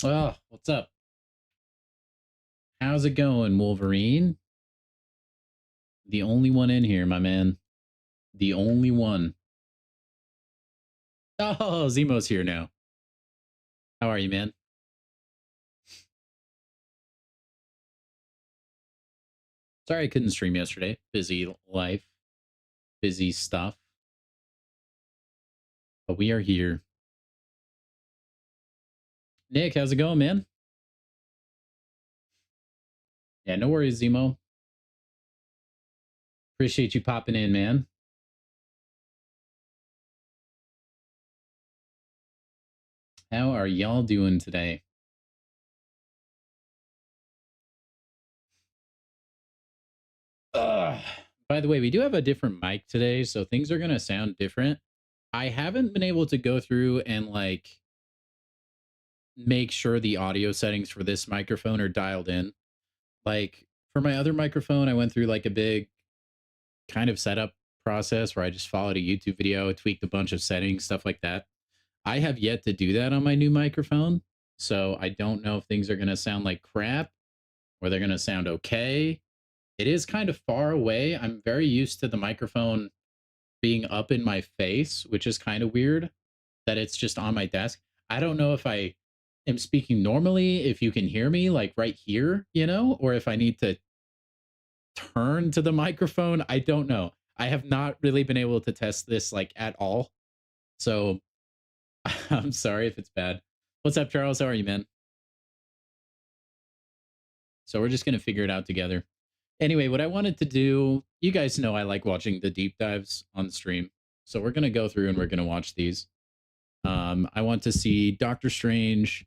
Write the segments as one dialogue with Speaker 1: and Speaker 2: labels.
Speaker 1: Oh, what's up? How's it going, Wolverine? The only one in here, my man. The only one. Oh, Zemo's here now. How are you, man? Sorry I couldn't stream yesterday. Busy life, busy stuff. But we are here. Nick, how's it going, man? Yeah, no worries, Zemo. Appreciate you popping in, man. How are y'all doing today? Ugh. By the way, we do have a different mic today, so things are going to sound different. I haven't been able to go through and like make sure the audio settings for this microphone are dialed in. Like for my other microphone, I went through like a big kind of setup process where I just followed a YouTube video, tweaked a bunch of settings, stuff like that. I have yet to do that on my new microphone. So I don't know if things are going to sound like crap or they're going to sound okay. It is kind of far away. I'm very used to the microphone being up in my face, which is kind of weird that it's just on my desk. I don't know if I am speaking normally, if you can hear me like right here, or if I need to turn to the microphone. I don't know. I have not really been able to test this like at all. So I'm sorry if it's bad. What's up, Charles? How are you, man? So we're just going to figure it out together. Anyway, what I wanted to do, you guys know I like watching the deep dives on stream. So we're going to go through and we're going to watch these. I want to see Doctor Strange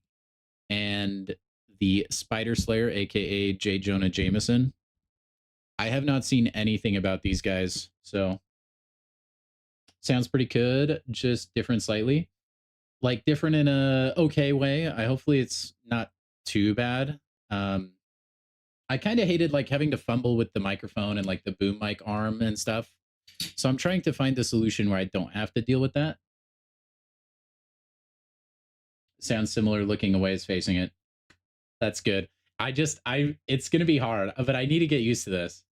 Speaker 1: and the Spider Slayer, aka J. Jonah Jameson. I have not seen anything about these guys, so sounds pretty good. Just different slightly, like different in a okay way. Hopefully it's not too bad. I kind of hated like having to fumble with the microphone and like the boom mic arm and stuff. So I'm trying to find the solution where I don't have to deal with that. Sounds similar looking away is facing it. That's good. It's going to be hard, but I need to get used to this.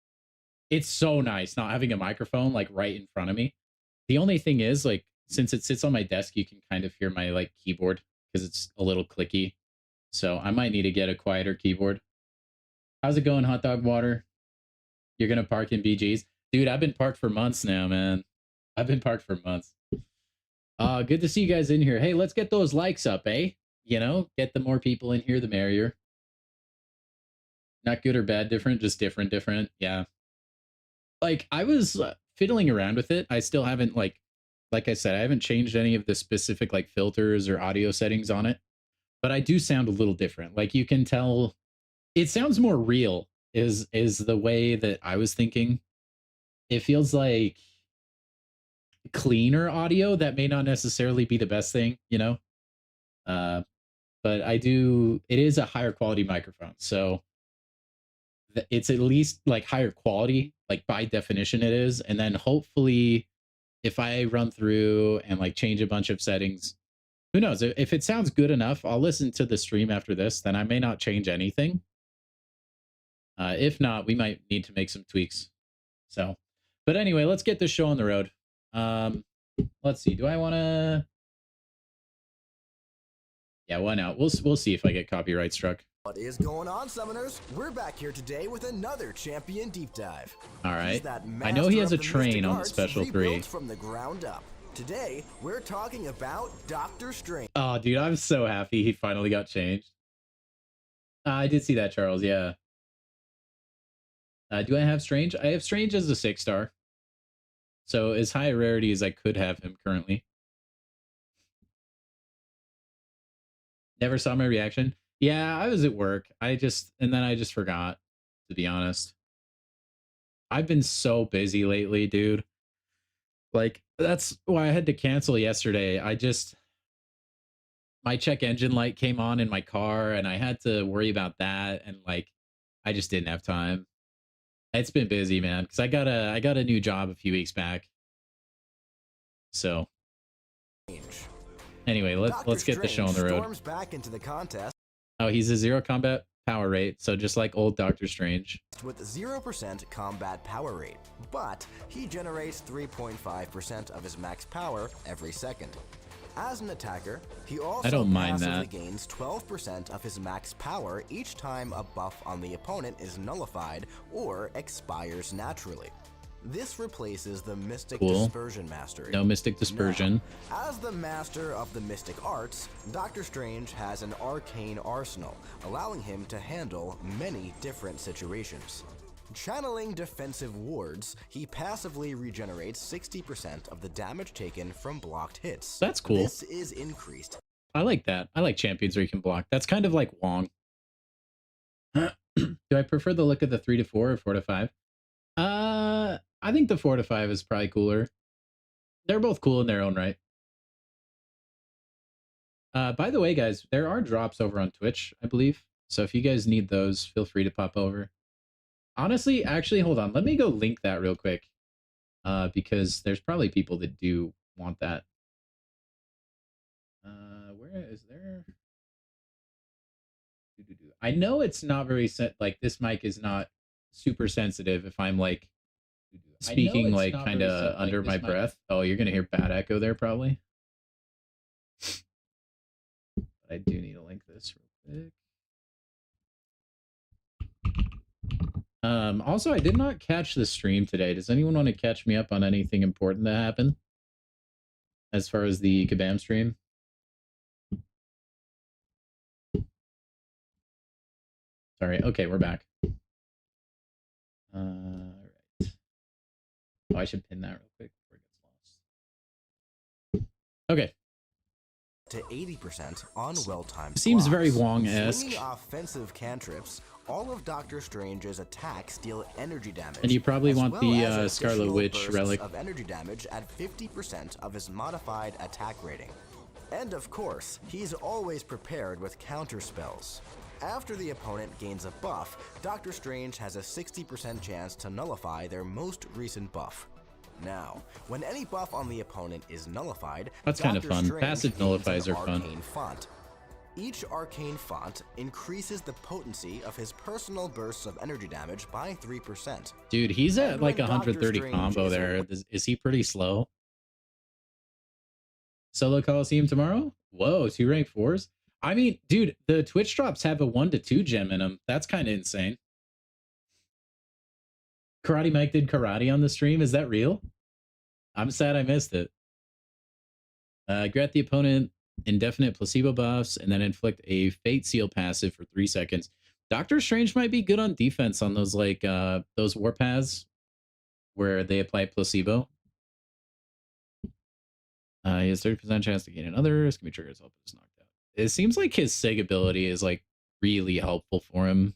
Speaker 1: It's so nice not having a microphone like right in front of me. The only thing is like, since it sits on my desk, you can kind of hear my like keyboard because it's a little clicky. So I might need to get a quieter keyboard. How's it going, Hot Dog Water? You're going to park in BG's? Dude, I've been parked for months now, man. I've been parked for months. Good to see you guys in here. Hey, let's get those likes up, eh? Get the more people in here, the merrier. Not good or bad, different, just different. Yeah. Like I was fiddling around with it. I still haven't like I said, I haven't changed any of the specific like filters or audio settings on it, but I do sound a little different. Like you can tell it sounds more real is the way that I was thinking. It feels like cleaner audio. That may not necessarily be the best thing, uh, but it is a higher quality microphone. So it's at least like higher quality, like by definition it is. And then hopefully if I run through and like change a bunch of settings, who knows, if it sounds good enough, I'll listen to the stream after this, then I may not change anything. If not, we might need to make some tweaks. So, but anyway, let's get this show on the road. Let's see. Do I want to? Yeah, why not? We'll see if I get copyright struck.
Speaker 2: What is going on, Summoners? We're back here today with another champion deep dive.
Speaker 1: All right. I know he has a train on the Special 3.
Speaker 2: From the ground up. Today, we're talking about Doctor Strange.
Speaker 1: Oh, dude, I'm so happy he finally got changed. I did see that, Charles. Yeah. Do I have Strange? I have Strange as a 6-star. So as high a rarity as I could have him currently. Never saw my reaction. Yeah, I was at work. And then I just forgot, to be honest. I've been so busy lately, dude. Like, that's why I had to cancel yesterday. My check engine light came on in my car and I had to worry about that. And like, I just didn't have time. It's been busy, man, because I got a new job a few weeks back. So anyway, let's get the show on the road.
Speaker 2: Storms back into the contest.
Speaker 1: Oh, he's a 0 combat power rate, so just like old Doctor Strange.
Speaker 2: With 0% combat power rate, but he generates 3.5% of his max power every second. As an attacker, he also
Speaker 1: I don't mind
Speaker 2: passively
Speaker 1: that.
Speaker 2: gains 12% of his max power each time a buff on the opponent is nullified or expires naturally. This replaces the Mystic
Speaker 1: Cool.
Speaker 2: Dispersion Mastery.
Speaker 1: No Mystic Dispersion.
Speaker 2: Now, as the master of the Mystic Arts, Doctor Strange has an arcane arsenal, allowing him to handle many different situations. Channeling defensive wards, he passively regenerates 60% of the damage taken from blocked hits.
Speaker 1: That's cool.
Speaker 2: This is increased.
Speaker 1: I like that. I like champions where you can block. That's kind of like Wong. Do I prefer the look of the 3 to 4 or 4 to 5? I think the 4 to 5 is probably cooler. They're both cool in their own right. By the way, guys, there are drops over on Twitch, I believe. So if you guys need those, feel free to pop over. Honestly, actually, hold on. Let me go link that real quick. Because there's probably people that do want that. Where is there? I know it's not very like this mic is not super sensitive if I'm like speaking like kind of under my breath. Oh, you're gonna hear bad echo there probably. But I do need to link this real quick. Also, I did not catch the stream today. Does anyone want to catch me up on anything important that happened as far as the Kabam stream? Sorry. Okay, we're back. Right. Oh, I should pin that real quick before it gets lost. Okay.
Speaker 2: To 80% on well-timed
Speaker 1: Seems
Speaker 2: blocks.
Speaker 1: very Wong-esque.
Speaker 2: Swinging offensive cantrips, all of Doctor Strange's attacks deal energy damage.
Speaker 1: And you probably
Speaker 2: as
Speaker 1: want
Speaker 2: well
Speaker 1: the
Speaker 2: as
Speaker 1: Scarlet
Speaker 2: additional
Speaker 1: Witch
Speaker 2: bursts
Speaker 1: relic.
Speaker 2: of energy damage at 50% of his modified attack rating. And of course, he's always prepared with counter spells. After the opponent gains a buff, Doctor Strange has a 60% chance to nullify their most recent buff. Now, when any buff on the opponent is nullified,
Speaker 1: that's kind of
Speaker 2: Doctor
Speaker 1: fun.
Speaker 2: Strange
Speaker 1: Passive
Speaker 2: gains
Speaker 1: nullifiers
Speaker 2: an
Speaker 1: are fun.
Speaker 2: arcane font. Each arcane font increases the potency of his personal bursts of energy damage by 3%.
Speaker 1: Dude, he's at
Speaker 2: And
Speaker 1: like
Speaker 2: when
Speaker 1: 130
Speaker 2: Doctor
Speaker 1: combo
Speaker 2: Strange
Speaker 1: there. Is he pretty slow? Solo Coliseum tomorrow? Whoa, 2 rank 4s? I mean, dude, the Twitch drops have a 1 to 2 gem in them. That's kind of insane. Karate Mike did karate on the stream. Is that real? I'm sad I missed it. Grant the opponent indefinite placebo buffs and then inflict a Fate Seal passive for 3 seconds. Doctor Strange might be good on defense on those like those warpaths where they apply placebo. He has 30% chance to gain another. This can be triggered as help is knocked out. It seems like his Sig ability is like really helpful for him.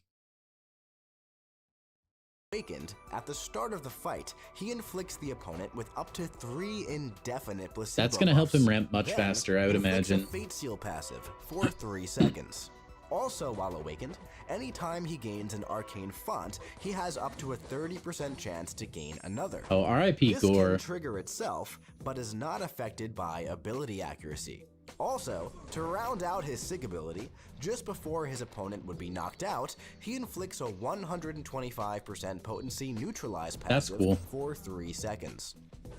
Speaker 2: Awakened, at the start of the fight, he inflicts the opponent with up to 3 indefinite placebo
Speaker 1: That's going to help him
Speaker 2: buffs.
Speaker 1: ramp much
Speaker 2: Then
Speaker 1: faster, I would
Speaker 2: inflicts
Speaker 1: imagine.
Speaker 2: A Fate Seal passive for 3 seconds. Also, while awakened, anytime he gains an arcane font, he has up to a 30% chance to gain another.
Speaker 1: Oh, R.I.P.
Speaker 2: This
Speaker 1: Gore.
Speaker 2: can trigger itself, but is not affected by ability accuracy. Also, to round out his Sig ability, just before his opponent would be knocked out, he inflicts a 125% potency neutralize passive
Speaker 1: cool.
Speaker 2: for 3 seconds.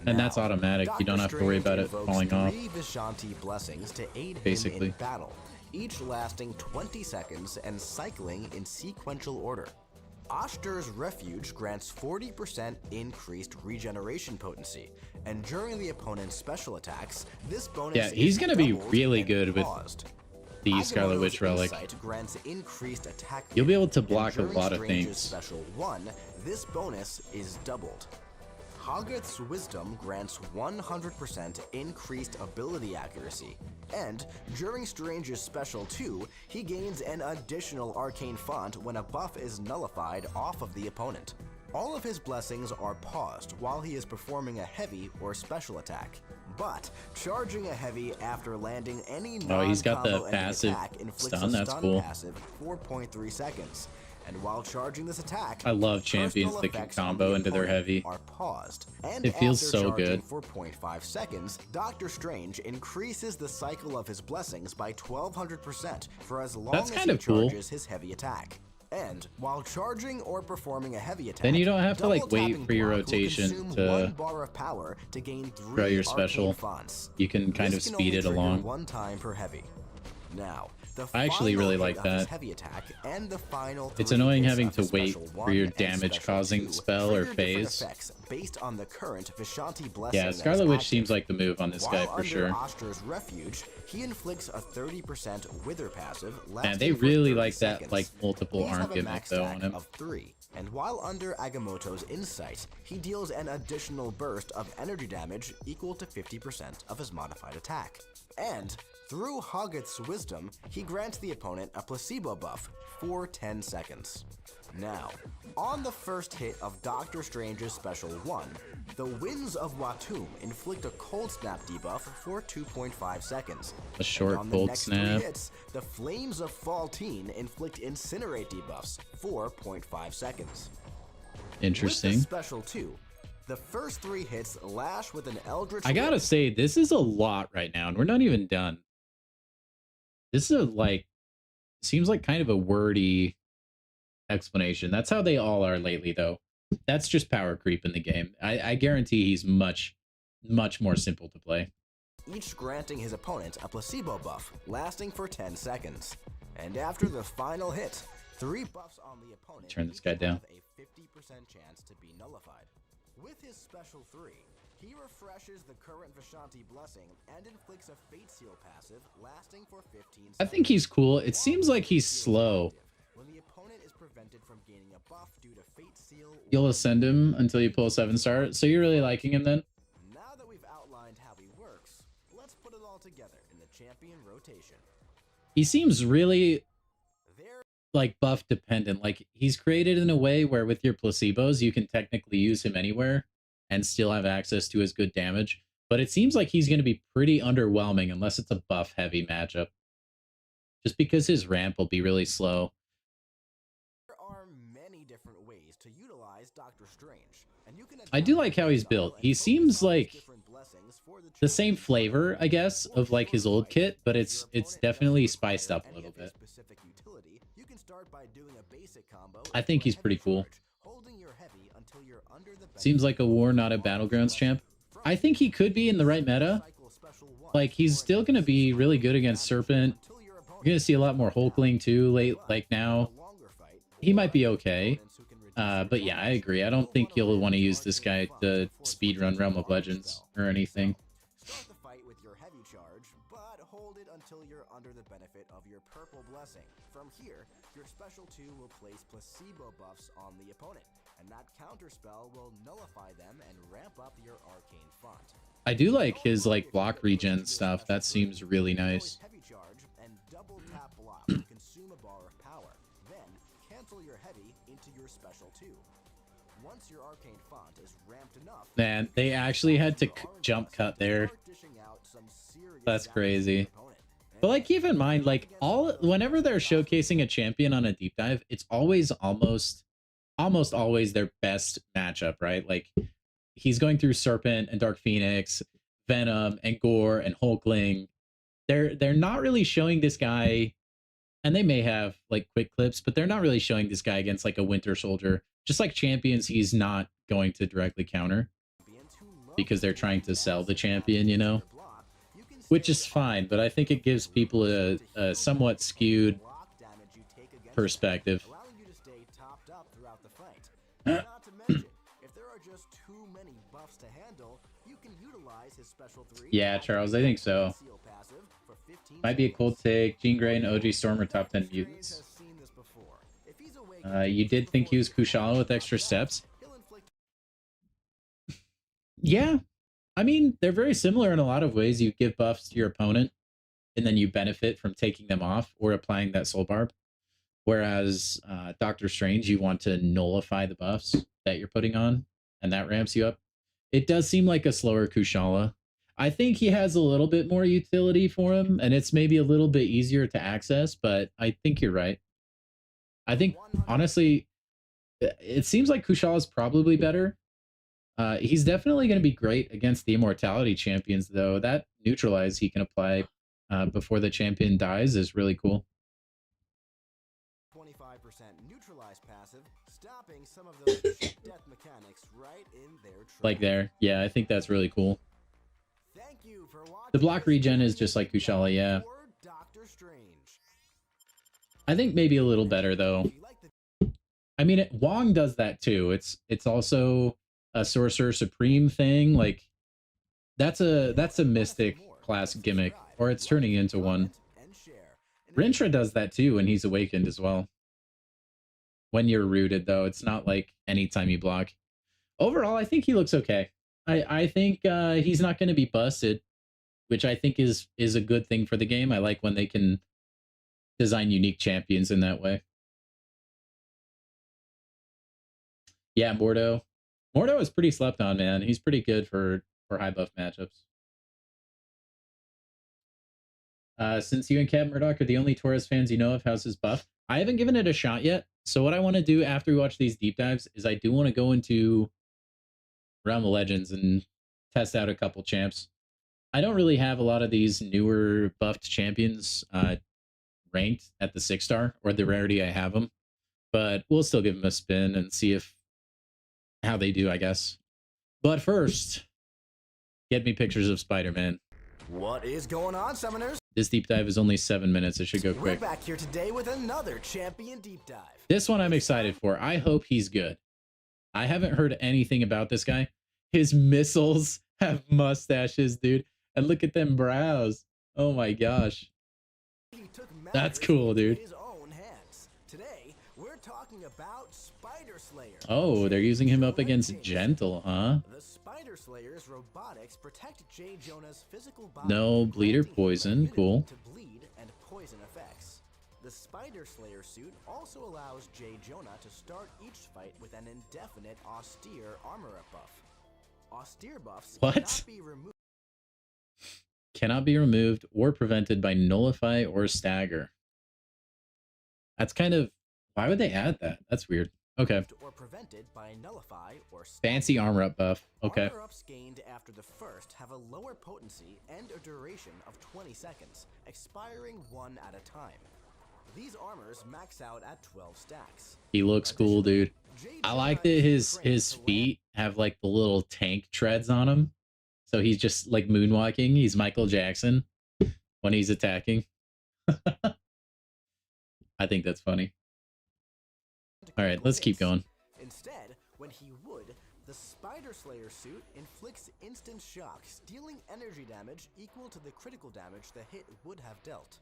Speaker 1: And that's automatic. You don't have to worry about it falling off.
Speaker 2: 3 Vishanti blessings to aid him
Speaker 1: Basically.
Speaker 2: in battle, each lasting 20 seconds and cycling in sequential order. Ashtar's Refuge grants 40% increased regeneration potency, and during the opponent's special attacks, this bonus
Speaker 1: Yeah, he's
Speaker 2: is
Speaker 1: gonna be
Speaker 2: doubled
Speaker 1: really
Speaker 2: and
Speaker 1: good with
Speaker 2: paused.
Speaker 1: the Scarlet
Speaker 2: Agamotto's
Speaker 1: Witch relic.
Speaker 2: Insight grants increased attack
Speaker 1: You'll be able to
Speaker 2: and
Speaker 1: block a
Speaker 2: during
Speaker 1: lot of
Speaker 2: Strange's
Speaker 1: things.
Speaker 2: Special 1, this bonus is doubled. Hoggett's Wisdom grants 100% increased ability accuracy, and during Strange's Special 2, he gains an additional arcane font when a buff is nullified off of the opponent. All of his blessings are paused while he is performing a heavy or special attack, but charging a heavy after landing any
Speaker 1: Oh, he's got the
Speaker 2: non-combo enemy
Speaker 1: passive
Speaker 2: attack inflicts
Speaker 1: stun,
Speaker 2: a
Speaker 1: that's
Speaker 2: stun
Speaker 1: cool.
Speaker 2: passive 4.3 seconds. And while charging this attack,
Speaker 1: I love champions
Speaker 2: personal
Speaker 1: that can
Speaker 2: effects on
Speaker 1: combo
Speaker 2: the
Speaker 1: into their
Speaker 2: opponent
Speaker 1: heavy.
Speaker 2: are paused. And
Speaker 1: It feels
Speaker 2: after
Speaker 1: so
Speaker 2: charging
Speaker 1: good.
Speaker 2: for 0.5 seconds, Doctor Strange increases the cycle of his blessings by 1200% for as long
Speaker 1: That's
Speaker 2: as
Speaker 1: kind
Speaker 2: he
Speaker 1: of cool.
Speaker 2: charges his heavy attack. And while charging or performing a heavy attack,
Speaker 1: Then you don't have to like
Speaker 2: double
Speaker 1: wait
Speaker 2: tapping
Speaker 1: for your
Speaker 2: block will
Speaker 1: rotation
Speaker 2: consume
Speaker 1: to
Speaker 2: 1 bar of power to gain 3
Speaker 1: grow your
Speaker 2: arcane
Speaker 1: special.
Speaker 2: fonts.
Speaker 1: You can kind of
Speaker 2: This can
Speaker 1: speed
Speaker 2: only
Speaker 1: it
Speaker 2: trigger
Speaker 1: along.
Speaker 2: 1 time per heavy. Now, the
Speaker 1: I actually
Speaker 2: final
Speaker 1: really
Speaker 2: hit
Speaker 1: like
Speaker 2: of his
Speaker 1: that.
Speaker 2: heavy attack and the final
Speaker 1: It's
Speaker 2: 3
Speaker 1: annoying
Speaker 2: hits
Speaker 1: having
Speaker 2: of
Speaker 1: to
Speaker 2: his
Speaker 1: wait
Speaker 2: special
Speaker 1: for
Speaker 2: 1
Speaker 1: your
Speaker 2: and
Speaker 1: damage
Speaker 2: special
Speaker 1: causing
Speaker 2: 2
Speaker 1: spell or
Speaker 2: trigger different
Speaker 1: phase.
Speaker 2: effects based on the current Vishanti blessing
Speaker 1: Yeah,
Speaker 2: that is
Speaker 1: Scarlet Witch
Speaker 2: active.
Speaker 1: seems like the move on this guy
Speaker 2: While
Speaker 1: for
Speaker 2: under
Speaker 1: sure.
Speaker 2: Astra's refuge, he inflicts a 30% wither passive lasting
Speaker 1: Man, they
Speaker 2: for
Speaker 1: really
Speaker 2: 30
Speaker 1: like that
Speaker 2: seconds.
Speaker 1: like multiple
Speaker 2: These
Speaker 1: arm
Speaker 2: have a
Speaker 1: gimmick
Speaker 2: max
Speaker 1: though
Speaker 2: stack
Speaker 1: on him.
Speaker 2: of 3, and while under Agamotto's insight, he deals an additional burst of energy damage equal to 50% of his modified attack. And through Hoggith's wisdom, he grants the opponent a placebo buff for 10 seconds. Now, on the first hit of Doctor Strange's Special 1, the Winds of Watum inflict a Cold Snap debuff for 2.5 seconds.
Speaker 1: A short
Speaker 2: And on the
Speaker 1: Cold
Speaker 2: next
Speaker 1: Snap.
Speaker 2: 3 hits, the Flames of Faltine inflict Incinerate debuffs for 0.5 seconds.
Speaker 1: Interesting.
Speaker 2: With the Special 2, the first 3 hits lash with an Eldritch
Speaker 1: I gotta
Speaker 2: Whip.
Speaker 1: say, this is a lot right now, and we're not even done. This is seems like kind of a wordy explanation. That's how they all are lately, though. That's just power creep in the game. I guarantee he's much, much more simple to play.
Speaker 2: Each granting his opponent a placebo buff, lasting for 10 seconds. And after the final hit, 3 buffs on the opponent
Speaker 1: Turn this
Speaker 2: each
Speaker 1: guy down.
Speaker 2: have a 50% chance to be nullified. With his Special 3, he refreshes the current Vishanti blessing and inflicts a Fate Seal passive lasting for 15 seconds.
Speaker 1: I think he's cool. It seems like he's slow.
Speaker 2: When the opponent is prevented from gaining a buff due to Fate Seal,
Speaker 1: You'll ascend him until you pull a 7-star. So you're really liking him then?
Speaker 2: now that we've outlined how he works, let's put it all together in the champion rotation.
Speaker 1: He seems really
Speaker 2: There
Speaker 1: like buff dependent. Like he's created in a way where with your placebos, you can technically use him anywhere and still have access to his good damage. But it seems like he's going to be pretty underwhelming unless it's a buff heavy matchup. Just because his ramp will be really slow.
Speaker 2: are many different ways to utilize Doctor Strange, and you can
Speaker 1: I do
Speaker 2: adapt
Speaker 1: like how he's
Speaker 2: style
Speaker 1: built.
Speaker 2: and
Speaker 1: He
Speaker 2: focus
Speaker 1: seems
Speaker 2: on
Speaker 1: like
Speaker 2: different blessings for
Speaker 1: the same
Speaker 2: champion.
Speaker 1: flavor, I guess, of like his old kit, but it's definitely spiced up a little bit.
Speaker 2: Specific utility, you can start by doing a basic combo
Speaker 1: I think
Speaker 2: for a
Speaker 1: he's pretty
Speaker 2: heavy
Speaker 1: cool.
Speaker 2: charge, holding your heavy until you're under the
Speaker 1: Seems like a
Speaker 2: benefit
Speaker 1: war,
Speaker 2: of
Speaker 1: not a
Speaker 2: your
Speaker 1: battlegrounds champ.
Speaker 2: from
Speaker 1: I think he could be in the right meta.
Speaker 2: cycle special 1
Speaker 1: Like he's
Speaker 2: for
Speaker 1: still going to be really good against Serpent.
Speaker 2: until your
Speaker 1: You're
Speaker 2: opponent
Speaker 1: going to see a lot more Hulkling too late, like now.
Speaker 2: a longer fight.
Speaker 1: He might be okay.
Speaker 2: Opponents who can reduce
Speaker 1: But yeah, I agree. I don't think you'll want to use this guy to speedrun Realm of Legends or anything.
Speaker 2: Start the fight with your heavy charge, but hold it until you're under the benefit of your purple blessing. From here, your special 2 will place placebo buffs on the opponent, and that counter spell will nullify them and ramp up your arcane font.
Speaker 1: I do like his like block regen stuff. That seems really nice.
Speaker 2: Heavy charge and double tap block to consume a bar of power. Then cancel your heavy into your special 2. Once your arcane font is ramped enough,
Speaker 1: Man, they actually had to jump cut there.
Speaker 2: start dishing out some serious
Speaker 1: That's
Speaker 2: damage to
Speaker 1: crazy.
Speaker 2: your opponent.
Speaker 1: But like keep in mind, like whenever they're showcasing a champion on a deep dive, it's always almost always their best matchup, right? Like he's going through Serpent and Dark Phoenix, Venom and Gore and Hulkling. They're not really showing this guy, and they may have like quick clips, but they're not really showing this guy against like a Winter Soldier. Just like champions, he's not going to directly counter because they're trying to sell the champion, you know, which is fine. But I think it gives people a somewhat skewed perspective.
Speaker 2: Allowing you to stay topped up throughout the fight. Not to mention, if there are just too many buffs to handle, you can utilize his special 3.
Speaker 1: Yeah, Charles, I think so.
Speaker 2: Seal passive for 15
Speaker 1: Might be a cold
Speaker 2: seconds.
Speaker 1: take. Jean Grey and OG Storm are top 10
Speaker 2: Strange
Speaker 1: mutants.
Speaker 2: has seen this before. If he's awake
Speaker 1: You did think he was Kushala with extra steps?
Speaker 2: he'll inflict
Speaker 1: Yeah. I mean, they're very similar in a lot of ways. You give buffs to your opponent, and then you benefit from taking them off or applying that soul barb. Whereas Doctor Strange, you want to nullify the buffs that you're putting on, and that ramps you up. It does seem like a slower Kushala. I think he has a little bit more utility for him, and it's maybe a little bit easier to access, but I think you're right. I think, honestly, it seems like Kushal is probably better. He's definitely going to be great against the Immortality champions, though. That neutralize he can apply before the champion dies is really cool.
Speaker 2: 25% neutralized passive, stopping some of those chip death mechanics right in their tracks.
Speaker 1: Like there. Yeah, I think that's really cool.
Speaker 2: Thank you for watching.
Speaker 1: The block regen is just like Kushala, yeah. I think maybe a little better, though. I mean, Wong does that too. It's also a Sorcerer Supreme thing. Like, that's a Mystic class gimmick, or it's turning into one. Rintra does that too, and he's awakened as well. When you're rooted, though, it's not like anytime you block. Overall, I think he looks okay. I think he's not going to be busted, which I think is a good thing for the game. I like when they can design unique champions in that way. Yeah, Mordo. Mordo is pretty slept on, man. He's pretty good for high buff matchups. Since you and Cat Murdoch are the only Torres fans you know of, how's his buff? I haven't given it a shot yet. So what I want to do after we watch these deep dives is I do want to go into Realm of Legends and test out a couple champs. I don't really have a lot of these newer buffed champions ranked at the 6-star or the rarity I have them, but we'll still give them a spin and see how they do, I guess. But first, get me pictures of Spider-Man.
Speaker 2: What is going on, Summoners?
Speaker 1: This deep dive is only 7 minutes. It should go quick.
Speaker 2: We're back here today with another champion deep dive.
Speaker 1: This one I'm excited for. I hope he's good. I haven't heard anything about this guy. His missiles have mustaches, dude. And look at them brows. Oh my gosh. That's cool, dude.
Speaker 2: Today, we're talking about Spider Slayer.
Speaker 1: Oh, they're using him up against Gentle, huh?
Speaker 2: The Spider Slayer's robotics protect J. Jonah's physical body.
Speaker 1: No bleeder poison. Cool.
Speaker 2: To bleed and poison effects. The Spider Slayer suit also allows J. Jonah to start each fight with an indefinite austere armor up buff. Austere buffs cannot be removed.
Speaker 1: Cannot be removed or prevented by nullify or stagger. That's kind of, why would they add that? That's weird. Okay.
Speaker 2: Or prevented by nullify or
Speaker 1: fancy armor up buff. Okay.
Speaker 2: Armor ups gained after the first have a lower potency and a duration of 20 seconds, expiring one at a time. These armors max out at 12 stacks.
Speaker 1: He looks cool, dude. I like that his feet have like the little tank treads on them. So he's just like moonwalking. He's Michael Jackson when he's attacking. I think that's funny. All right, let's keep going.
Speaker 2: Instead, when he would, the Spider Slayer suit inflicts instant shocks, dealing energy damage equal to the critical damage the hit would have dealt.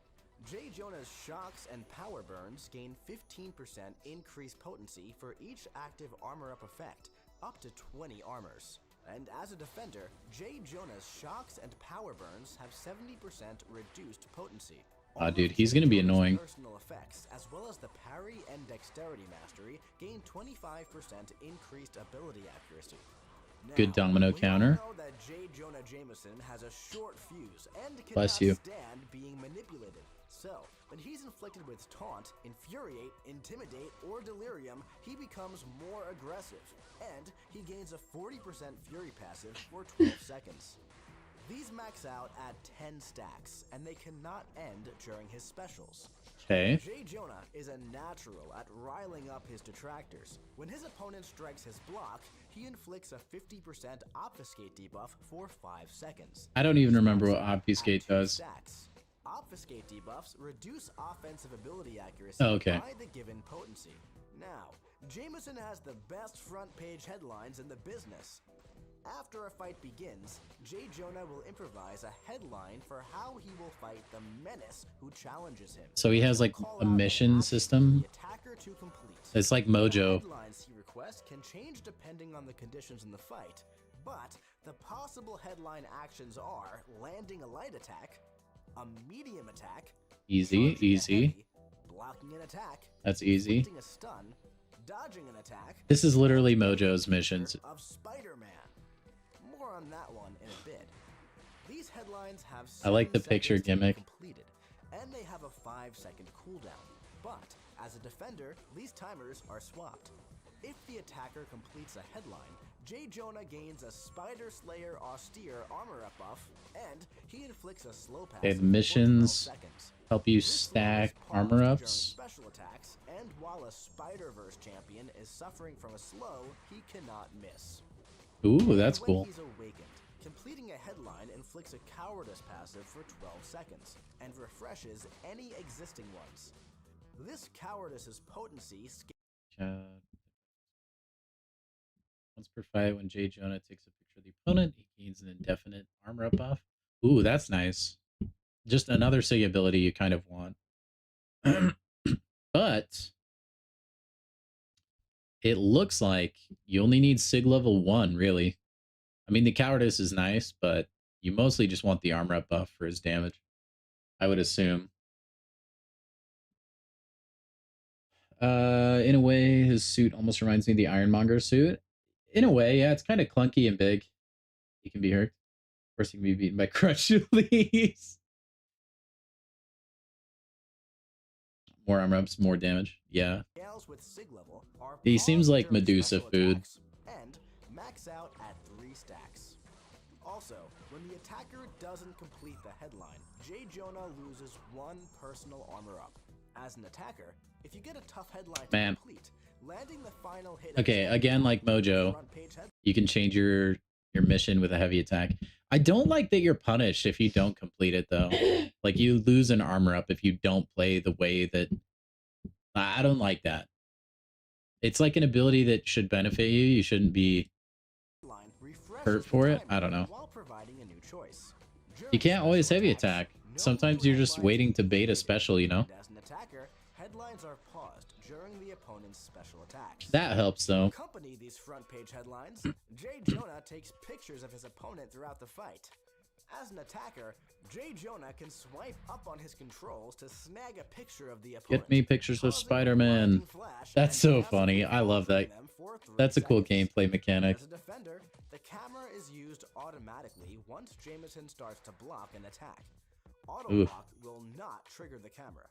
Speaker 2: J. Jonah's shocks and power burns gain 15% increased potency for each active armor up effect, up to 20 armors. And as a defender, J. Jonah's shocks and power burns have 70% reduced potency.
Speaker 1: Dude, he's gonna be annoying.
Speaker 2: Personal effects, as well as the parry and dexterity mastery, gain 25% increased ability accuracy. Now,
Speaker 1: good domino counter.
Speaker 2: Know that J. Jonah Jameson has a short fuse and cannot stand being manipulated. So, when he's inflicted with taunt, infuriate, intimidate, or delirium, he becomes more aggressive, and he gains a 40% fury passive for 12 seconds. These max out at 10 stacks, and they cannot end during his specials.
Speaker 1: Okay.
Speaker 2: J. Jonah is a natural at riling up his detractors. When his opponent strikes his block, he inflicts a 50% obfuscate debuff for 5 seconds.
Speaker 1: I don't even remember what obfuscate does.
Speaker 2: Stacks. Obfuscate debuffs reduce offensive ability accuracy by the given potency. Now, Jameson has the best front page headlines in the business. After a fight begins, J. Jonah will improvise a headline for how he will fight the menace who challenges him.
Speaker 1: So he has like a mission system. It's like Mojo.
Speaker 2: The headlines he requests can change depending on the conditions in the fight, but the possible headline actions are landing a light attack, a medium attack,
Speaker 1: easy,
Speaker 2: heavy, blocking an attack,
Speaker 1: that's easy.
Speaker 2: A stun, dodging an attack.
Speaker 1: This is literally Mojo's missions.
Speaker 2: Of Spider-Man. More on that one in a bit. These headlines have
Speaker 1: I like the picture gimmick.
Speaker 2: Completed, and they have a 5-second cooldown. But As a defender, these timers are swapped. If the attacker completes a headline, J. Jonah gains a Spider Slayer austere armor up buff, and he inflicts a slow pass
Speaker 1: Okay, the
Speaker 2: for 12
Speaker 1: missions
Speaker 2: seconds.
Speaker 1: help you
Speaker 2: This
Speaker 1: stack
Speaker 2: slow is
Speaker 1: armor
Speaker 2: paused during
Speaker 1: ups.
Speaker 2: special attacks, and while a Spider-Verse champion is suffering from a slow, he cannot miss.
Speaker 1: Ooh, that's
Speaker 2: And
Speaker 1: cool.
Speaker 2: when he's awakened, completing a headline inflicts a cowardice passive for 12 seconds, and refreshes any existing ones. This cowardice's potency
Speaker 1: Once per fight, when J. Jonah takes a picture of the opponent, he gains an indefinite armor up buff. Ooh, that's nice. Just another SIG ability you kind of want. But it looks like you only need SIG level 1, really. I mean, the cowardice is nice, but you mostly just want the armor up buff for his damage, I would assume. In a way, his suit almost reminds me of the Ironmonger suit. In a way, yeah, it's kind of clunky and big. He can be hurt. Of course, he can be beaten by Crush Release. More armor ups, more damage. Yeah.
Speaker 2: with SIG level are
Speaker 1: He seems like
Speaker 2: during
Speaker 1: Medusa
Speaker 2: special
Speaker 1: food.
Speaker 2: attacks and max out at 3 stacks. Also, when the attacker doesn't complete the headline, J. Jonah loses 1 personal armor up. As an attacker, if you get a tough headline to complete, landing the final hit.
Speaker 1: Okay, again, like Mojo, you can change your mission with a heavy attack. I don't like that you're punished if you don't complete it, though. Like, you lose an armor up if you don't play the way that... I don't like that. It's like an ability that should benefit you. You shouldn't be hurt for it. I don't know. You can't always heavy attack. Sometimes you're just waiting to bait a special, you know?
Speaker 2: As an attacker, headlines are paused during the opponent's special attacks.
Speaker 1: That helps, though.
Speaker 2: To accompany these front page headlines, J. Jonah takes pictures of his opponent throughout the fight. As an attacker, J. Jonah can swipe up on his controls to snag a picture of the opponent.
Speaker 1: Get me pictures of Spider-Man. That's so funny. I love that. That's a cool gameplay mechanic.
Speaker 2: As a defender, the camera is used automatically once Jameson starts to block an attack. Auto block will not trigger the camera.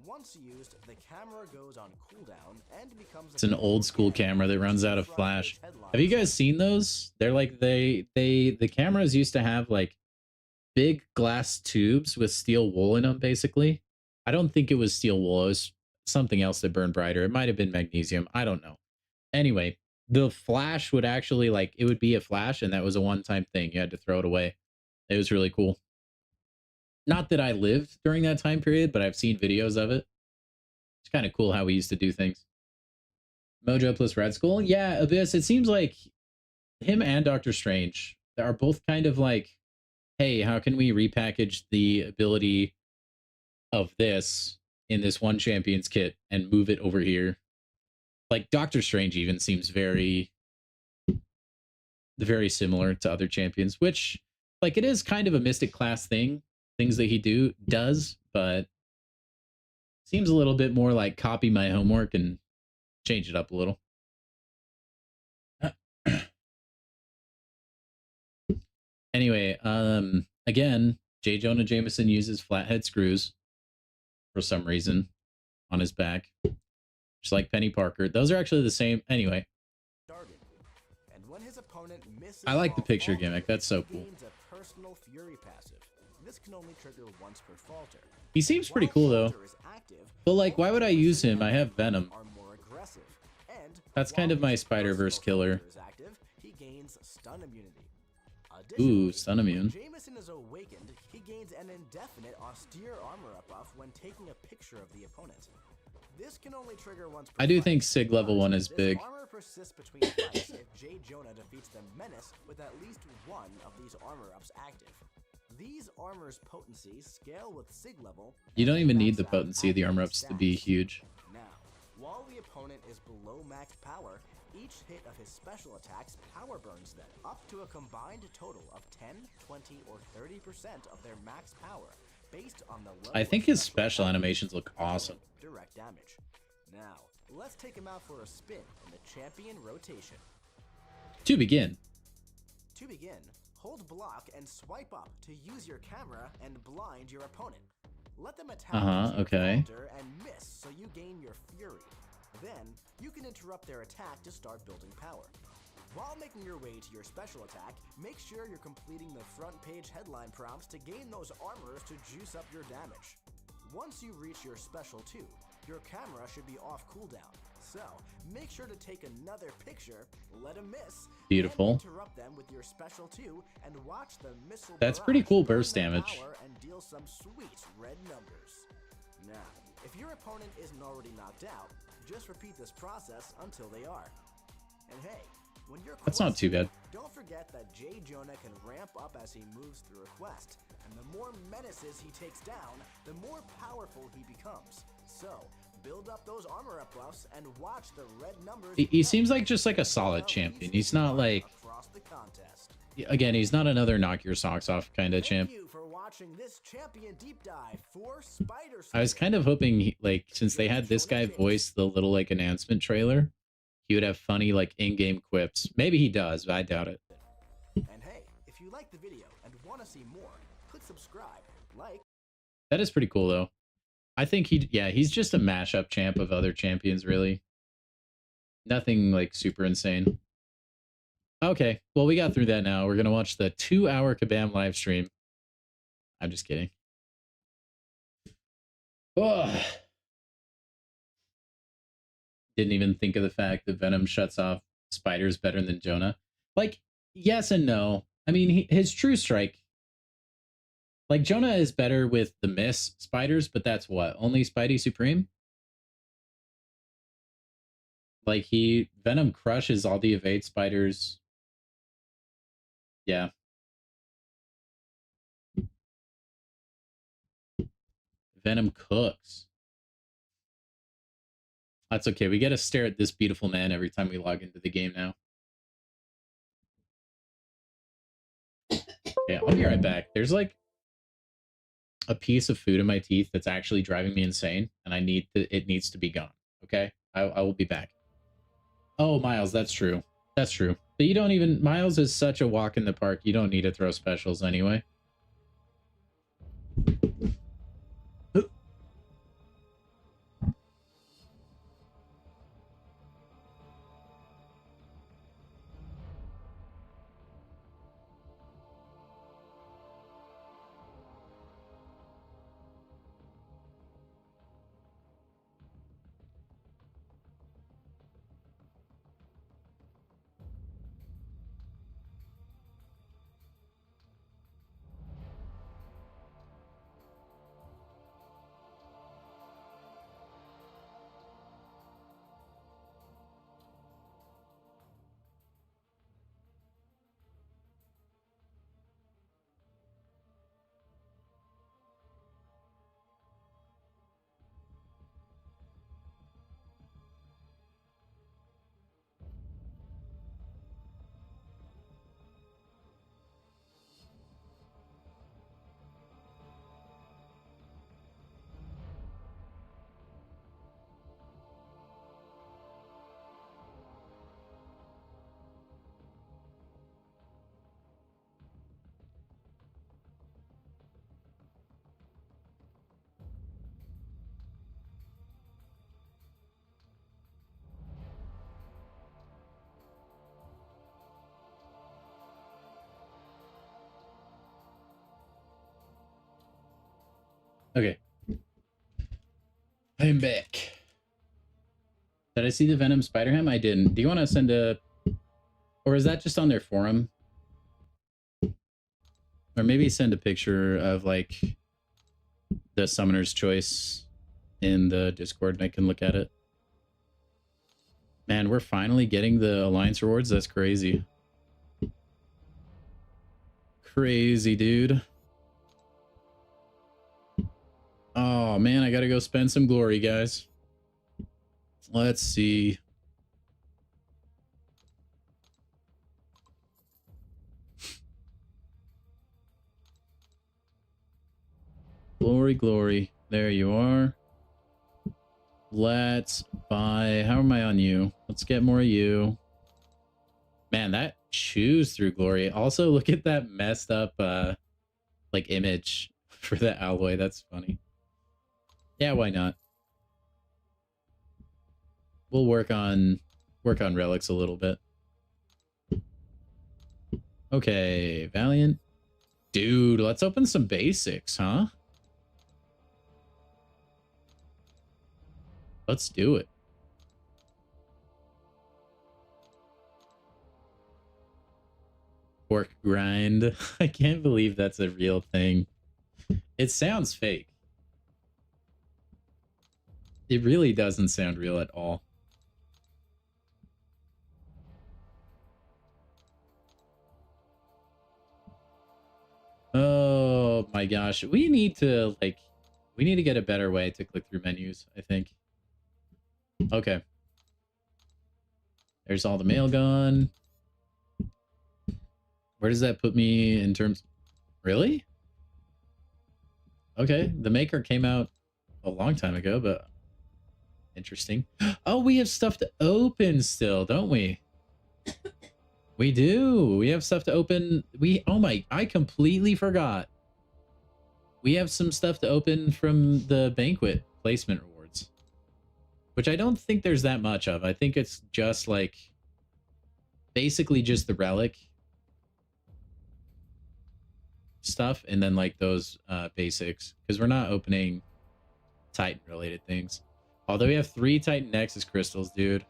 Speaker 2: Once used, the camera goes on cooldown and becomes... It's an old school camera that runs out of flash.
Speaker 1: Have you guys seen those? They're like, the cameras used to have like big glass tubes with steel wool in them, basically. I don't think it was steel wool. It was something else that burned brighter. It might have been magnesium. I don't know. Anyway, the flash would actually, like, it would be a flash, and that was a one-time thing. You had to throw it away. It was really cool. Not that I lived during that time period, but I've seen videos of it. It's kind of cool how we used to do things. Mojo plus Red Skull? Yeah, Abyss, it seems like him and Doctor Strange are both kind of like, hey, how can we repackage the ability of this in this one champion's kit and move it over here? Like, Doctor Strange even seems very, very similar to other champions, which, like, it is kind of a Mystic class thing. Things that he does, but seems a little bit more like copy my homework and change it up a little. Anyway, again, J. Jonah Jameson uses flathead screws for some reason on his back, just like Penny Parker. Those are actually the same. Anyway,
Speaker 2: and when his opponent misses,
Speaker 1: I like the picture gimmick. That's so cool.
Speaker 2: A personal fury passive. This can only trigger once per falter.
Speaker 1: He seems pretty cool, though. But, like, why would I use him? I have Venom. That's kind of my Spider-Verse killer.
Speaker 2: He gains stun immunity.
Speaker 1: Ooh, stun immune.
Speaker 2: When Jameson is awakened, he gains an indefinite austere armor up buff when taking a picture of the opponent. This can only trigger once per
Speaker 1: I do
Speaker 2: fight.
Speaker 1: think SIG level 1 is big.
Speaker 2: Armor persists between fights if J. Jonah defeats the Menace with at least one of these armor ups active. These armor's potencies scale with SIG level.
Speaker 1: You don't even need the potency of the armor ups to be huge.
Speaker 2: Now, while the opponent is below max power, each hit of his special attacks power burns them up to a combined total of 10, 20, or 30% of their max power, based on the level.
Speaker 1: I think his special animations look awesome.
Speaker 2: Direct damage. Now, let's take him out for a spin in the champion rotation.
Speaker 1: To begin,
Speaker 2: hold block and swipe up to use your camera and blind your opponent. Let them attack into
Speaker 1: Uh-huh,
Speaker 2: your
Speaker 1: okay.
Speaker 2: falter and miss so you gain your fury. Then, you can interrupt their attack to start building power. While making your way to your special attack, make sure you're completing the front page headline prompts to gain those armors to juice up your damage. Once you reach your special 2, your camera should be off cooldown. So, make sure to take another picture, let them miss, then
Speaker 1: Beautiful.
Speaker 2: interrupt them with your special 2 and watch the missile
Speaker 1: That's pretty
Speaker 2: barrage
Speaker 1: cool
Speaker 2: burn
Speaker 1: burst
Speaker 2: their
Speaker 1: damage.
Speaker 2: power and deal some sweet red numbers. Now, if your opponent isn't already knocked out, just repeat this process until they are. And hey, when you're
Speaker 1: That's not too bad.
Speaker 2: don't forget that J. Jonah can ramp up as he moves through a quest, and the more menaces he takes down, the more powerful he becomes. So, build up those armor up buffs and watch the red numbers.
Speaker 1: He seems like just like a solid champion. He's not like,
Speaker 2: across the contest.
Speaker 1: again, he's not another knock your socks off kind of champ.
Speaker 2: Thank you for watching this champion deep dive for Spider
Speaker 1: I was
Speaker 2: Slayer.
Speaker 1: kind of hoping, like, since they had this guy voice the little, like, announcement trailer, he would have funny, like, in-game quips. Maybe he does, but I doubt it.
Speaker 2: And hey, if you like the video and want to see more, click subscribe, like.
Speaker 1: That is pretty cool, though. I think he's just a mashup champ of other champions, really. Nothing, like, super insane. Okay, well, we got through that now. We're going to watch the 2-hour Kabam live stream. I'm just kidding. Ugh. Didn't even think of the fact that Venom shuts off spiders better than Jonah. Like, yes and no. I mean, his True Strike, like, Jonah is better with the miss spiders, but that's what? Only Spidey Supreme? Like, Venom crushes all the evade spiders. Yeah. Venom cooks. That's okay. We got to stare at this beautiful man every time we log into the game now. Yeah, I'll be right back. There's like a piece of food in my teeth that's actually driving me insane, and it needs to be gone. Okay, I will be back. Oh, Miles, that's true. That's true. But you don't even, Miles is such a walk in the park. You don't need to throw specials anyway. Okay. I'm back. Did I see the Venom Spider-Ham? I didn't. Do you want to send a... Or is that just on their forum? Or maybe send a picture of, like, the Summoner's Choice in the Discord and I can look at it. Man, we're finally getting the Alliance rewards? That's crazy. Crazy, dude. Oh, man, I gotta go spend some glory, guys. Let's see. Glory, glory. There you are. Let's buy... How am I on you? Let's get more of you. Man, that chews through glory. Also, look at that messed up, like, image for the alloy. That's funny. Yeah, why not? We'll work on relics a little bit. Okay, Valiant. Dude, let's open some basics, huh? Let's do it. Pork grind. I can't believe that's a real thing. It sounds fake. It really doesn't sound real at all. Oh my gosh. We need to get a better way to click through menus, I think. Okay. There's all the mail gone. Where does that put me in terms? Really? Okay. The maker came out a long time ago, but interesting. Oh, we have stuff to open still, don't we? We do. We have stuff to open. I completely forgot. We have some stuff to open from the banquet placement rewards, which I don't think there's that much of. I think it's just like basically just the relic stuff and then like those basics, because we're not opening Titan related things. Although we have 3 Titan Nexus crystals, dude.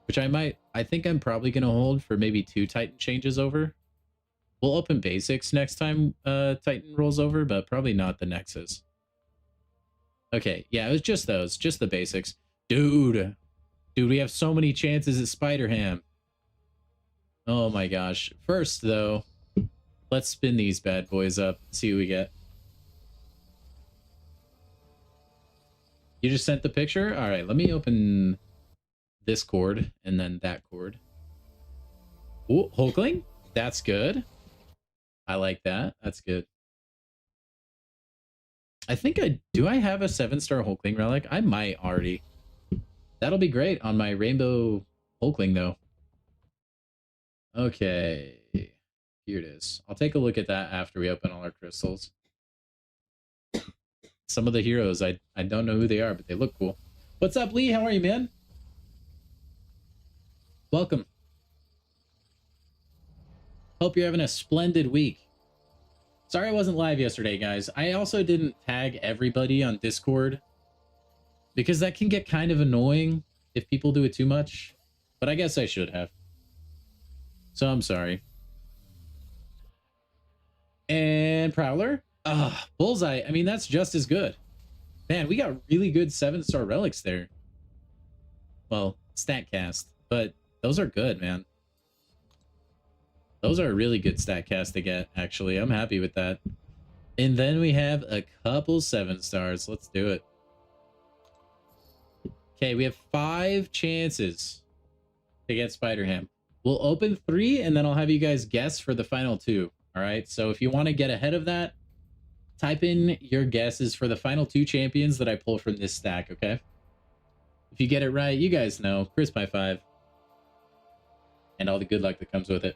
Speaker 1: Which I think I'm probably going to hold for maybe 2 Titan changes over. We'll open basics next time Titan rolls over, but probably not the Nexus. Okay, yeah, it was just those. Just the basics. Dude, we have so many chances at Spider-Ham. Oh my gosh. First, though, let's spin these bad boys up. See what we get. You just sent the picture? All right, let me open this cord and then that cord. Ooh, Hulkling? That's good. I like that. That's good. I think do I have a 7-star Hulkling relic? I might already. That'll be great on my rainbow Hulkling though. Okay. Here it is. I'll take a look at that after we open all our crystals. Some of the heroes, I don't know who they are, but they look cool. What's up, Lee? How are you, man? Welcome. Hope you're having a splendid week. Sorry I wasn't live yesterday, guys. I also didn't tag everybody on Discord because that can get kind of annoying if people do it too much, but I guess I should have. So I'm sorry. And Prowler? Bullseye. I mean, that's just as good. Man, we got really good 7-star relics there. Well, StatCast, but those are good, man. Those are a really good StatCast to get, actually. I'm happy with that. And then we have a couple 7-stars. Let's do it. Okay, we have 5 chances to get Spider-Ham. We'll open 3, and then I'll have you guys guess for the final 2. All right, so if you want to get ahead of that, type in your guesses for the final 2 champions that I pull from this stack, okay? If you get it right, you guys know. Chris by 5. And all the good luck that comes with it.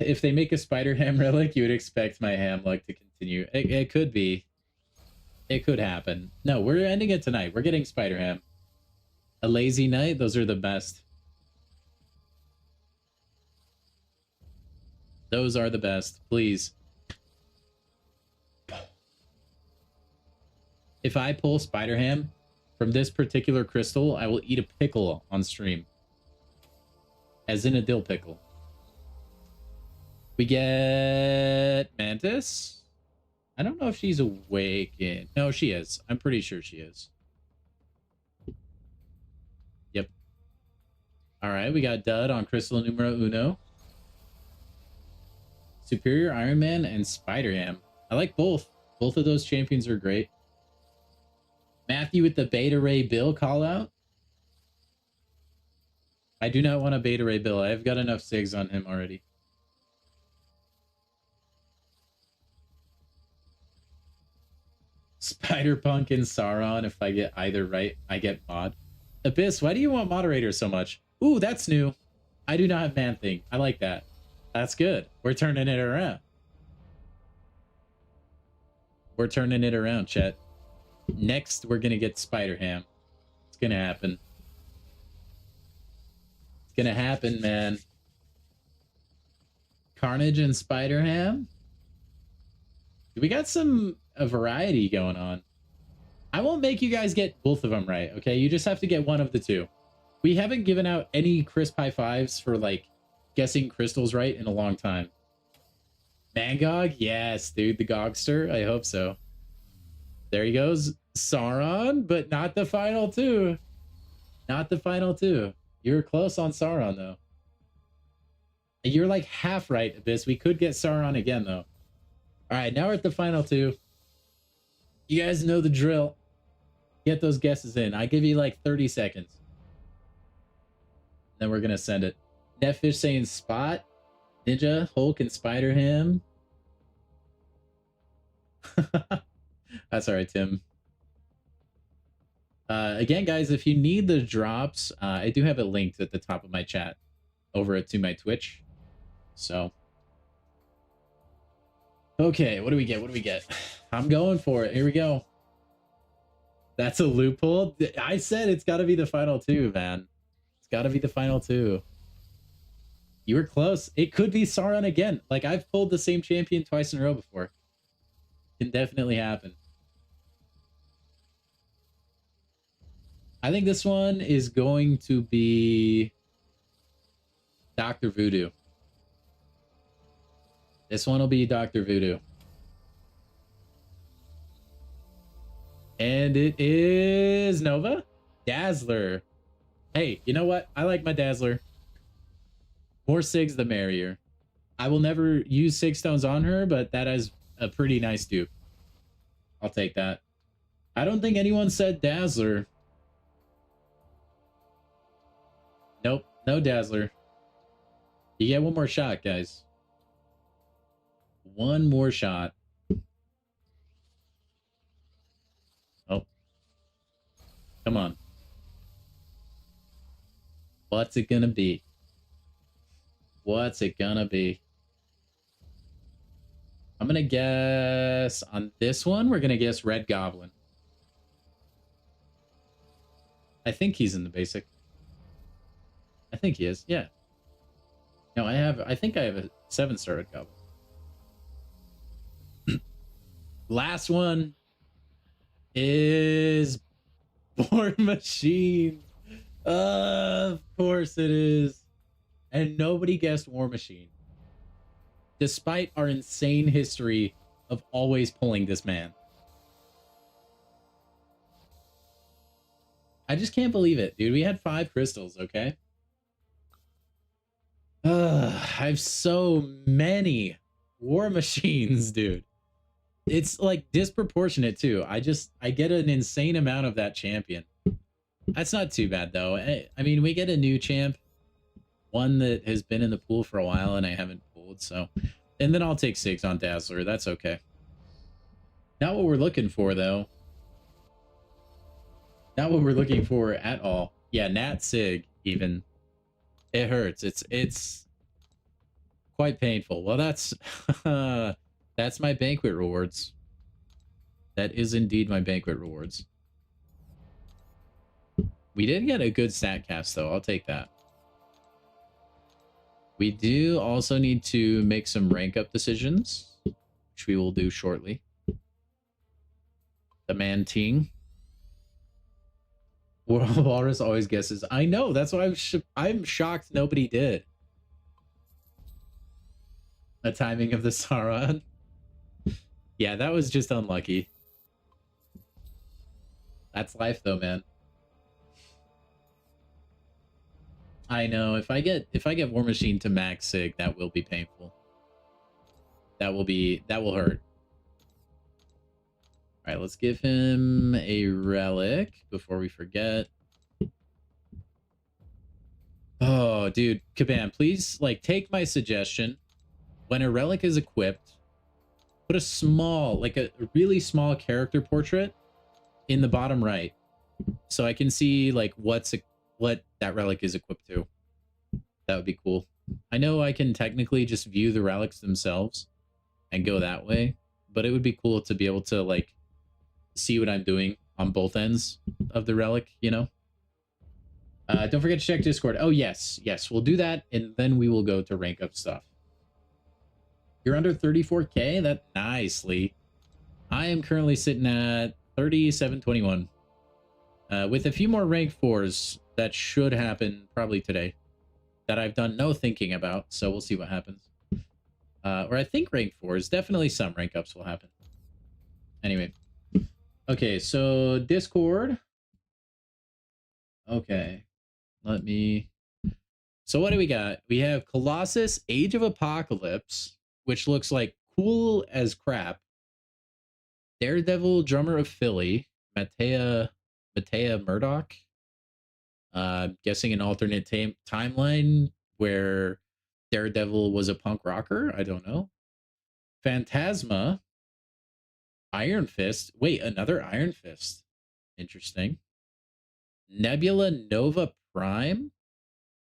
Speaker 1: If they make a Spider-Ham relic, you would expect my ham luck to continue. It could be. It could happen. No, we're ending it tonight. We're getting Spider-Ham. A lazy night? Those are the best. Those are the best. Please. If I pull Spider-Ham from this particular crystal, I will eat a pickle on stream. As in a dill pickle. We get Mantis. I don't know if she's awakened. No, she is. I'm pretty sure she is. Yep. All right, we got Dud on Crystal Numero Uno. Superior Iron Man and Spider-Ham. I like both. Both of those champions are great. Matthew with the Beta Ray Bill call out. I do not want a Beta Ray Bill. I've got enough SIGs on him already. Spider-Punk and Sauron. If I get either right, I get mod. Abyss, why do you want moderator so much? Ooh, that's new. I do not have Man-Thing. I like that. That's good. We're turning it around. We're turning it around, chat. Next, we're gonna get Spider-Ham. It's gonna happen. It's gonna happen, man. Carnage and Spider-Ham? We got a variety going on. I won't make you guys get both of them right, okay? You just have to get one of the two. We haven't given out any crisp high fives for, like, guessing crystals right in a long time. Mangog? Yes, dude, the Gogster. I hope so. There he goes. Sauron, but not the final two. Not the final two. You're close on Sauron, though. You're like half right, Abyss. We could get Sauron again, though. All right, now we're at the final two. You guys know the drill. Get those guesses in. I give you like 30 seconds. Then we're going to send it. Netfish saying Spot, Ninja, Hulk, and Spider-Ham. That's all right, Tim. Again, guys, if you need the drops, I do have it linked at the top of my chat over to my Twitch. So, okay, what do we get? What do we get? I'm going for it. Here we go. That's a loophole. I said it's got to be the final two, man. It's got to be the final two. You were close. It could be Sauron again. Like, I've pulled the same champion twice in a row before. Can definitely happen. I think this one is going to be Dr. Voodoo. This one will be Dr. Voodoo. And it is Nova Dazzler. Hey, you know what? I like my Dazzler. More Sigs, the merrier. I will never use Sig Stones on her, but that is a pretty nice dupe. I'll take that. I don't think anyone said Dazzler. Nope, no Dazzler. You get one more shot, guys. One more shot. Oh. Come on. What's it gonna be? What's it gonna be? I'm gonna guess on this one, we're gonna guess Red Goblin. I think he's in the basic. I think he is, yeah. No, I think I have a 7-star Red Goblin. Last one is War Machine. Of course it is. And nobody guessed War Machine. Despite our insane history of always pulling this man. I just can't believe it, dude. We had 5 crystals, okay? I have so many War Machines, dude. It's like disproportionate too. I get an insane amount of that champion. That's not too bad though. I mean, we get a new champ, one that has been in the pool for a while and I haven't pulled, so. And then I'll take 6 on Dazzler. That's okay. Not what we're looking for though. Not what we're looking for at all. Yeah, Nat Sig even. It hurts. It's quite painful. Well, that's that's my banquet rewards. That is indeed my banquet rewards. We did get a good stat cast though. I'll take that. We do also need to make some rank up decisions, which we will do shortly. The man Ting. Walrus always guesses. I know. That's why I'm shocked nobody did. The timing of the Sauron. Yeah, that was just unlucky. That's life, though, man. I know. If I get War Machine to max Sig, that will be painful. That will hurt. All right, let's give him a relic before we forget. Oh, dude, Kabam, please, like, take my suggestion. When a relic is equipped, put a small, like a really small character portrait in the bottom right, so I can see like what that relic is equipped to. That would be cool. I know I can technically just view the relics themselves and go that way, but it would be cool to be able to like see what I'm doing on both ends of the relic, you know? Don't forget to check Discord. Oh, yes. Yes, we'll do that, and then we will go to rank up stuff. You're under 34K? That nicely. I am currently sitting at 3721. With a few more rank 4s that should happen probably today that I've done no thinking about, so we'll see what happens. Or I think rank 4s, definitely some rank ups will happen. Anyway. Okay, so Discord. Okay. Let me... So what do we got? We have Colossus, Age of Apocalypse, which looks like cool as crap. Daredevil, Drummer of Philly, Matea Murdoch. Guessing an alternate timeline where Daredevil was a punk rocker. I don't know. Phantasma, Iron Fist. Wait, another Iron Fist. Interesting. Nebula Nova Prime.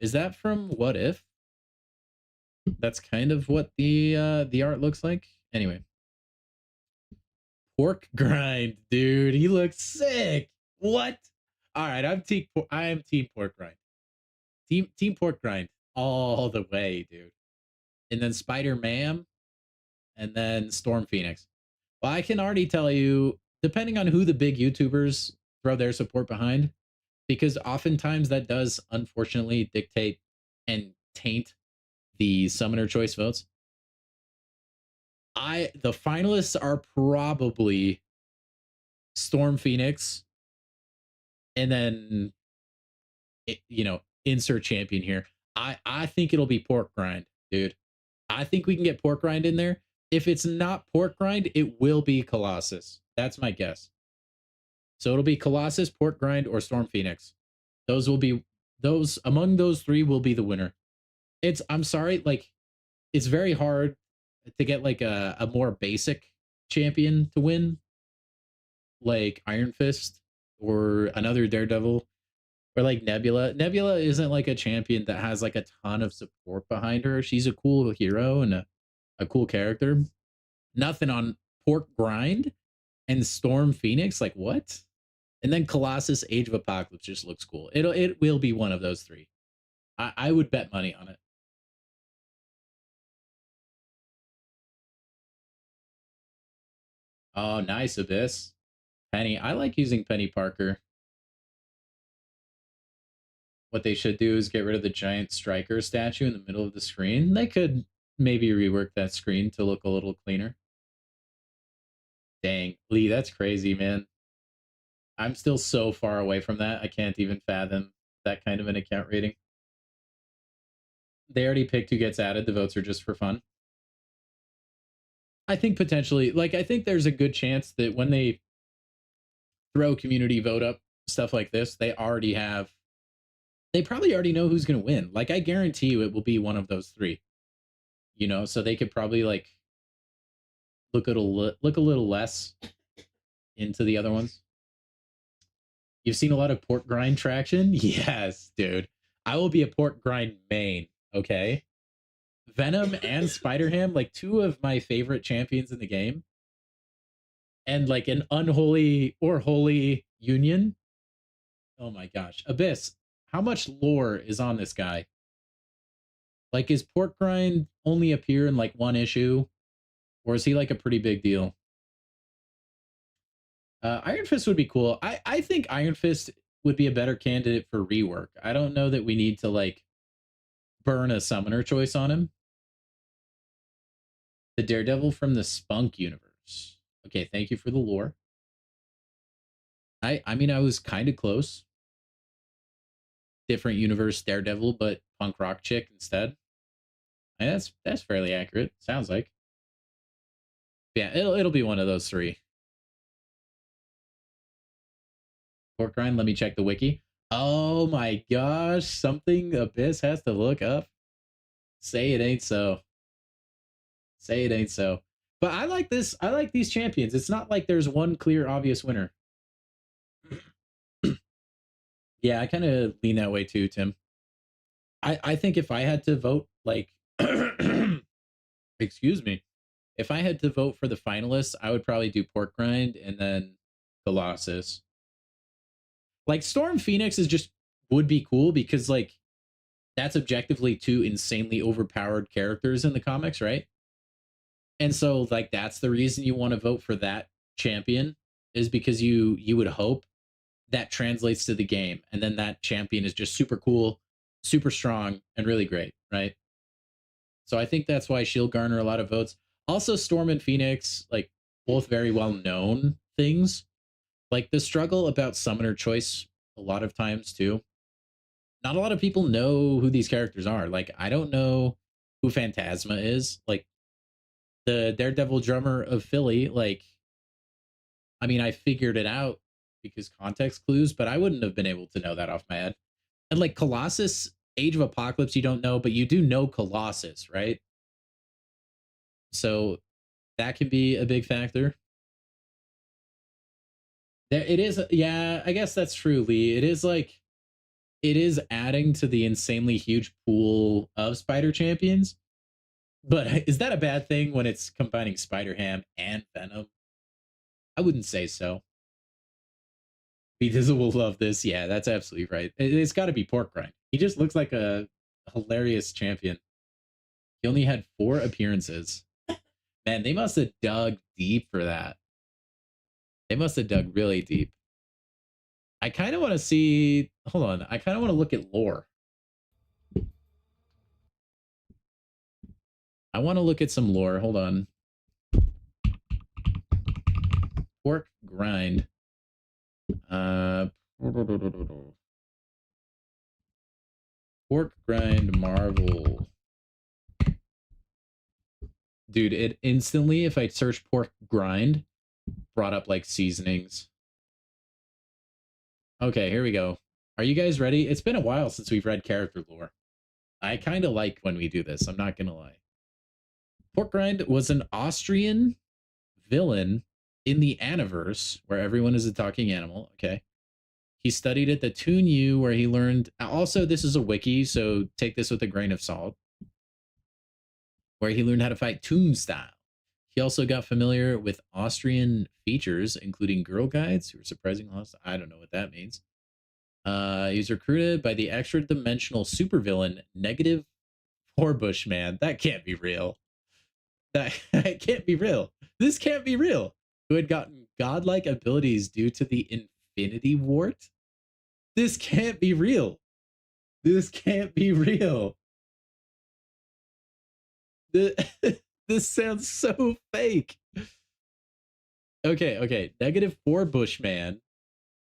Speaker 1: Is that from What If? That's kind of what the art looks like. Anyway. Pork Grind, dude. He looks sick. What? All right, I am team Pork Grind. Team Pork Grind all the way, dude. And then Spider Man, and then Storm Phoenix. Well, I can already tell you, depending on who the big YouTubers throw their support behind, because oftentimes that does unfortunately dictate and taint the summoner choice votes. The finalists are probably Storm Phoenix, and then insert champion here. I think it'll be Pork Grind, dude. I think we can get Pork Grind in there. If it's not Pork Grind, it will be Colossus. That's my guess. So it'll be Colossus, Pork Grind, or Storm Phoenix. Among those three will be the winner. I'm sorry, like it's very hard to get like a more basic champion to win, like Iron Fist or another Daredevil, or like Nebula. Nebula isn't like a champion that has like a ton of support behind her. She's a cool hero and a cool character. Nothing on Pork Grind and Storm Phoenix. Like what? And then Colossus, Age of Apocalypse just looks cool. It will be one of those three. I would bet money on it. Oh, nice, Abyss. Penny. I like using Penny Parker. What they should do is get rid of the giant striker statue in the middle of the screen. They could maybe rework that screen to look a little cleaner. Dang, Lee, that's crazy, man. I'm still so far away from that. I can't even fathom that kind of an account rating. They already picked who gets added. The votes are just for fun. I think potentially, like, I think there's a good chance that when they throw community vote up, stuff like this, they probably already know who's going to win. Like, I guarantee you it will be one of those three, so they could probably like look a little less into the other ones. You've seen a lot of Pork Grind traction? Yes, dude. I will be a Pork Grind main, okay? Venom and Spider-Ham, like two of my favorite champions in the game. And like an unholy or holy union. Oh my gosh. Abyss, how much lore is on this guy? Like, is Pork Grind only appear in like one issue? Or is he like a pretty big deal? Iron Fist would be cool. I think Iron Fist would be a better candidate for rework. I don't know that we need to like burn a summoner choice on him. The Daredevil from the Spunk universe. Okay, thank you for the lore. I mean, I was kind of close. Different universe Daredevil, but punk rock chick instead. And that's fairly accurate. Sounds like. Yeah, it'll be one of those three. Pork Rind, let me check the wiki. Oh my gosh, something Abyss has to look up. Say it ain't so. Say it ain't so. But I like this. I like these champions. It's not like there's one clear, obvious winner. Yeah, I kind of lean that way too, Tim. I think if I had to vote, like, excuse me, If I had to vote for the finalists, I would probably do Pork Grind and then Colossus. Like Storm Phoenix is just would be cool because like that's objectively two insanely overpowered characters in the comics, right? And so like that's the reason you want to vote for that champion is because you would hope that translates to the game and then that champion is just super cool, super strong and really great, right? So I think that's why she'll garner a lot of votes. Also Storm and Phoenix like both very well known things. Like the struggle about summoner choice a lot of times too. Not a lot of people know who these characters are. Like I don't know who Phantasma is. Like the Daredevil drummer of Philly, like I mean, I figured it out because context clues, but I wouldn't have been able to know that off my head. And like Colossus, Age of Apocalypse, you don't know, but you do know Colossus, right? So that can be a big factor. There it is. Yeah, I guess that's true, Lee. It is like it is adding to the insanely huge pool of spider champions. But is that a bad thing when it's combining Spider Ham and Venom? I wouldn't say so. Beedizzle will love this. Yeah, that's absolutely right. It's got to be Pork Grind. He just looks like a hilarious champion. He only had 4 appearances. Man, they must have dug deep for that. They must have dug really deep. I kind of want to see. Hold on. I kind of want to look at lore. I want to look at some lore. Hold on. Pork Grind. Uh, Pork Grind Marvel. Dude, it instantly, if I search Pork Grind, brought up like seasonings. Okay, here we go. Are you guys ready? It's been a while since we've read character lore. I kind of like when we do this. I'm not going to lie. Pork Grind was an Austrian villain in the Aniverse, where everyone is a talking animal. Okay. He studied at the Toon U, where he learned. Also, this is a wiki, so take this with a grain of salt. Where he learned how to fight Toon style. He also got familiar with Austrian features, including girl guides who were surprisingly lost. I don't know what that means. He was recruited by the extra-dimensional supervillain Negative Four Bushman. That can't be real. That can't be real. This can't be real. Who had gotten godlike abilities due to the Infinity Wart? This can't be real. This can't be real. This sounds so fake. Okay. Negative Four Bushman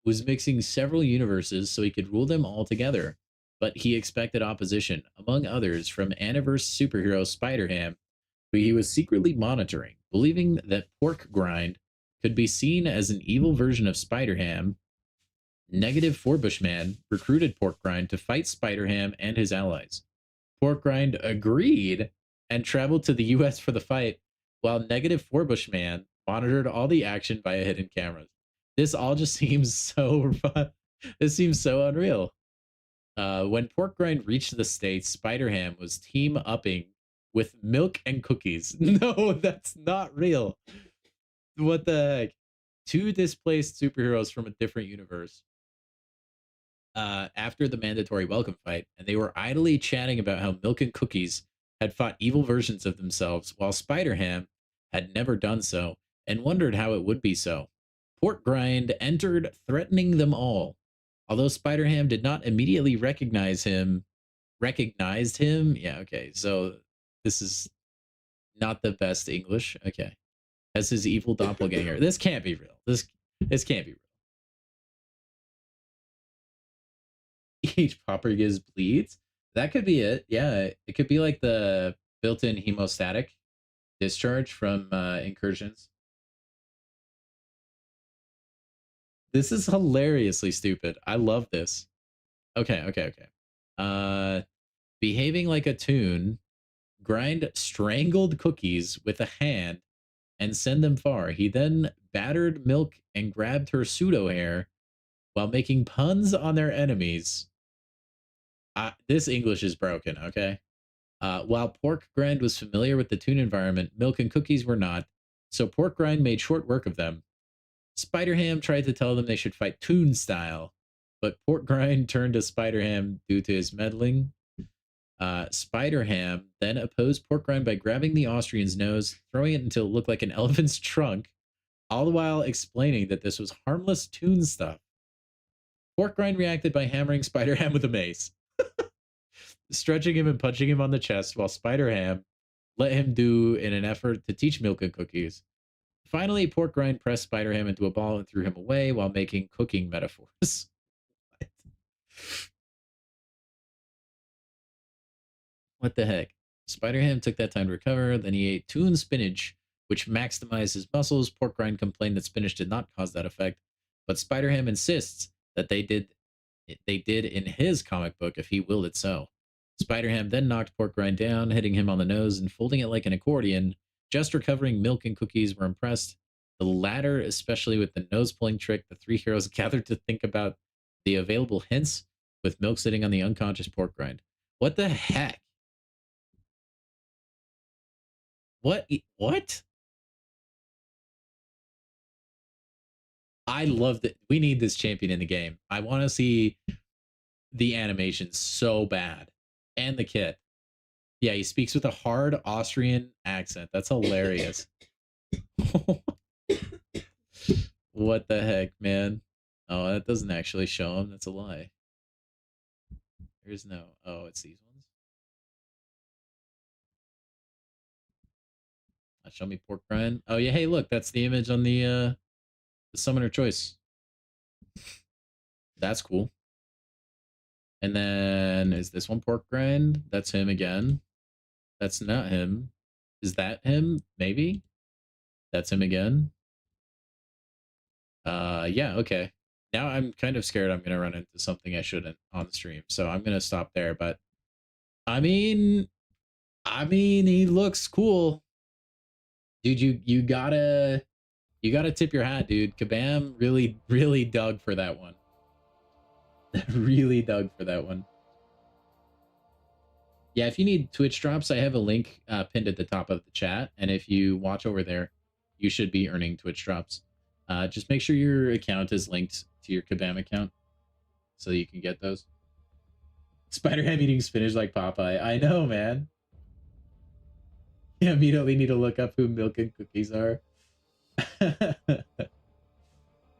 Speaker 1: was mixing several universes so he could rule them all together, but he expected opposition, among others, from Aniverse superhero Spider-Ham, who he was secretly monitoring, believing that Pork Grind could be seen as an evil version of Spider-Ham. Negative Four Bushman recruited Pork Grind to fight Spider-Ham and his allies. Pork Grind agreed and traveled to the US for the fight, while Negative Four Bushman monitored all the action via hidden cameras. This all just seems so fun. This seems so unreal. When Pork Grind reached the States, Spider-Ham was team-upping with Milk and Cookies. No, that's not real. What the heck? 2 displaced superheroes from a different universe. After the mandatory welcome fight, and they were idly chatting about how Milk and Cookies had fought evil versions of themselves, while Spider-Ham had never done so, and wondered how it would be so. Pork Grind entered, threatening them all. Although Spider-Ham did not immediately recognized him. Yeah, okay. So this is not the best English. Okay. As his evil doppelganger. This can't be real. This can't be real. Each popper gives bleeds. That could be it. Yeah, it could be like the built-in hemostatic discharge from incursions. This is hilariously stupid. I love this. Okay. Behaving like a toon, Grind strangled Cookies with a hand and send them far. He then battered Milk and grabbed her pseudo hair while making puns on their enemies. This English is broken, okay? While Pork Grind was familiar with the Toon environment, Milk and Cookies were not, so Pork Grind made short work of them. Spider Ham tried to tell them they should fight Toon style, but Pork Grind turned to Spider Ham due to his meddling. Spider Ham then opposed Pork Grind by grabbing the Austrian's nose, throwing it until it looked like an elephant's trunk, all the while explaining that this was harmless Toon stuff. Pork Grind reacted by hammering Spider Ham with a mace, stretching him and punching him on the chest, while Spider Ham let him do in an effort to teach Milk and Cookies. Finally, Pork Grind pressed Spider Ham into a ball and threw him away while making cooking metaphors. What the heck? Spider Ham took that time to recover, then he ate Toon spinach, which maximized his muscles. Pork Rind complained that spinach did not cause that effect, but Spider Ham insists that they did in his comic book if he willed it so. Spider Ham then knocked Pork Rind down, hitting him on the nose and folding it like an accordion. Just recovering Milk and Cookies were impressed. The latter, especially with the nose pulling trick, the three heroes gathered to think about the available hints, with Milk sitting on the unconscious Pork Rind. What the heck? What? I love that. We need this champion in the game. I want to see the animation so bad. And the kit. Yeah, he speaks with a hard Austrian accent. That's hilarious. What the heck, man? Oh, that doesn't actually show him. That's a lie. There's no... Oh, it's these ones? Show me Pork Rind. Oh, yeah, hey, look. That's the image on the summoner choice. That's cool. And then is this one Pork Rind? That's him again. That's not him. Is that him? Maybe. That's him again. Yeah, okay. Now I'm kind of scared I'm gonna run into something I shouldn't on the stream, so I'm gonna stop there. But I mean, he looks cool, dude. You gotta tip your hat, dude. Kabam really dug for that one. Really dug for that one. Yeah, if you need Twitch drops, I have a link pinned at the top of the chat, and if you watch over there, you should be earning Twitch drops. Just make sure your account is linked to your Kabam account so you can get those. Spider-Ham eating spinach like Popeye. I know, man. You immediately need to look up who Milk and Cookies are.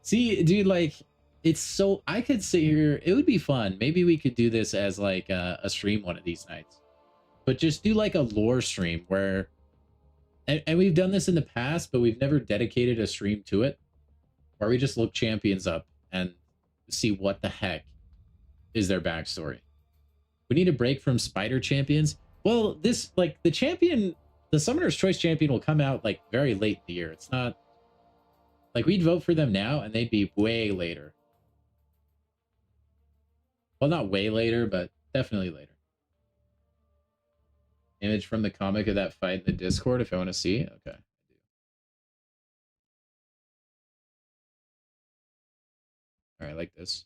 Speaker 1: See, dude, like, it's so... I could sit here... It would be fun. Maybe we could do this as, like, a stream one of these nights. But just do, like, a lore stream where... And we've done this in the past, but we've never dedicated a stream to it. Where we just look champions up and see what the heck is their backstory. We need a break from spider champions. Well, this, like, the champion, the Summoner's Choice champion will come out, like, very late in the year. It's not, like, we'd vote for them now and they'd be way later. Well, not way later, but definitely later. Image from the comic of that fight in the Discord if I want to see. Okay. All right, like this.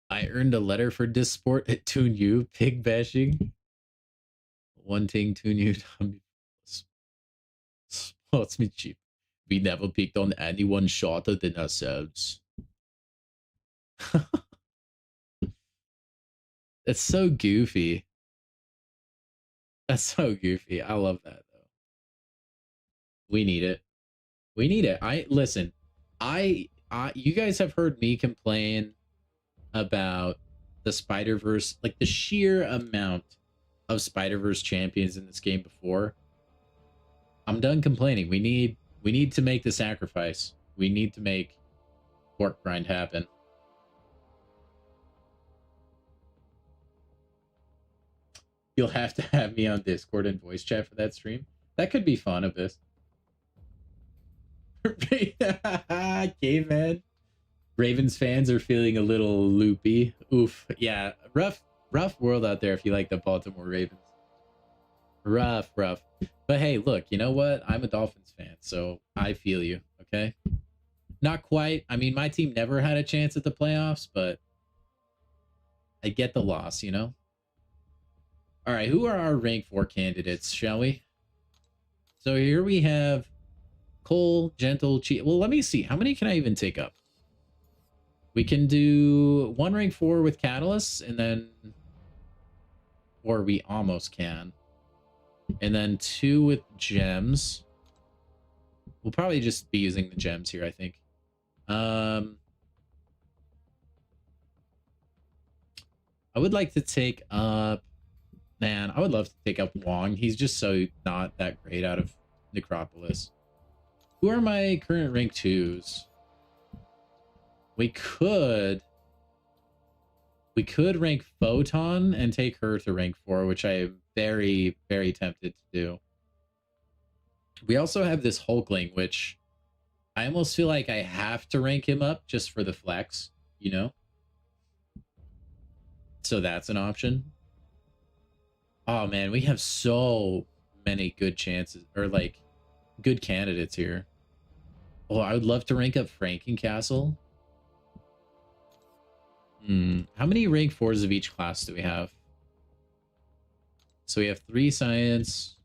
Speaker 1: I earned a letter for Disport at Toon U, pig bashing. One thing Toon U spots me cheap. We never picked on anyone shorter than ourselves. That's so goofy. That's so goofy. I love that though. We need it. We need it. Listen. You guys have heard me complain about the Spider-Verse, like the sheer amount of Spider-Verse champions in this game before. I'm done complaining. We need to make the sacrifice. We need to make Pork Grind happen. You'll have to have me on Discord and voice chat for that stream. That could be fun of this. Caveman. Ravens fans are feeling a little loopy. Oof. Yeah, rough world out there if you like the Baltimore Ravens. Rough. But hey, look, you know what? I'm a Dolphins fan, so I feel you, okay? Not quite. I mean, my team never had a chance at the playoffs, but I get the loss, you know? All right, who are our rank 4 candidates, shall we? So here we have Cole, Gentle, Cheat. Well, let me see. How many can I even take up? We can do one rank 4 with Catalyst, and then... Or we almost can. And then 2 with Gems. We'll probably just be using the Gems here, I think. I would like to take up... Man, I would love to take up Wong. He's just so not that great out of Necropolis. Who are my current rank 2s? We could rank Photon and take her to rank 4, which I am very, very tempted to do. We also have this Hulkling, which I almost feel like I have to rank him up just for the flex, you know? So that's an option. Oh man, we have so many good chances, or like good candidates here. Oh, I would love to rank up Frankencastle. How many rank 4s of each class do we have? So we have 3 science,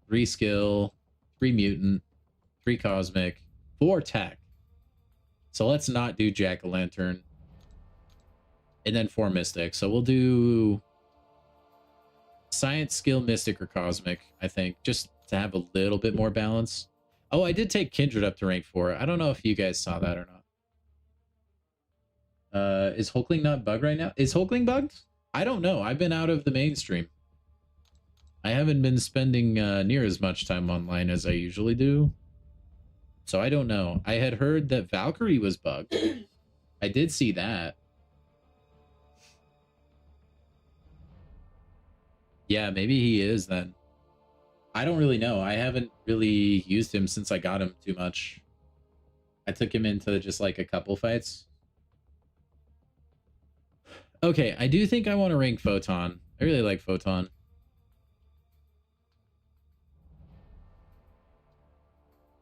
Speaker 1: 3 skill, 3 mutant, 3 cosmic, 4 tech. So let's not do jack-o'-lantern. And then 4 mystic. So we'll do science, skill, mystic, or cosmic, I think, just to have a little bit more balance. Oh, I did take Kindred up to rank 4. I don't know if you guys saw that or not. Is Hulkling not bugged right now? Is Hulkling bugged? I don't know. I've been out of the mainstream. I haven't been spending near as much time online as I usually do. So I don't know. I had heard that Valkyrie was bugged. I did see that. Yeah, maybe he is then. I don't really know. I haven't really used him since I got him too much. I took him into just like a couple fights. Okay, I do think I want to rank Photon. I really like Photon.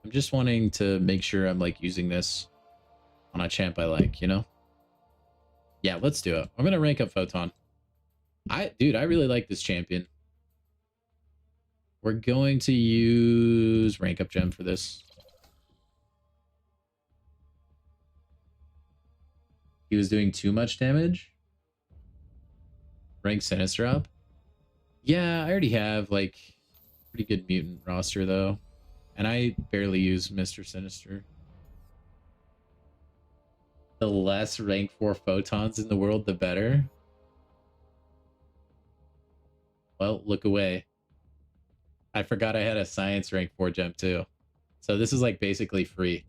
Speaker 1: I'm just wanting to make sure I'm like using this on a champ I like, you know? Yeah, let's do it. I'm gonna rank up Photon. Dude, I really like this champion. We're going to use rank up gem for this. He was doing too much damage. Rank Sinister up. Yeah, I already have like pretty good mutant roster though. And I barely use Mr. Sinister. The less rank 4 photons in the world, the better. Well, look away. I forgot I had a science rank 4 gem too. So this is like basically free.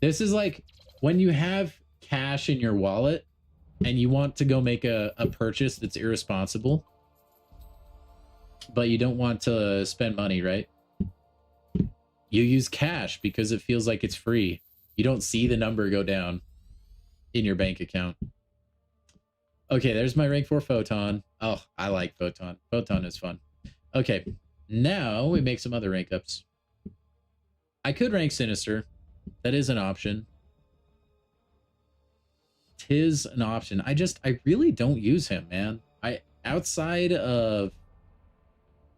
Speaker 1: This is like when you have cash in your wallet and you want to go make a purchase that's irresponsible, but you don't want to spend money, right? You use cash because it feels like it's free. You don't see the number go down in your bank account. Okay, there's my rank 4 Photon. Oh, I like Photon. Photon is fun. Okay, now we make some other rank ups. I could rank Sinister. That is an option. Tis an option. I really don't use him, man. Outside of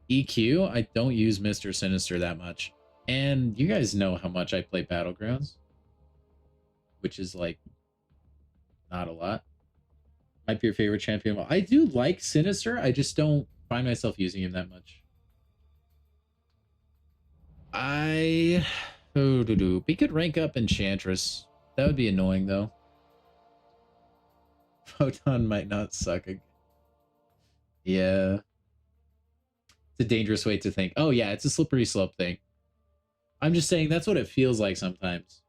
Speaker 1: EQ, I don't use Mr. Sinister that much. And you guys know how much I play Battlegrounds, which is like not a lot. Might be your favorite champion. Well, I do like Sinister. I just don't find myself using him that much. We could rank up Enchantress. That would be annoying though. Photon might not suck. Yeah. It's a dangerous way to think. Oh yeah, it's a slippery slope thing. I'm just saying that's what it feels like sometimes.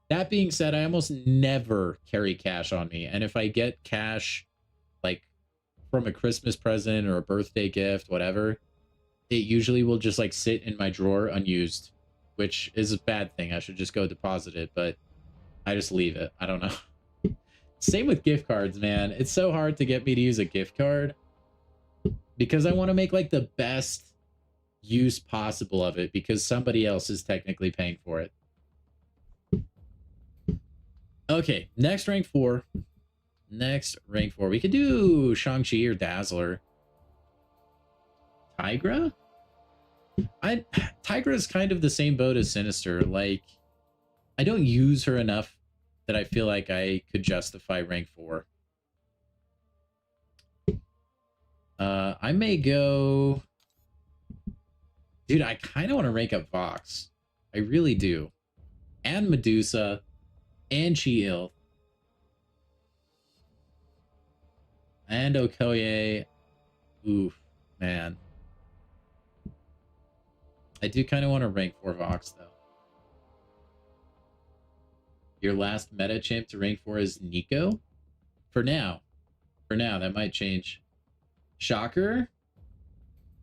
Speaker 1: That being said, I almost never carry cash on me. And if I get cash, like from a Christmas present or a birthday gift, whatever, it usually will just like sit in my drawer unused, which is a bad thing. I should just go deposit it, but I just leave it. I don't know. Same with gift cards, man. It's so hard to get me to use a gift card because I want to make like the best use possible of it because somebody else is technically paying for it. Okay, next rank 4. Next rank 4. We could do Shang-Chi or Dazzler. Tigra? Tigra is kind of the same boat as Sinister. Like, I don't use her enough that I feel like I could justify rank 4. I may go... Dude, I kind of want to rank up Vox. I really do. And Medusa. And Chi-Il. And Okoye. Oof, man. I do kind of want to rank 4 Vox, though. Your last meta champ to rank 4 is Nico? For now. For now, that might change. Shocker?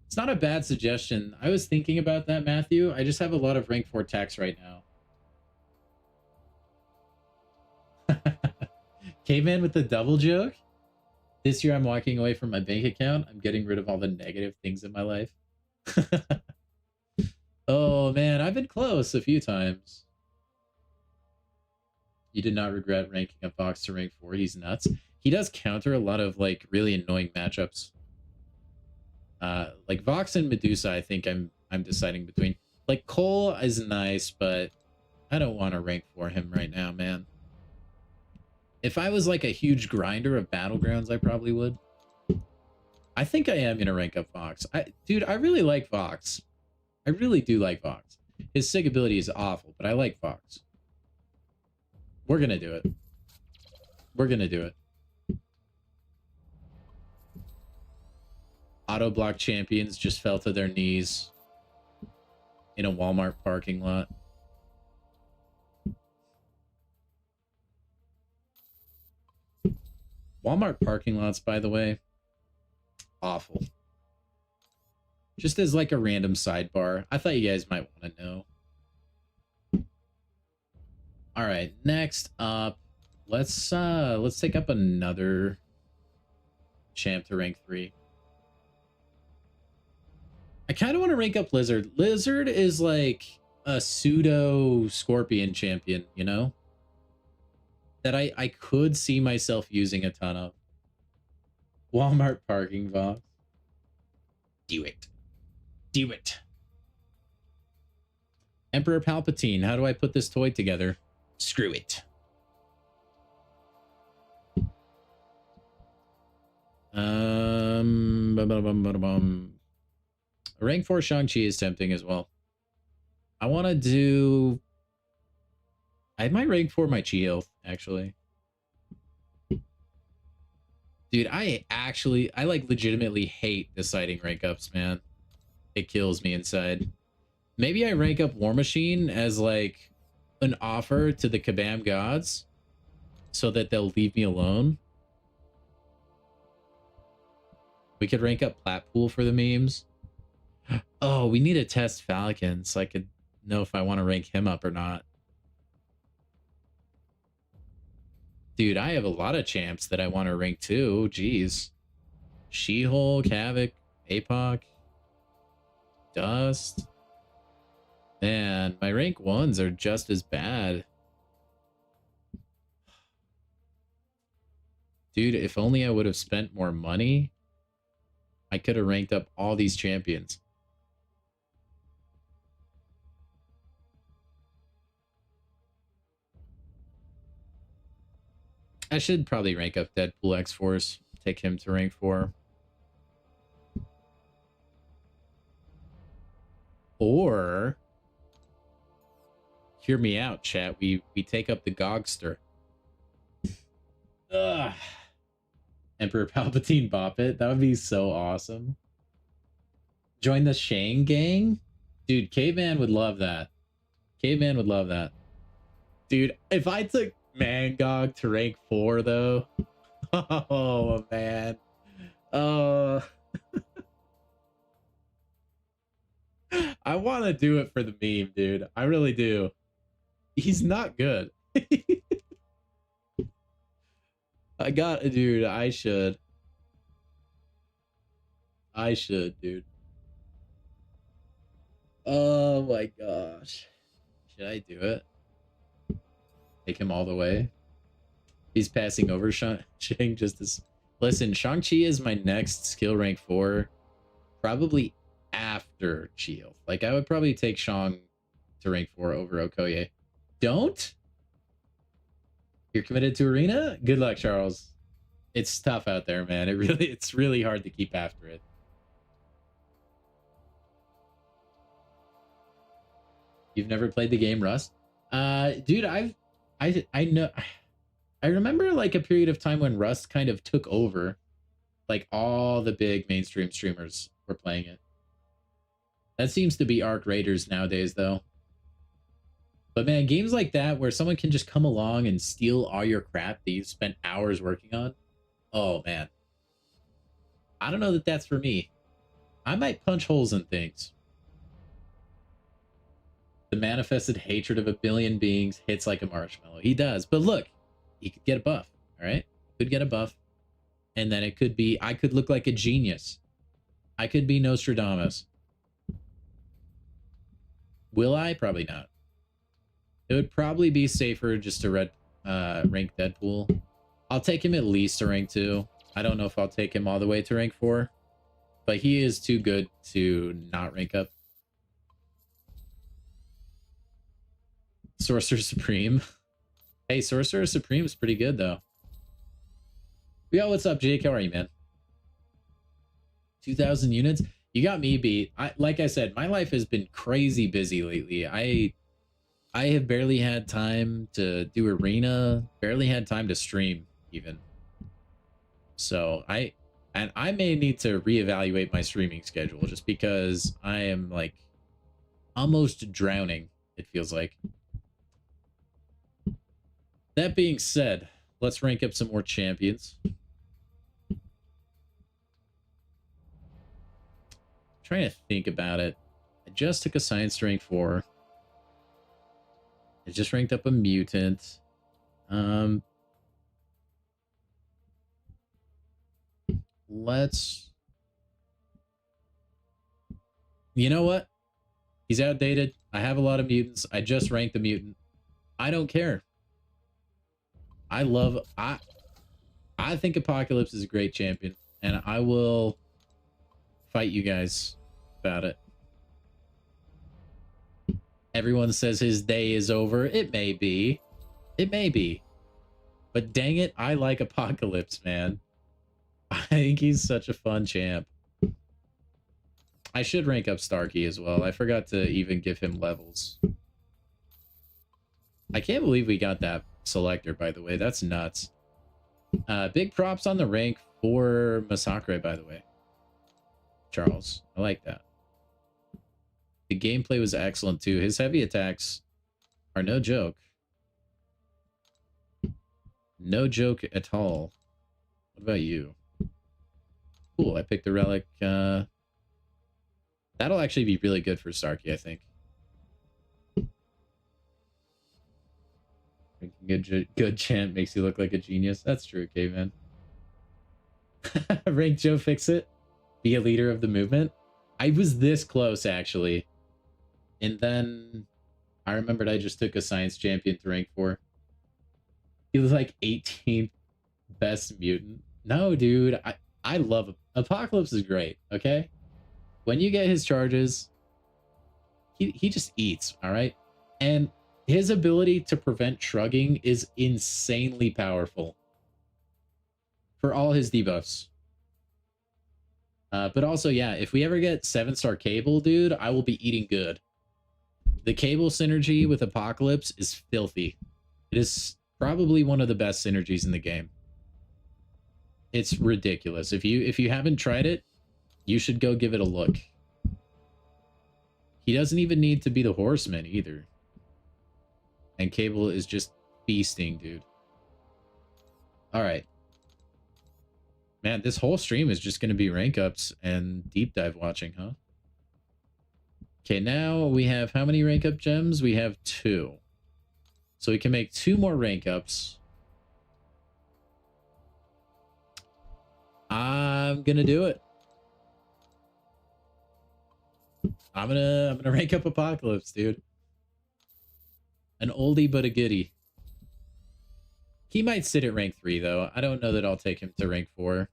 Speaker 1: It's not a bad suggestion. I was thinking about that, Matthew. I just have a lot of rank 4 techs right now. Caveman with the double joke? This year I'm walking away from my bank account. I'm getting rid of all the negative things in my life. Oh, man, I've been close a few times. You did not regret ranking up Vox to rank 4. He's nuts. He does counter a lot of, like, really annoying matchups. Like, Vox and Medusa, I think I'm deciding between. Like, Cole is nice, but I don't want to rank 4 him right now, man. If I was, like, a huge grinder of Battlegrounds, I probably would. I think I am going to rank up Vox. Dude, I really like Vox. I really do like Vox. His sig ability is awful, but I like Vox. We're going to do it. We're going to do it. Auto block champions just fell to their knees in a Walmart parking lot. Walmart parking lots, by the way, awful. Just as like a random sidebar. I thought you guys might want to know. All right, next up, let's take up another champ to rank 3. I kind of want to rank up Lizard. Lizard is like a pseudo Scorpion champion, you know? That I could see myself using a ton of. Walmart parking box. Do it. Do it. Emperor Palpatine, how do I put this toy together? Screw it. Rank 4 Shang-Chi is tempting as well. I want to do... I might rank 4 my Chi-Il, actually. Dude, I like legitimately hate deciding rank ups, man. It kills me inside. Maybe I rank up War Machine as like an offer to the Kabam gods so that they'll leave me alone. We could rank up Platpool for the memes. Oh, we need to test Falcon so I could know if I want to rank him up or not. Dude, I have a lot of champs that I want to rank too. Jeez. She-Hulk, Havoc, APOC, Dust. Man, my rank 1s are just as bad. Dude, if only I would have spent more money, I could have ranked up all these champions. I should probably rank up Deadpool X-Force. Take him to rank 4. Or... hear me out, chat. We take up the Gogster. Ugh. Emperor Palpatine bop it. That would be so awesome. Join the Shang gang? Dude, Caveman would love that. Caveman would love that. Dude, if I took Mangog to rank 4, though. Oh, man. I want to do it for the meme, dude. I really do. He's not good. Dude, I should. Dude. Oh my gosh. Should I do it? Take him all the way? He's passing over Shang just as... Listen, Shang-Chi is my next skill rank 4. Probably after Shield. Like, I would probably take Shang to rank 4 over Okoye. Don't? You're committed to Arena? Good luck, Charles. It's tough out there, man. It's really hard to keep after it. You've never played the game Rust? Dude, I know I remember like a period of time when Rust kind of took over. Like all the big mainstream streamers were playing it. That seems to be Arc Raiders nowadays though. But man, games like that where someone can just come along and steal all your crap that you've spent hours working on. Oh man. I don't know that that's for me. I might punch holes in things. The manifested hatred of a billion beings hits like a marshmallow. He does. But look, he could get a buff. All right. Could get a buff. And then it could be, I could look like a genius. I could be Nostradamus. Will I? Probably not. It would probably be safer just to rank Deadpool. I'll take him at least to rank 2. I don't know if I'll take him all the way to rank 4. But he is too good to not rank up. Sorcerer Supreme. Hey, Sorcerer Supreme is pretty good, though. Yo, what's up, Jake? How are you, man? 2,000 units? You got me beat. Like I said, my life has been crazy busy lately. I have barely had time to do Arena, barely had time to stream, even. So, I may need to reevaluate my streaming schedule, just because I am, like, almost drowning, it feels like. That being said, let's rank up some more champions. Trying to think about it. I just took a science to rank 4. I just ranked up a mutant. Let's... You know what? He's outdated. I have a lot of mutants. I just ranked the mutant. I don't care. I think Apocalypse is a great champion, and I will fight you guys about it. Everyone says his day is over. It may be. It may be. But dang it, I like Apocalypse, man. I think he's such a fun champ. I should rank up Starkey as well. I forgot to even give him levels. I can't believe we got that selector, by the way. That's nuts. Big props on the rank for Massacre, by the way. Charles, I like that. The gameplay was excellent too. His heavy attacks are no joke. No joke at all. What about you? Cool, I picked the relic. That'll actually be really good for Starkey, I think. Good chant makes you look like a genius. That's true, caveman. Rank Joe fix it. Be a leader of the movement. I was this close, actually. And then I remembered I just took a science champion to rank 4. He was like 18th best mutant. No, dude. I love Apocalypse is great, okay? When you get his charges, he just eats, all right? And his ability to prevent shrugging is insanely powerful for all his debuffs. But also, yeah, if we ever get 7-star Cable, dude, I will be eating good. The Cable synergy with Apocalypse is filthy. It is probably one of the best synergies in the game. It's ridiculous. If you haven't tried it, you should go give it a look. He doesn't even need to be the Horseman either. And Cable is just feasting, dude. All right. Man, this whole stream is just going to be rank ups and deep dive watching, huh? Okay, now we have how many rank up gems? We have 2. So we can make 2 more rank ups. I'm going to do it. I'm gonna rank up Apocalypse, dude. An oldie but a goodie. He might sit at rank 3, though. I don't know that I'll take him to rank 4.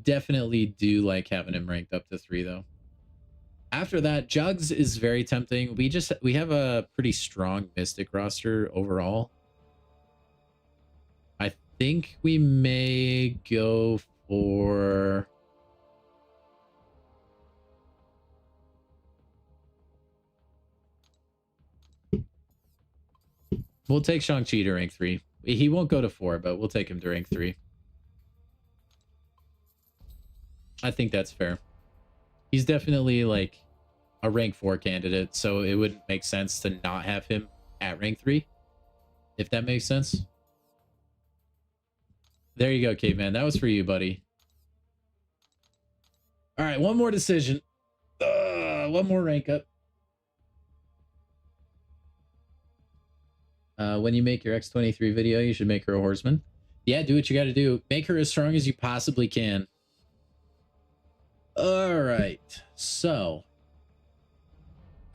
Speaker 1: Definitely do like having him ranked up to 3 though. After that, Jugs is very tempting. We have a pretty strong Mystic roster overall. I think we may go for we'll take Shang-Chi to rank 3. He won't go to 4, but we'll take him to rank 3. I think that's fair. He's definitely like a rank 4 candidate, so it wouldn't make sense to not have him at rank 3, if that makes sense. There you go, Caveman. That was for you, buddy. All right, one more decision. One more rank up. When you make your X23 video, you should make her a horseman. Yeah, do what you got to do. Make her as strong as you possibly can. All right. So,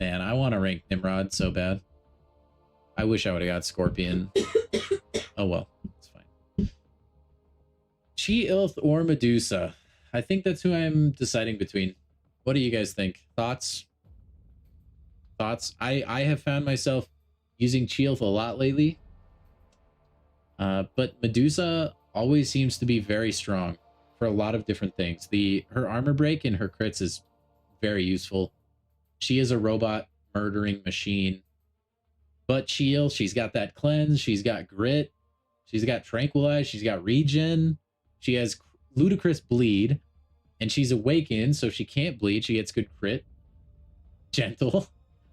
Speaker 1: man, I want to rank Nimrod so bad. I wish I would have got Scorpion. Oh, well, it's fine. Chi-Ilth or Medusa? I think that's who I'm deciding between. What do you guys think? Thoughts? I have found myself using Chi-Ilth a lot lately. But Medusa always seems to be very strong for a lot of different things. Her armor break and her crits is very useful. She is a robot murdering machine. But Chi-Ilth, she's got that cleanse, she's got grit, she's got tranquilize, she's got regen, she has ludicrous bleed, and she's awakened, so she can't bleed. She gets good crit. Gentle.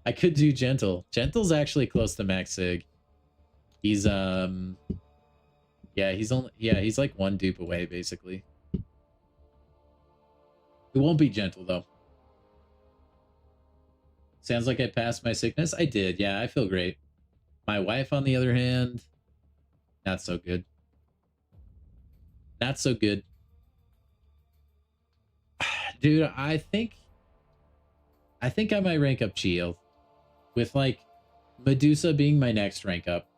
Speaker 1: I could do gentle. Gentle's actually close to max sig. He's he's like one dupe away basically. It won't be gentle though. Sounds like I passed my sickness. I did. Yeah, I feel great. My wife, on the other hand, not so good. Not so good. Dude, I think I might rank up Chi-Ilth with like Medusa being my next rank up.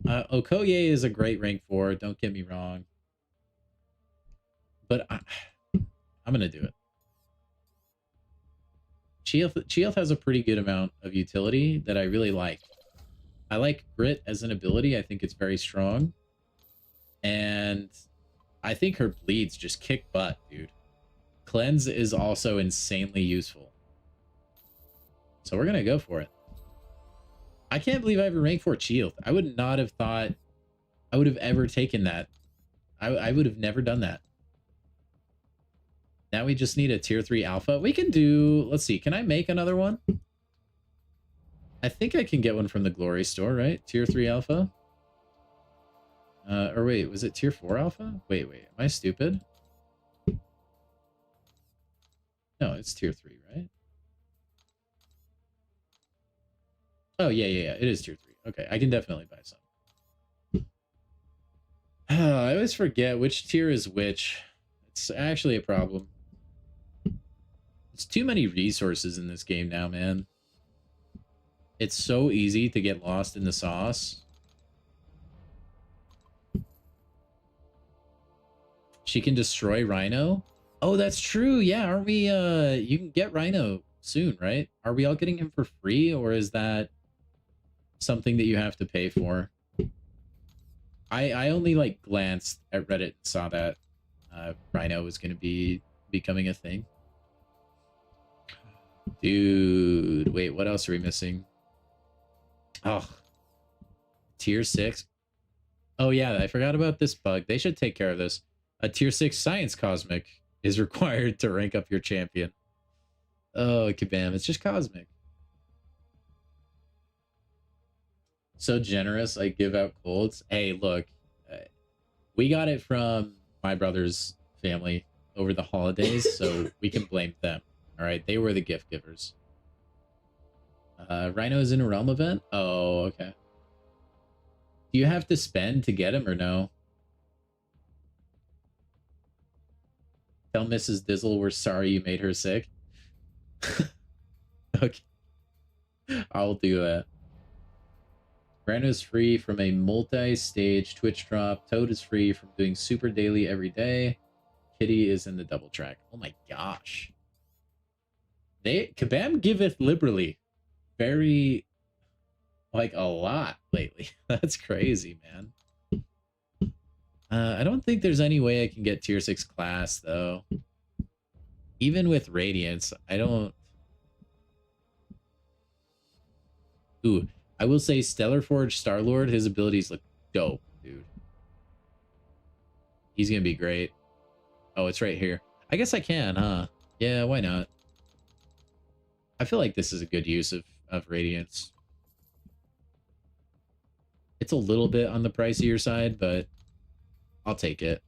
Speaker 1: Okoye is a great rank 4, don't get me wrong. But I'm going to do it. Chi-Ilth has a pretty good amount of utility that I really like. I like Grit as an ability. I think it's very strong. And I think her bleeds just kick butt, dude. Cleanse is also insanely useful. So we're going to go for it. I can't believe I have a rank 4 Chi-Ilth. I would not have thought I would have ever taken that. I would have never done that. Now we just need a tier 3 alpha. We can do, let's see, can I make another one? I think I can get one from the Glory store, right? Tier 3 alpha. Or wait, was it tier 4 alpha? Wait, am I stupid? No, it's tier 3, right? Oh, yeah, it is tier 3. Okay, I can definitely buy some. I always forget which tier is which. It's actually a problem. It's too many resources in this game now, man. It's so easy to get lost in the sauce. She can destroy Rhino. Oh, that's true. Yeah, aren't we you can get Rhino soon, right? Are we all getting him for free, or is that something that you have to pay for? I only like glanced at Reddit and saw that Rhino was going to be becoming a thing. Dude, wait, what else are we missing? Oh, tier 6. Oh yeah, I forgot about this bug. They should take care of this. A tier 6 science cosmic is required to rank up your champion. Oh, kabam, it's just cosmic. So generous, I give out colds. Hey, look, we got it from my brother's family over the holidays, so we can blame them. All right, they were the gift givers. Rhino is in a realm event? Oh, okay. Do you have to spend to get him or no? Tell Mrs. Dizzle we're sorry you made her sick. Okay. I'll do that. Grano is free from a multi-stage Twitch drop. Toad is free from doing super daily every day. Kitty is in the double track. Oh my gosh. Kabam giveth liberally. Very, like, a lot lately. That's crazy, man. I don't think there's any way I can get tier 6 class, though. Even with Radiance, I don't... Ooh, I will say Stellar Forge Star-Lord, his abilities look dope, dude. He's gonna be great. Oh, it's right here. I guess I can, huh? Yeah, why not? I feel like this is a good use of Radiance. It's a little bit on the pricier side, but I'll take it.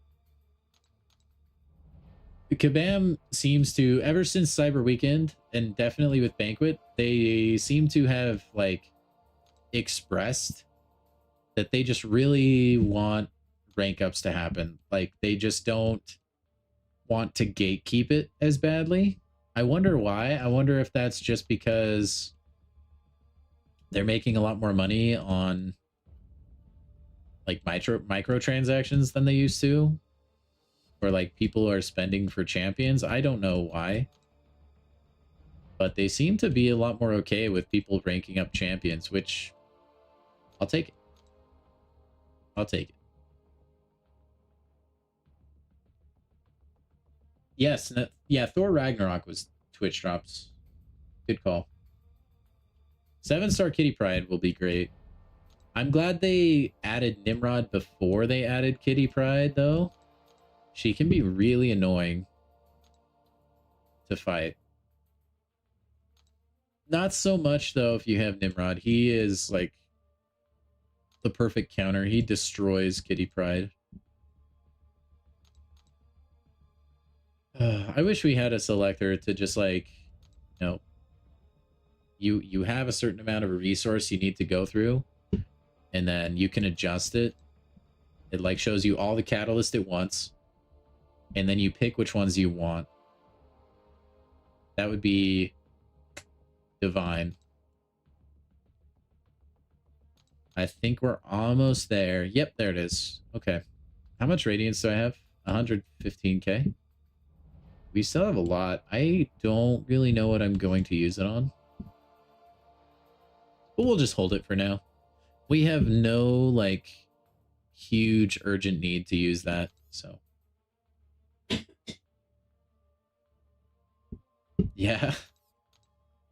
Speaker 1: Kabam seems to, ever since Cyber Weekend, and definitely with Banquet, they seem to have, like, expressed that they just really want rank ups to happen. Like, they just don't want to gatekeep it as badly. I wonder why. I wonder if that's just because they're making a lot more money on, like, microtransactions than they used to, or like people are spending for champions. I don't know why, but they seem to be a lot more okay with people ranking up champions, which I'll take it. I'll take it. Yes, yeah, Thor Ragnarok was Twitch drops. Good call. 7-star Kitty Pride will be great. I'm glad they added Nimrod before they added Kitty Pride, though. She can be really annoying to fight. Not so much, though, if you have Nimrod. He is, like, the perfect counter. He destroys Kitty Pride. I wish we had a selector to just, like, you know, you have a certain amount of a resource you need to go through, and then you can adjust it. It, like, shows you all the catalyst at once, and then you pick which ones you want. That would be divine. I think we're almost there. Yep, there it is. Okay. How much radiance do I have? 115k. We still have a lot. I don't really know what I'm going to use it on, but we'll just hold it for now. We have no, like, huge urgent need to use that, so. Yeah.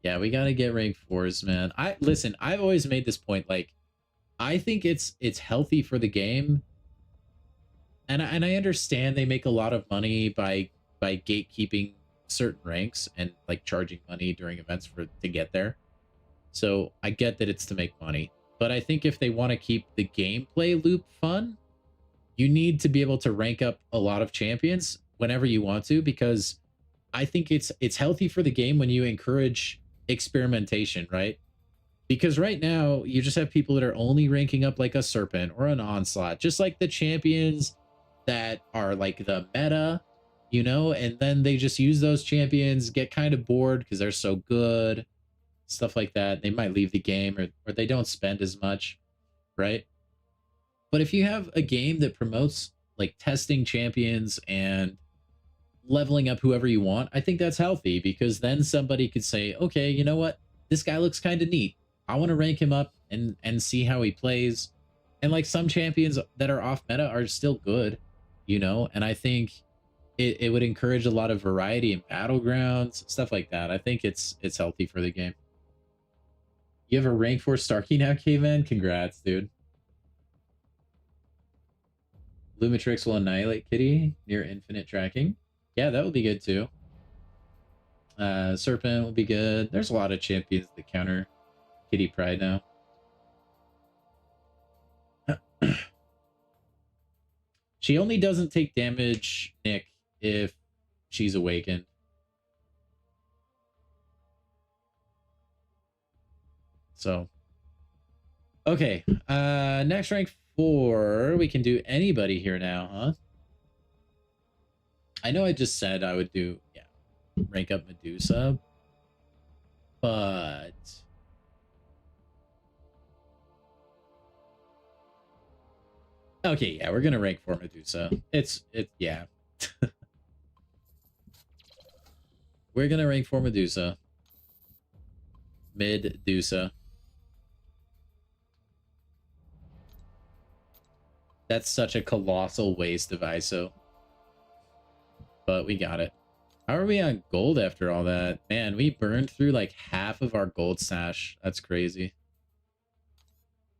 Speaker 1: Yeah, we gotta get rank 4s, man. Listen, I've always made this point, like, I think it's healthy for the game. And I understand they make a lot of money by gatekeeping certain ranks and, like, charging money during events to get there. So I get that it's to make money. But I think if they want to keep the gameplay loop fun, you need to be able to rank up a lot of champions whenever you want to, because I think it's healthy for the game when you encourage experimentation, right? Because right now you just have people that are only ranking up, like, a Serpent or an Onslaught, just like the champions that are, like, the meta, you know, and then they just use those champions, get kind of bored because they're so good, stuff like that. They might leave the game, or they don't spend as much, right? But if you have a game that promotes, like, testing champions and leveling up whoever you want, I think that's healthy, because then somebody could say, okay, you know what? This guy looks kind of neat. I want to rank him up and see how he plays. And, like, some champions that are off meta are still good, you know? And I think it would encourage a lot of variety in battlegrounds, stuff like that. I think it's healthy for the game. You have a rank 4 Starkey now, Caveman? Congrats, dude. Lumitrix will annihilate Kitty near infinite tracking. Yeah, that would be good too. Serpent will be good. There's a lot of champions that counter Kitty Pride now. She only doesn't take damage, Nick, if she's awakened. So, okay. Next rank 4. We can do anybody here now, huh? I know I just said I would do, yeah, rank up Medusa, but Okay, yeah, we're gonna rank for Medusa. Yeah. We're gonna rank for Medusa. Medusa. That's such a colossal waste of ISO. But we got it. How are we on gold after all that? Man, we burned through like half of our gold stash. That's crazy.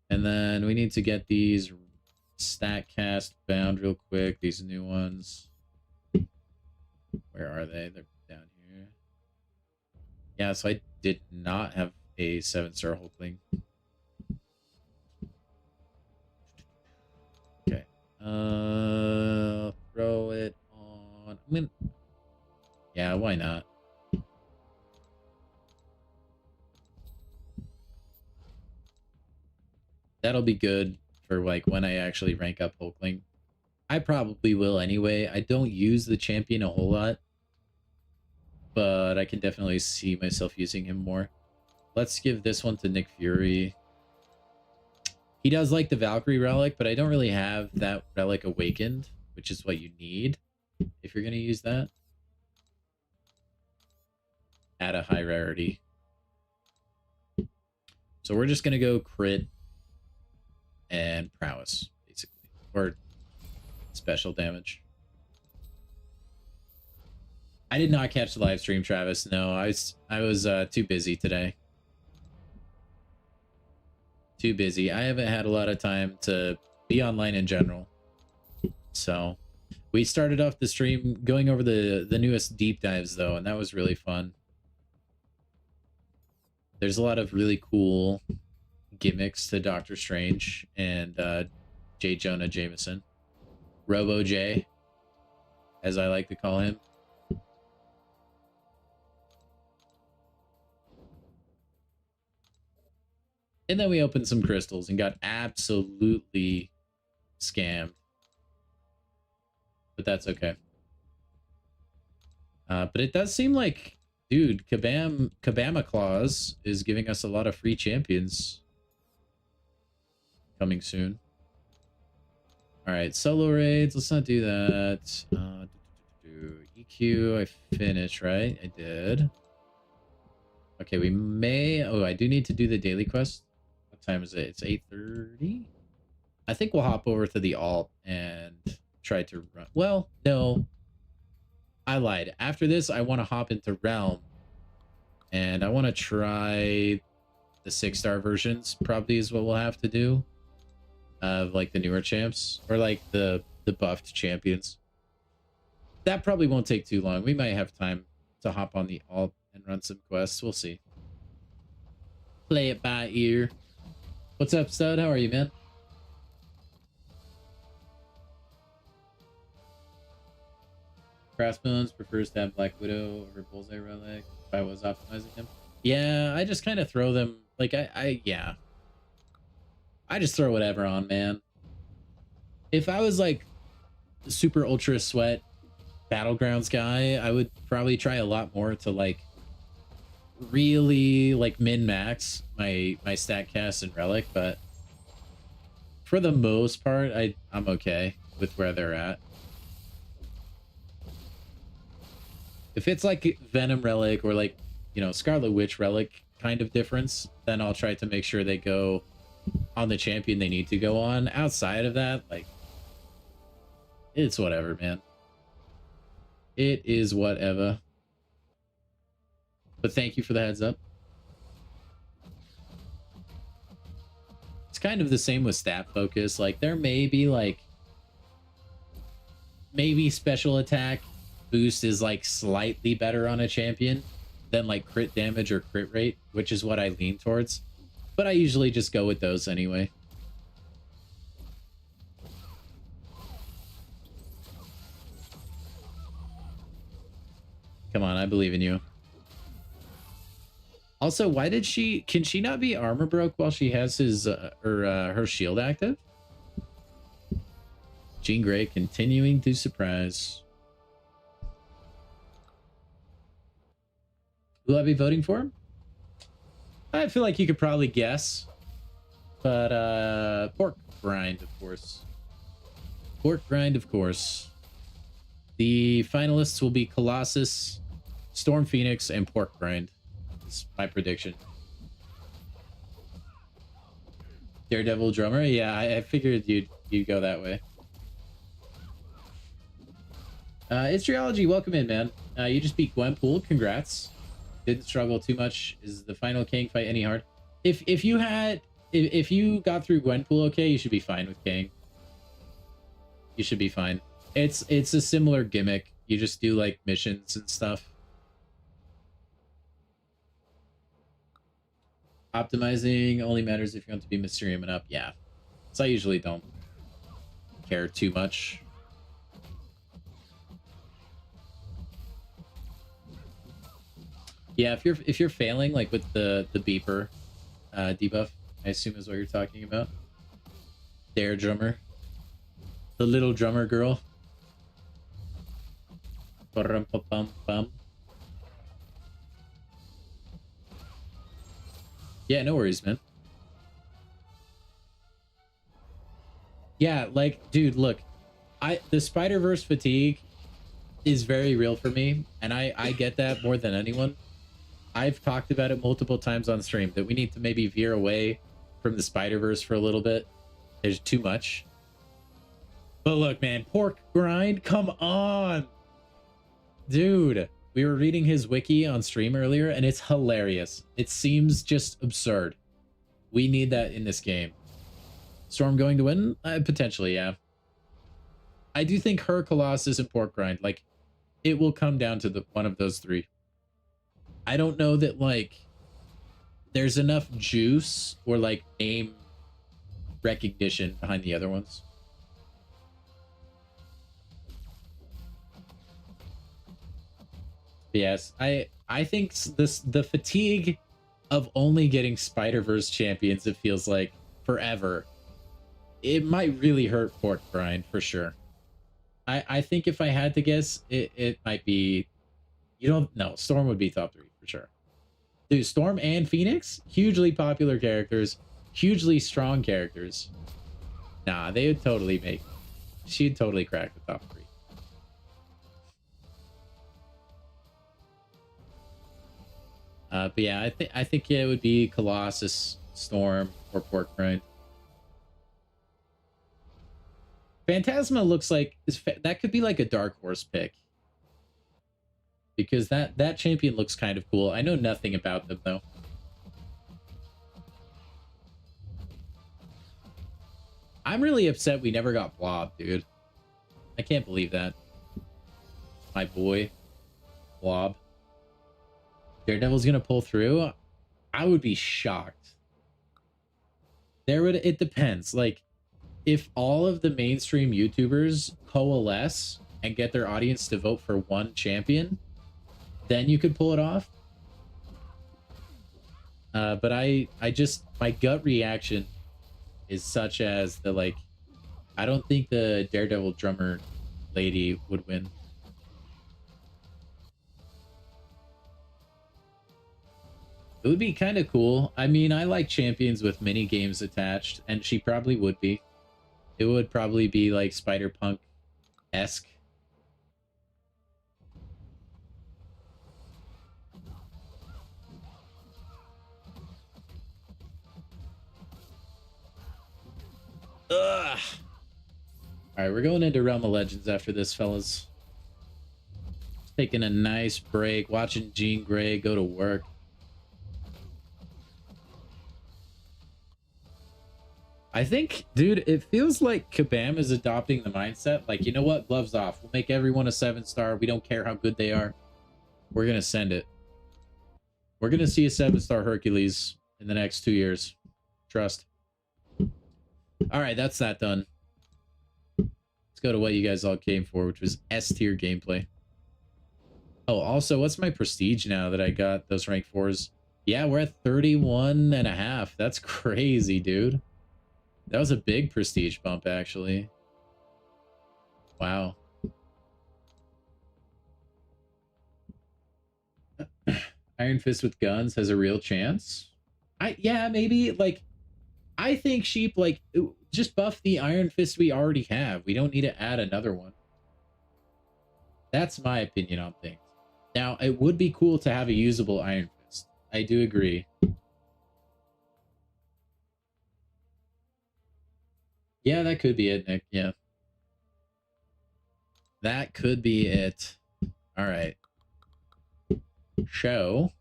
Speaker 1: And then we need to get these StatCast bound real quick. These new ones. Where are they? They're down here. Yeah, so I did not have a 7-star Hulkling. Okay. Throw it on. I mean, yeah, why not? That'll be good for like when I actually rank up Hulkling. I probably will anyway. I don't use the champion a whole lot, but I can definitely see myself using him more. Let's give this one to Nick Fury. He does like the Valkyrie relic, but I don't really have that relic awakened, which is what you need if you're going to use that at a high rarity. So we're just going to go crit and prowess, basically, or special damage. I did not catch the live stream, Travis. No, I was too busy today. Too busy. I haven't had a lot of time to be online in general. So we started off the stream going over the newest deep dives though, and that was really fun. There's a lot of really cool gimmicks to Doctor Strange and J. Jonah Jameson. Robo J, as I like to call him. And then we opened some crystals and got absolutely scammed. But that's okay. But it does seem like, dude, Kabama Claus is giving us a lot of free champions coming soon. All right, solo raids. Let's not do that. EQ, I finished, right? I did. Okay, we may... Oh, I do need to do the daily quest. What time is it? It's 8:30? I think we'll hop over to the alt and try to run. Well, no. I lied. After this, I want to hop into Realm. And I want to try the 6-star versions, probably is what we'll have to do. Of like the newer champs. Or like the buffed champions. That probably won't take too long. We might have time to hop on the alt and run some quests. We'll see. Play it by ear. What's up, Stud? How are you, man? Crossbones prefers to have Black Widow over Bullseye Relic if I was optimizing him. Yeah, I just kind of throw them. Like, yeah. I just throw whatever on, man. If I was like super ultra sweat battlegrounds guy, I would probably try a lot more to like really like min max my stat cast and relic, but for the most part I'm okay with where they're at. If it's like Venom relic or like, you know, Scarlet Witch relic kind of difference, then I'll try to make sure they go on the champion they need to go on. Outside of that, like, it's whatever, man. It is whatever. But thank you for the heads up. It's kind of the same with stat focus. Like, there may be like, maybe special attack boost is like slightly better on a champion than like crit damage or crit rate, which is what I lean towards. But I usually just go with those anyway. Come on, I believe in you. Also, why did can she not be armor broke while she has his her shield active? Jean Grey continuing to surprise. Will I be voting for him? I feel like you could probably guess. But pork rind, of course. Pork grind, of course. The finalists will be Colossus, Storm Phoenix, and Pork grind. Is my prediction. Daredevil drummer? Yeah, I figured you'd go that way. It's Triology, welcome in, man. You just beat Gwenpool, congrats. Didn't struggle too much. Is the final Kang fight any hard? If you got through Gwenpool okay, you should be fine with Kang. You should be fine. It's a similar gimmick. You just do like missions and stuff. Optimizing only matters if you want to be Mysterium and up. Yeah. So I usually don't care too much. Yeah, if you're failing like with the beeper debuff, I assume is what you're talking about. Dare drummer. The little drummer girl. Yeah, no worries, man. Yeah, like, dude, look, the Spider-Verse fatigue is very real for me, and I get that more than anyone. I've talked about it multiple times on stream that we need to maybe veer away from the Spider-Verse for a little bit. There's too much. But look, man, Pork grind, come on. Dude, we were reading his wiki on stream earlier, and it's hilarious. It seems just absurd. We need that in this game. Storm going to win? Potentially, yeah. I do think her, Colossus, and Pork grind, like, it will come down to one of those three. I don't know that, like, there's enough juice or, like, name recognition behind the other ones. Yes, I think the fatigue of only getting Spider-Verse champions, it feels like forever, it might really hurt Pork grind for sure. I think if I had to guess, it might be, you don't know, Storm would be top 3 for sure. Dude, Storm and Phoenix, hugely popular characters, hugely strong characters. Nah, they would totally make, she'd totally crack the top 3. But yeah, I think it would be Colossus, Storm, or Pork grind. Phantasma looks like that could be like a dark horse pick, because that champion looks kind of cool. I know nothing about them though. I'm really upset we never got Blob, dude. I can't believe that. My boy, Blob. Daredevil's gonna pull through. I would be shocked. It depends. Like, if all of the mainstream YouTubers coalesce and get their audience to vote for one champion, then you could pull it off. But I just, my gut reaction is such as the, like, I don't think the Daredevil drummer lady would win. It would be kind of cool. I mean, I like champions with mini games attached, and she probably would be. It would probably be like Spider-Punk-esque. Ugh. All right, we're going into Realm of Legends after this, fellas. Taking a nice break, watching Jean Grey go to work. I think, dude, it feels like Kabam is adopting the mindset. Like, you know what? Gloves off. We'll make everyone a 7-star. We don't care how good they are. We're going to send it. We're going to see a 7-star Hercules in the next 2 years. Trust. All right, that's that done. Let's go to what you guys all came for, which was S-tier gameplay. Oh, also, what's my prestige now that I got those rank 4s? Yeah, we're at 31.5. That's crazy, dude. That was a big prestige bump, actually. Wow. Iron Fist with guns has a real chance. Yeah, maybe. Like, I think Sheep, like, just buff the Iron Fist we already have. We don't need to add another one. That's my opinion on things. Now, it would be cool to have a usable Iron Fist. I do agree. Yeah, that could be it, Nick. Yeah. That could be it. All right. Show.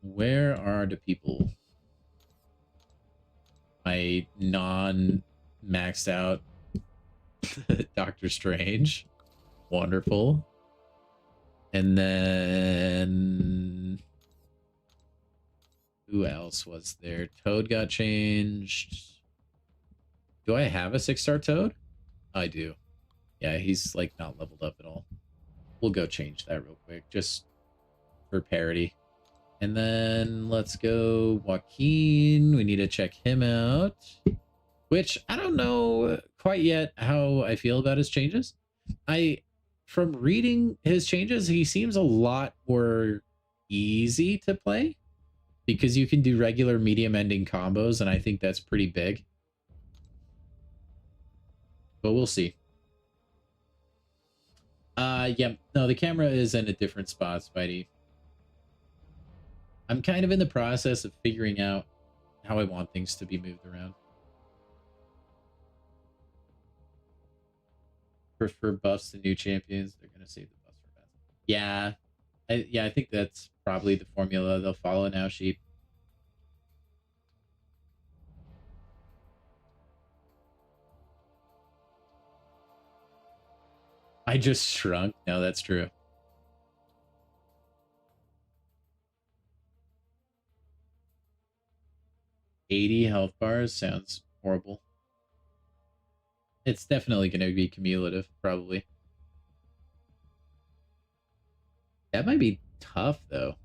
Speaker 1: Where are the people? My non-maxed out Doctor Strange. Wonderful. And then who else was there? Toad got changed. Do I have a 6-star Toad? I do. Yeah, he's like not leveled up at all. We'll go change that real quick just for parity. And then let's go Joaquin. We need to check him out, which I don't know quite yet how I feel about his changes. From reading his changes, he seems a lot more easy to play because you can do regular medium ending combos, and I think that's pretty big. But we'll see. Yeah, no, the camera is in a different spot, Spidey. I'm kind of in the process of figuring out how I want things to be moved around. Prefer buffs to new champions. They're gonna save the buffs for best. Yeah, I think that's probably the formula they'll follow now, Sheep. I just shrunk. No, that's true. $80 health bars sounds horrible. It's definitely going to be cumulative, probably. That might be tough, though.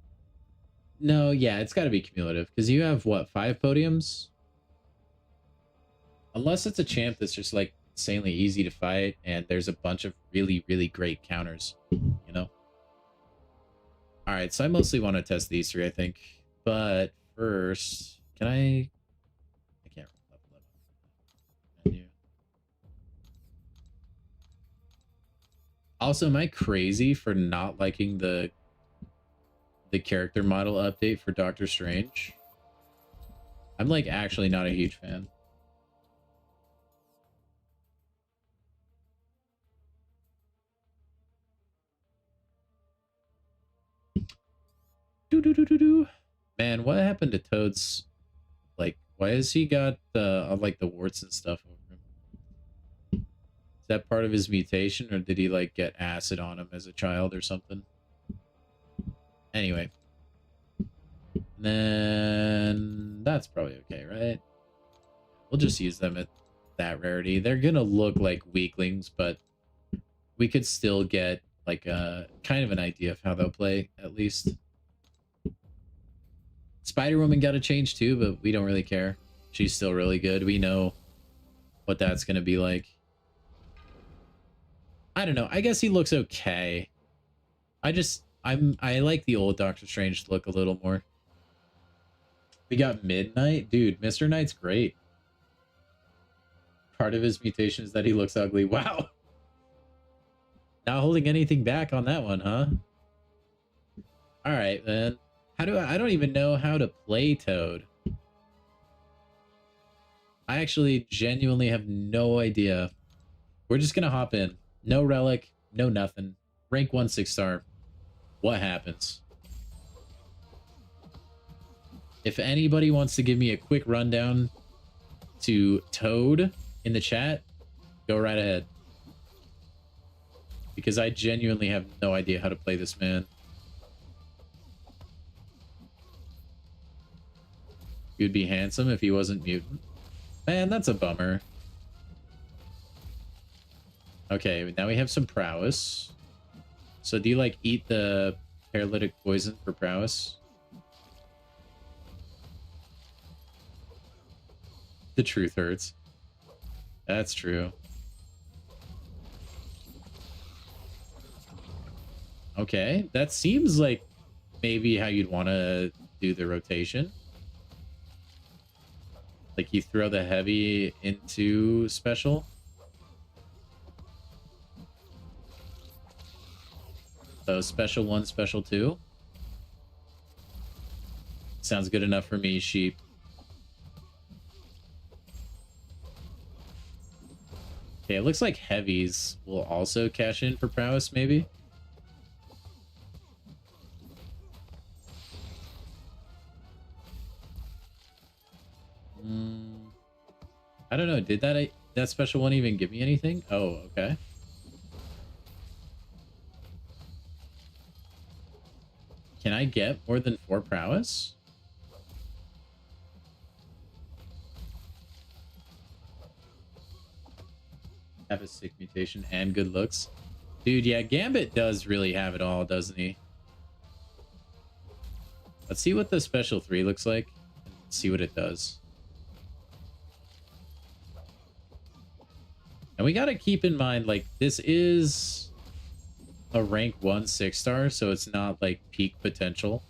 Speaker 1: No, yeah, it's got to be cumulative, because you have, what, 5 podiums? Unless it's a champ that's just, like, insanely easy to fight, and there's a bunch of really, really great counters, you know? Alright, so I mostly want to test these 3, I think. But first, can I can't level up. Menu. Also, am I crazy for not liking the character model update for Doctor Strange? I'm like actually not a huge fan. Man, what happened to Toad's, like, why has he got like the warts and stuff over him? Is that part of his mutation, or did he like get acid on him as a child or something? Anyway. Then that's probably okay, right? We'll just use them at that rarity. They're gonna look like weaklings, but we could still get like a kind of an idea of how they'll play, at least. Spider-Woman got a change too, but we don't really care. She's still really good. We know what that's gonna be like. I don't know. I guess he looks okay. I like the old Doctor Strange look a little more. We got Midnight. Dude, Mr. Knight's great. Part of his mutation is that he looks ugly. Wow. Not holding anything back on that one, huh? All right, then. I don't even know how to play Toad. I actually genuinely have no idea. We're just gonna hop in. No relic, no nothing. Rank 1 6-star. What happens? If anybody wants to give me a quick rundown to Toad in the chat, go right ahead. Because I genuinely have no idea how to play this man. He would be handsome if he wasn't mutant. Man, that's a bummer. Okay, now we have some prowess. So do you like eat the paralytic poison for prowess? The truth hurts. That's true. Okay, that seems like maybe how you'd want to do the rotation. Like you throw the heavy into special. So special 1, special 2. Sounds good enough for me, sheep. Okay, it looks like heavies will also cash in for prowess, maybe. I don't know. Did that special one even give me anything? Oh, okay. Can I get more than 4 prowess? Have a sick mutation and good looks. Dude, yeah, Gambit does really have it all, doesn't he? Let's see what the special 3 looks like. See what it does. And we got to keep in mind, like, this is a rank 1 6-star, so it's not like peak potential.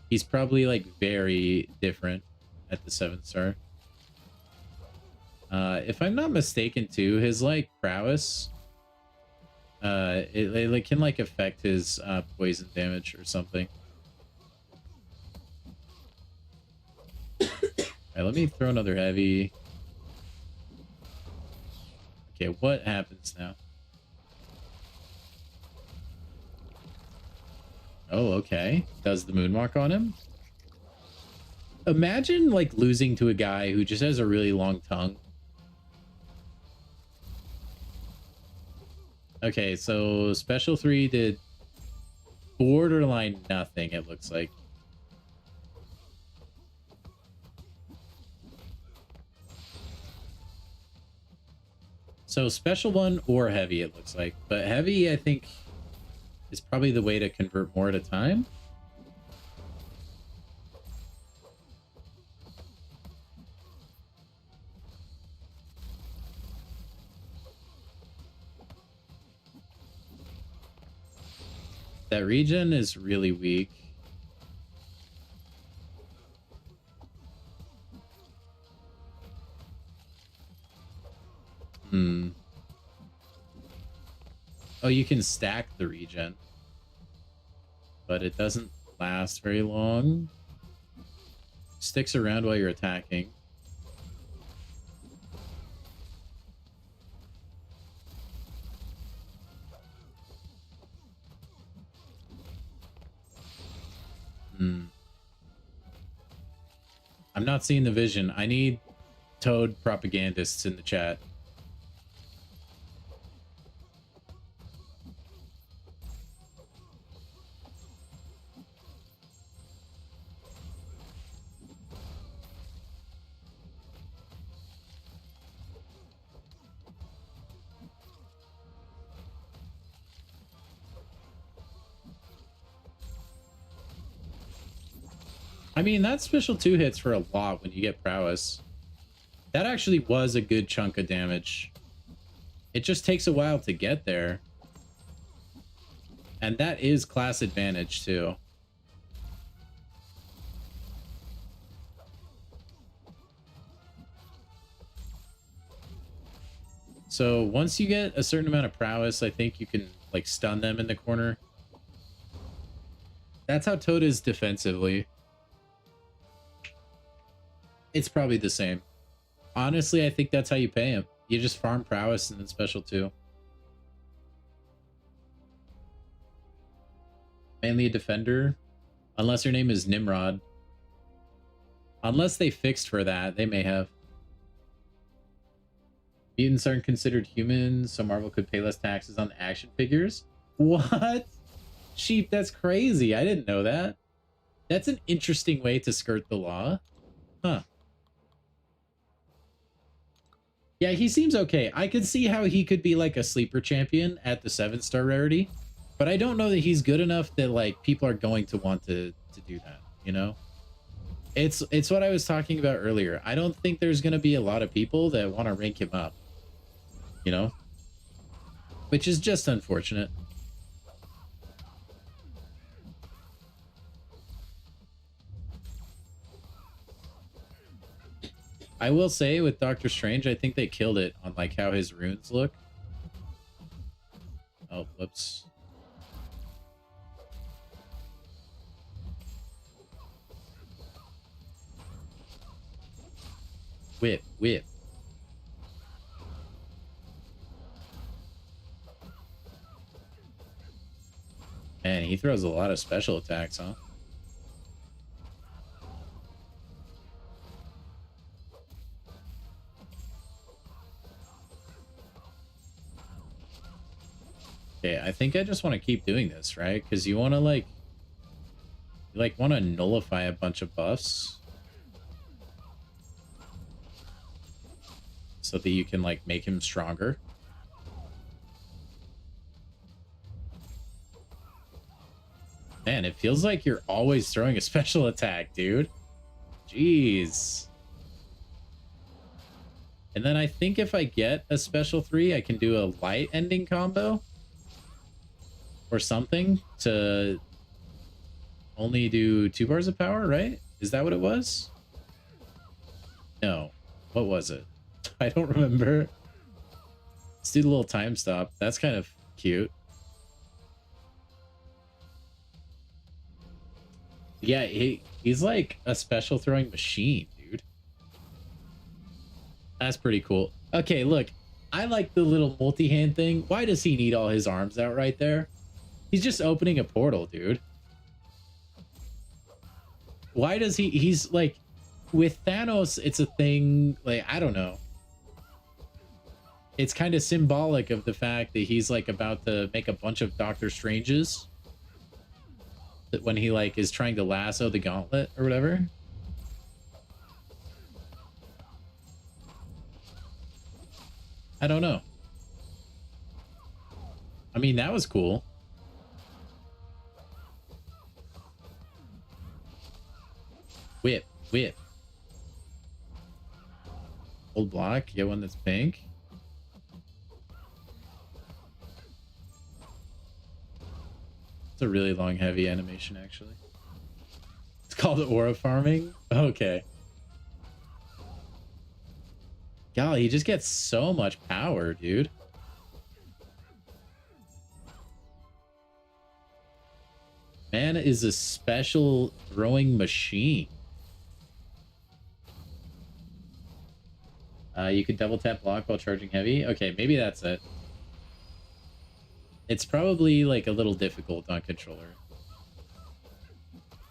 Speaker 1: He's probably like very different at the 7-star. If I'm not mistaken too, his like prowess, it can like affect his poison damage or something. Alright, let me throw another heavy. Okay, what happens now? Oh, okay. Does the moonwalk on him? Imagine like losing to a guy who just has a really long tongue. Okay, so special 3 did borderline nothing, it looks like. So special 1 or heavy, it looks like. But heavy, I think, is probably the way to convert more at a time. That regen is really weak. Oh, you can stack the regen, but it doesn't last very long. Sticks around while you're attacking. I'm not seeing the vision. I need Toad propagandists in the chat. I mean, that special 2 hits for a lot when you get prowess. That actually was a good chunk of damage. It just takes a while to get there. And that is class advantage too. So once you get a certain amount of prowess, I think you can like stun them in the corner. That's how Toad is defensively. It's probably the same. Honestly, I think that's how you pay him. You just farm prowess and then special 2. Mainly a defender. Unless your name is Nimrod. Unless they fixed for that, they may have. Mutants aren't considered humans, so Marvel could pay less taxes on action figures. What? Sheep, that's crazy. I didn't know that. That's an interesting way to skirt the law. Huh. Yeah, he seems okay. I could see how he could be like a sleeper champion at the 7-star rarity, but I don't know that he's good enough that like people are going to want to do that, you know? It's what I was talking about earlier. I don't think there's going to be a lot of people that want to rank him up, you know? Which is just unfortunate. I will say with Doctor Strange, I think they killed it on like how his runes look. Oh, whoops. Whip, whip. Man, he throws a lot of special attacks, huh? Okay, I think I just want to keep doing this, right? Because you want to want to nullify a bunch of buffs so that you can like make him stronger. Man, it feels like you're always throwing a special attack, dude. Jeez. And then I think if I get a special 3, I can do a light ending combo or something to only do 2 bars of power, right? Is that what it was? No. What was it? I don't remember. Let's do the little time stop. That's kind of cute. Yeah, he's like a special throwing machine, dude. That's pretty cool. Okay, look. I like the little multi-hand thing. Why does he need all his arms out right there? He's just opening a portal, dude. Why does he's like, with Thanos, it's a thing, like, I don't know. It's kind of symbolic of the fact that he's like about to make a bunch of Doctor Stranges. That when he like is trying to lasso the gauntlet or whatever. I don't know. I mean, that was cool. Whip, whip. Old block, get one that's pink. It's a really long, heavy animation, actually. It's called aura farming? Okay. Golly, he just gets so much power, dude. Man is a special throwing machine. You can double tap block while charging heavy. Okay, maybe that's it. It's probably like a little difficult on controller.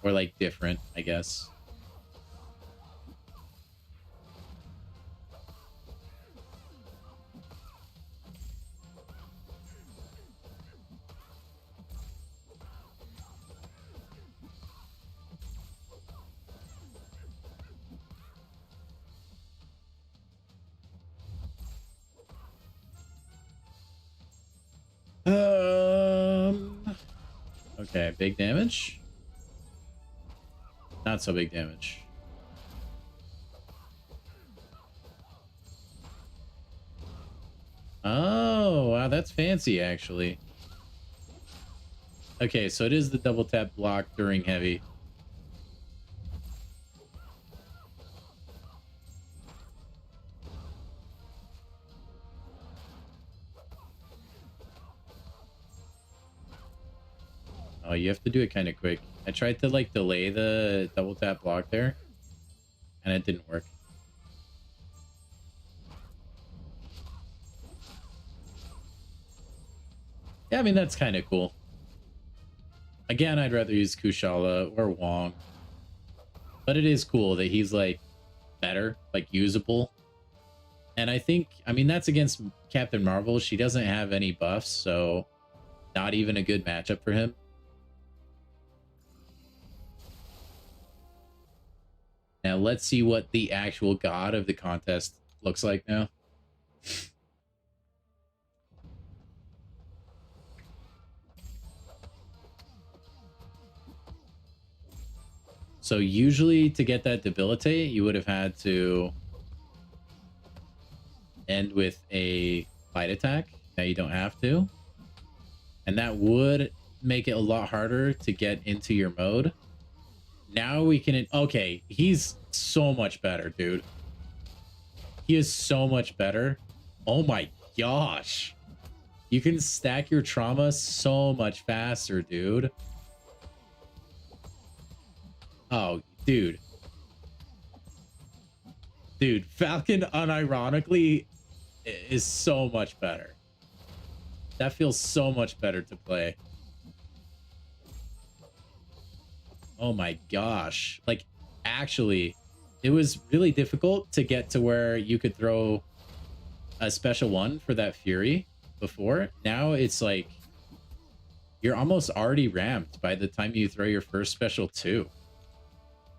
Speaker 1: Or like different, I guess. Okay, big damage. Not so big damage. Oh, wow, that's fancy, actually. Okay, so it is the double tap block during heavy. Oh, you have to do it kind of quick. I tried to like delay the double tap block there, and it didn't work. Yeah, I mean, that's kind of cool. Again, I'd rather use Kushala or Wong. But it is cool that he's like better, like usable. And I think, I mean, that's against Captain Marvel. She doesn't have any buffs, so not even a good matchup for him. Now let's see what the actual god of the contest looks like now. So usually to get that debilitate, you would have had to end with a light attack. Now you don't have to. And that would make it a lot harder to get into your mode. Now we can... Okay, he's so much better, dude. He is so much better. Oh my gosh. You can stack your trauma so much faster, dude. Oh, dude. Dude, Falcon unironically is so much better. That feels so much better to play. Oh my gosh. Like, actually, it was really difficult to get to where you could throw a special one for that Fury before. Now it's like you're almost already ramped by the time you throw your first special 2.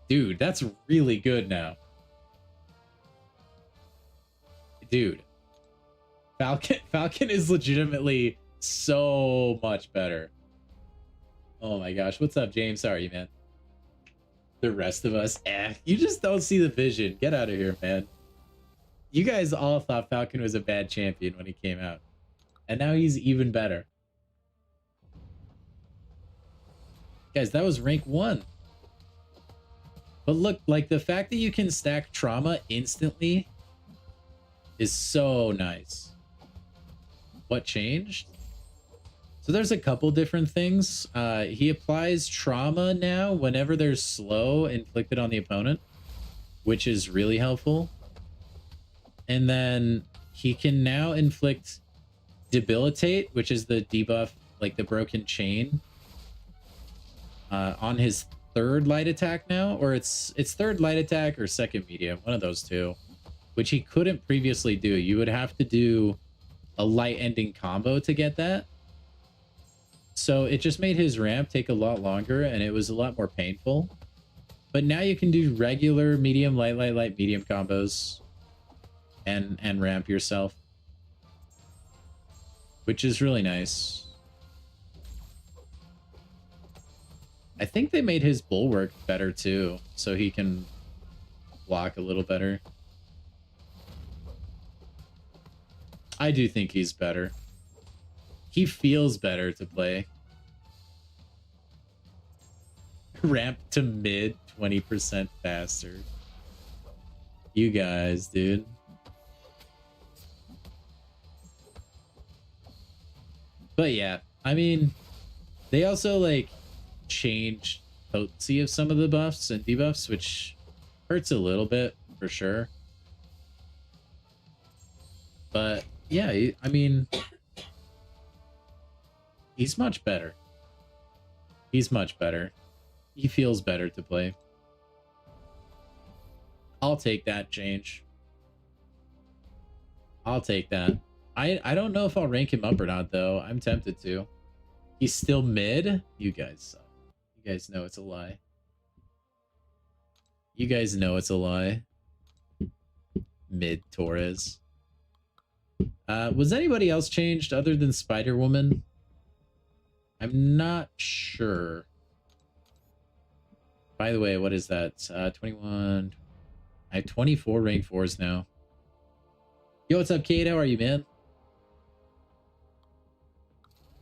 Speaker 1: Dude, that's really good now. Dude, Falcon is legitimately so much better. Oh my gosh. What's up, James? Sorry, man. The rest of us, you just don't see the vision. Get out of here, man. You guys all thought Falcon was a bad champion when he came out. And now he's even better. Guys, that was rank 1. But look, like the fact that you can stack trauma instantly is so nice. What changed? So there's a couple different things. He applies trauma now whenever there's slow inflicted on the opponent, which is really helpful. And then he can now inflict debilitate, which is the debuff, like the broken chain, on his 3rd light attack now, or it's 3rd light attack or 2nd medium, one of those two, which he couldn't previously do. You would have to do a light ending combo to get that. So it just made his ramp take a lot longer and it was a lot more painful. But now you can do regular medium, light, light, light, medium combos and ramp yourself, which is really nice. I think they made his bulwark better too, so he can block a little better. I do think he's better. He feels better to play. Ramp to mid 20% faster. You guys, dude. But yeah, I mean, they also like changed potency of some of the buffs and debuffs, which hurts a little bit for sure. But yeah, I mean, he's much better. He's much better. He feels better to play. I'll take that change. I'll take that. I don't know if I'll rank him up or not, though. I'm tempted to. He's still mid? You guys suck. You guys know it's a lie. You guys know it's a lie. Mid Torres. Was anybody else changed other than Spider-Woman? I'm not sure. By the way, what is that? 21. I have 24 rank 4s now. Yo, what's up, Kate? How are you, man?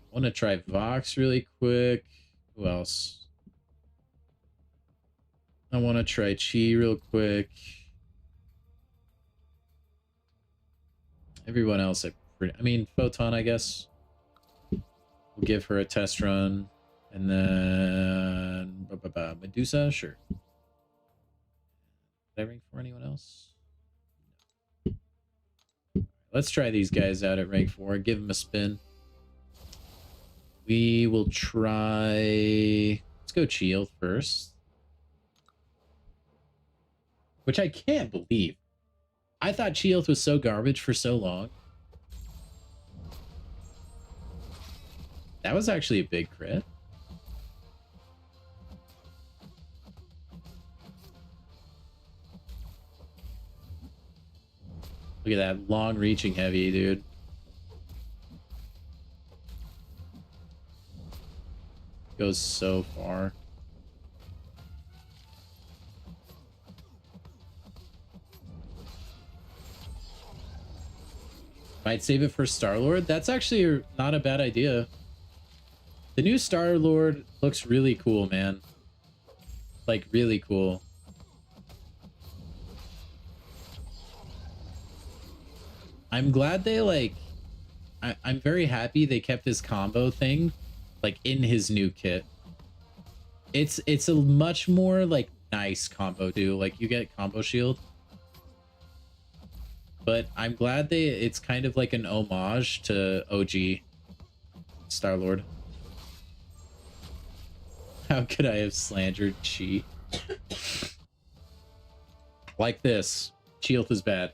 Speaker 1: I want to try Vox really quick. Who else? I want to try Chi real quick. Everyone else, I mean, Photon, I guess. We'll give her a test run. And then... Medusa? Sure. Did I rank for anyone else? Let's try these guys out at rank 4. Give them a spin. We will try... Let's go Shield first. Which I can't believe. I thought Shield was so garbage for so long. That was actually a big crit. Look at that long-reaching heavy, dude. Goes so far. Might save it for Star-Lord. That's actually not a bad idea. The new Star-Lord looks really cool, man. Like, really cool. I'm glad they like I'm very happy they kept his combo thing like in his new kit. It's a much more like nice combo too. Like you get combo shield, but I'm glad it's kind of like an homage to OG Star-Lord. How could I have slandered Chi? Like this. Chie'th is bad.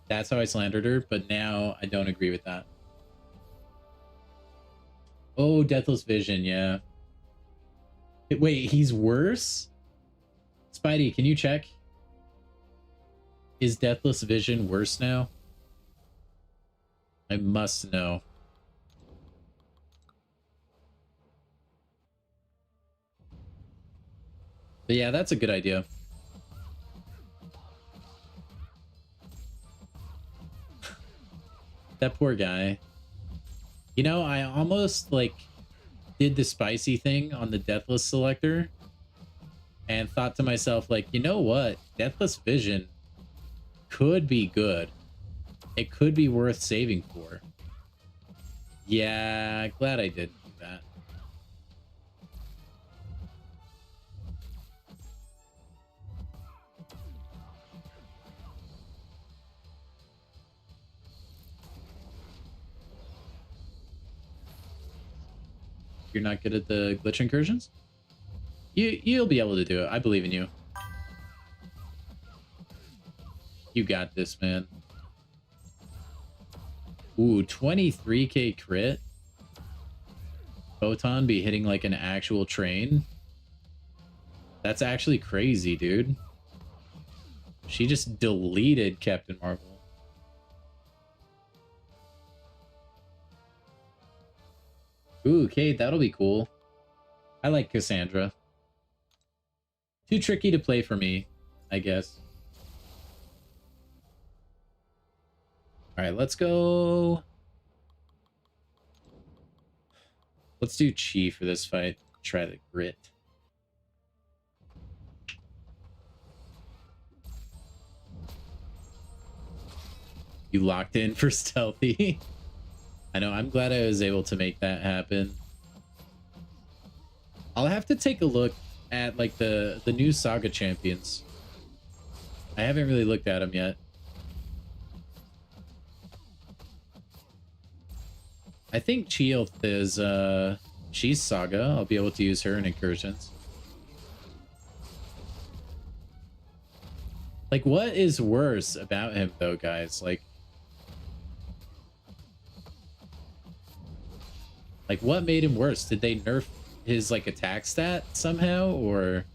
Speaker 1: That's how I slandered her, but now I don't agree with that. Oh, Deathless Vision, yeah. Wait, he's worse? Spidey, can you check? Is Deathless Vision worse now? I must know. But yeah, that's a good idea. That poor guy. You know, I almost like did the spicy thing on the Deathless selector and thought to myself, like, you know what? Deathless Vision could be good. It could be worth saving for. Yeah, glad I didn't do that. You're not good at the glitch incursions? You'll be able to do it. I believe in you. You got this, man. Ooh, 23k crit. Photon be hitting like an actual train. That's actually crazy, dude. She just deleted Captain Marvel. Ooh, Kate, that'll be cool. I like Cassandra. Too tricky to play for me, I guess. All right, let's go. Let's do Chi for this fight. Try the grit. You locked in for stealthy. I know, I'm glad I was able to make that happen. I'll have to take a look at like the new Saga champions. I haven't really looked at them yet. I think Chie'th is she's Saga. I'll be able to use her in incursions. Like, what is worse about him though, guys? Like what made him worse? Did they nerf his like attack stat somehow, or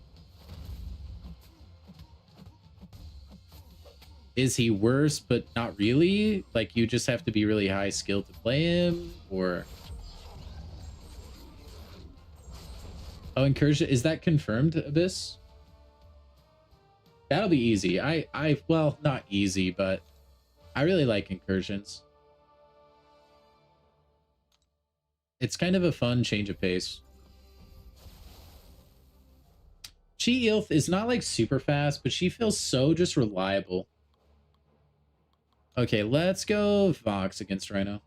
Speaker 1: is he worse but not really? Like you just have to be really high skilled to play him, or oh, incursion, is that confirmed, Abyss? That'll be easy. Well, not easy, but I really like incursions. It's kind of a fun change of pace. Chie'th is not like super fast, but she feels so just reliable. Okay, let's go Vox against Rhino.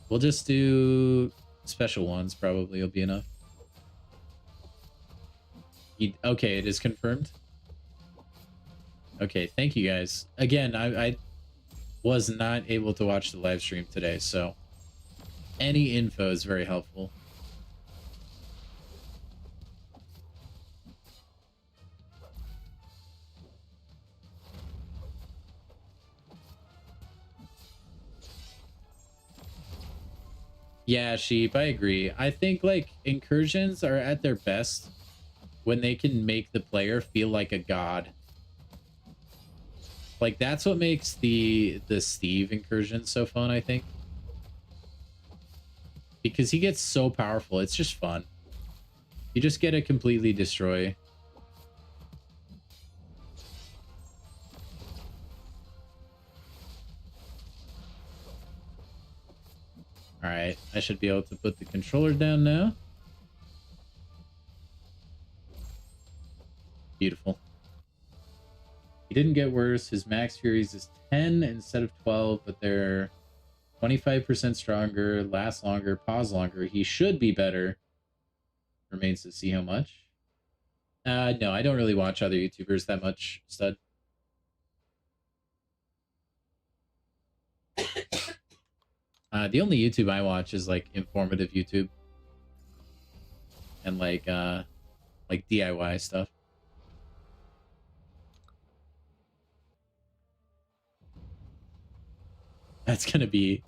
Speaker 1: We'll just do special ones, probably will be enough. Okay, it is confirmed. Okay, thank you guys. Again, I was not able to watch the live stream today, so any info is very helpful. Yeah, Sheep, I agree. I think like incursions are at their best when they can make the player feel like a god. Like that's what makes the Steve incursion so fun, I think. Because he gets so powerful, it's just fun. You just get to completely destroy. All right, I should be able to put the controller down now. Beautiful. He didn't get worse. His max furies is 10 instead of 12, but they're 25% stronger, last longer, pause longer. He should be better. Remains to see how much. No, I don't really watch other YouTubers that much, stud. The only YouTube I watch is like informative YouTube and like DIY stuff. That's gonna be,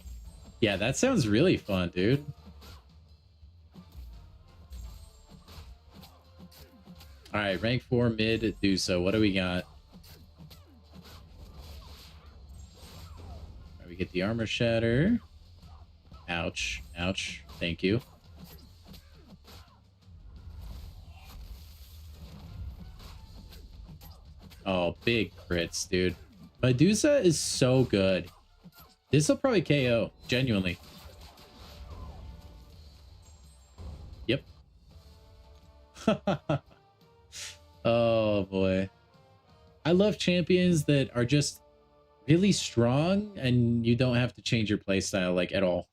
Speaker 1: yeah, that sounds really fun, dude. All right, rank 4 mid do so. What do we got? All right, we get the armor shatter. Ouch, ouch. Thank you. Oh, big crits, dude. Medusa is so good. This will probably KO, genuinely. Yep. Oh, boy. I love champions that are just really strong and you don't have to change your playstyle, like, at all.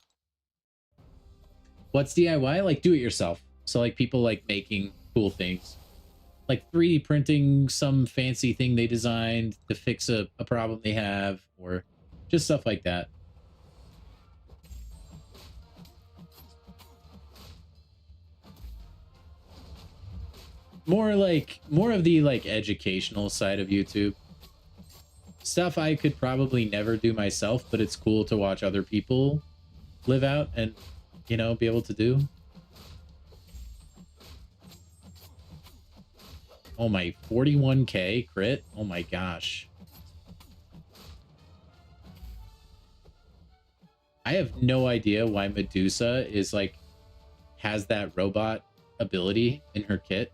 Speaker 1: What's DIY? Like, do it yourself. So, like, people like making cool things. Like 3D printing some fancy thing they designed to fix a problem they have, or just stuff like that. More of the like educational side of YouTube. Stuff I could probably never do myself, but it's cool to watch other people live out and, you know, be able to do. Oh my, 41k crit. Oh my gosh. I have no idea why Medusa is like has that robot ability in her kit.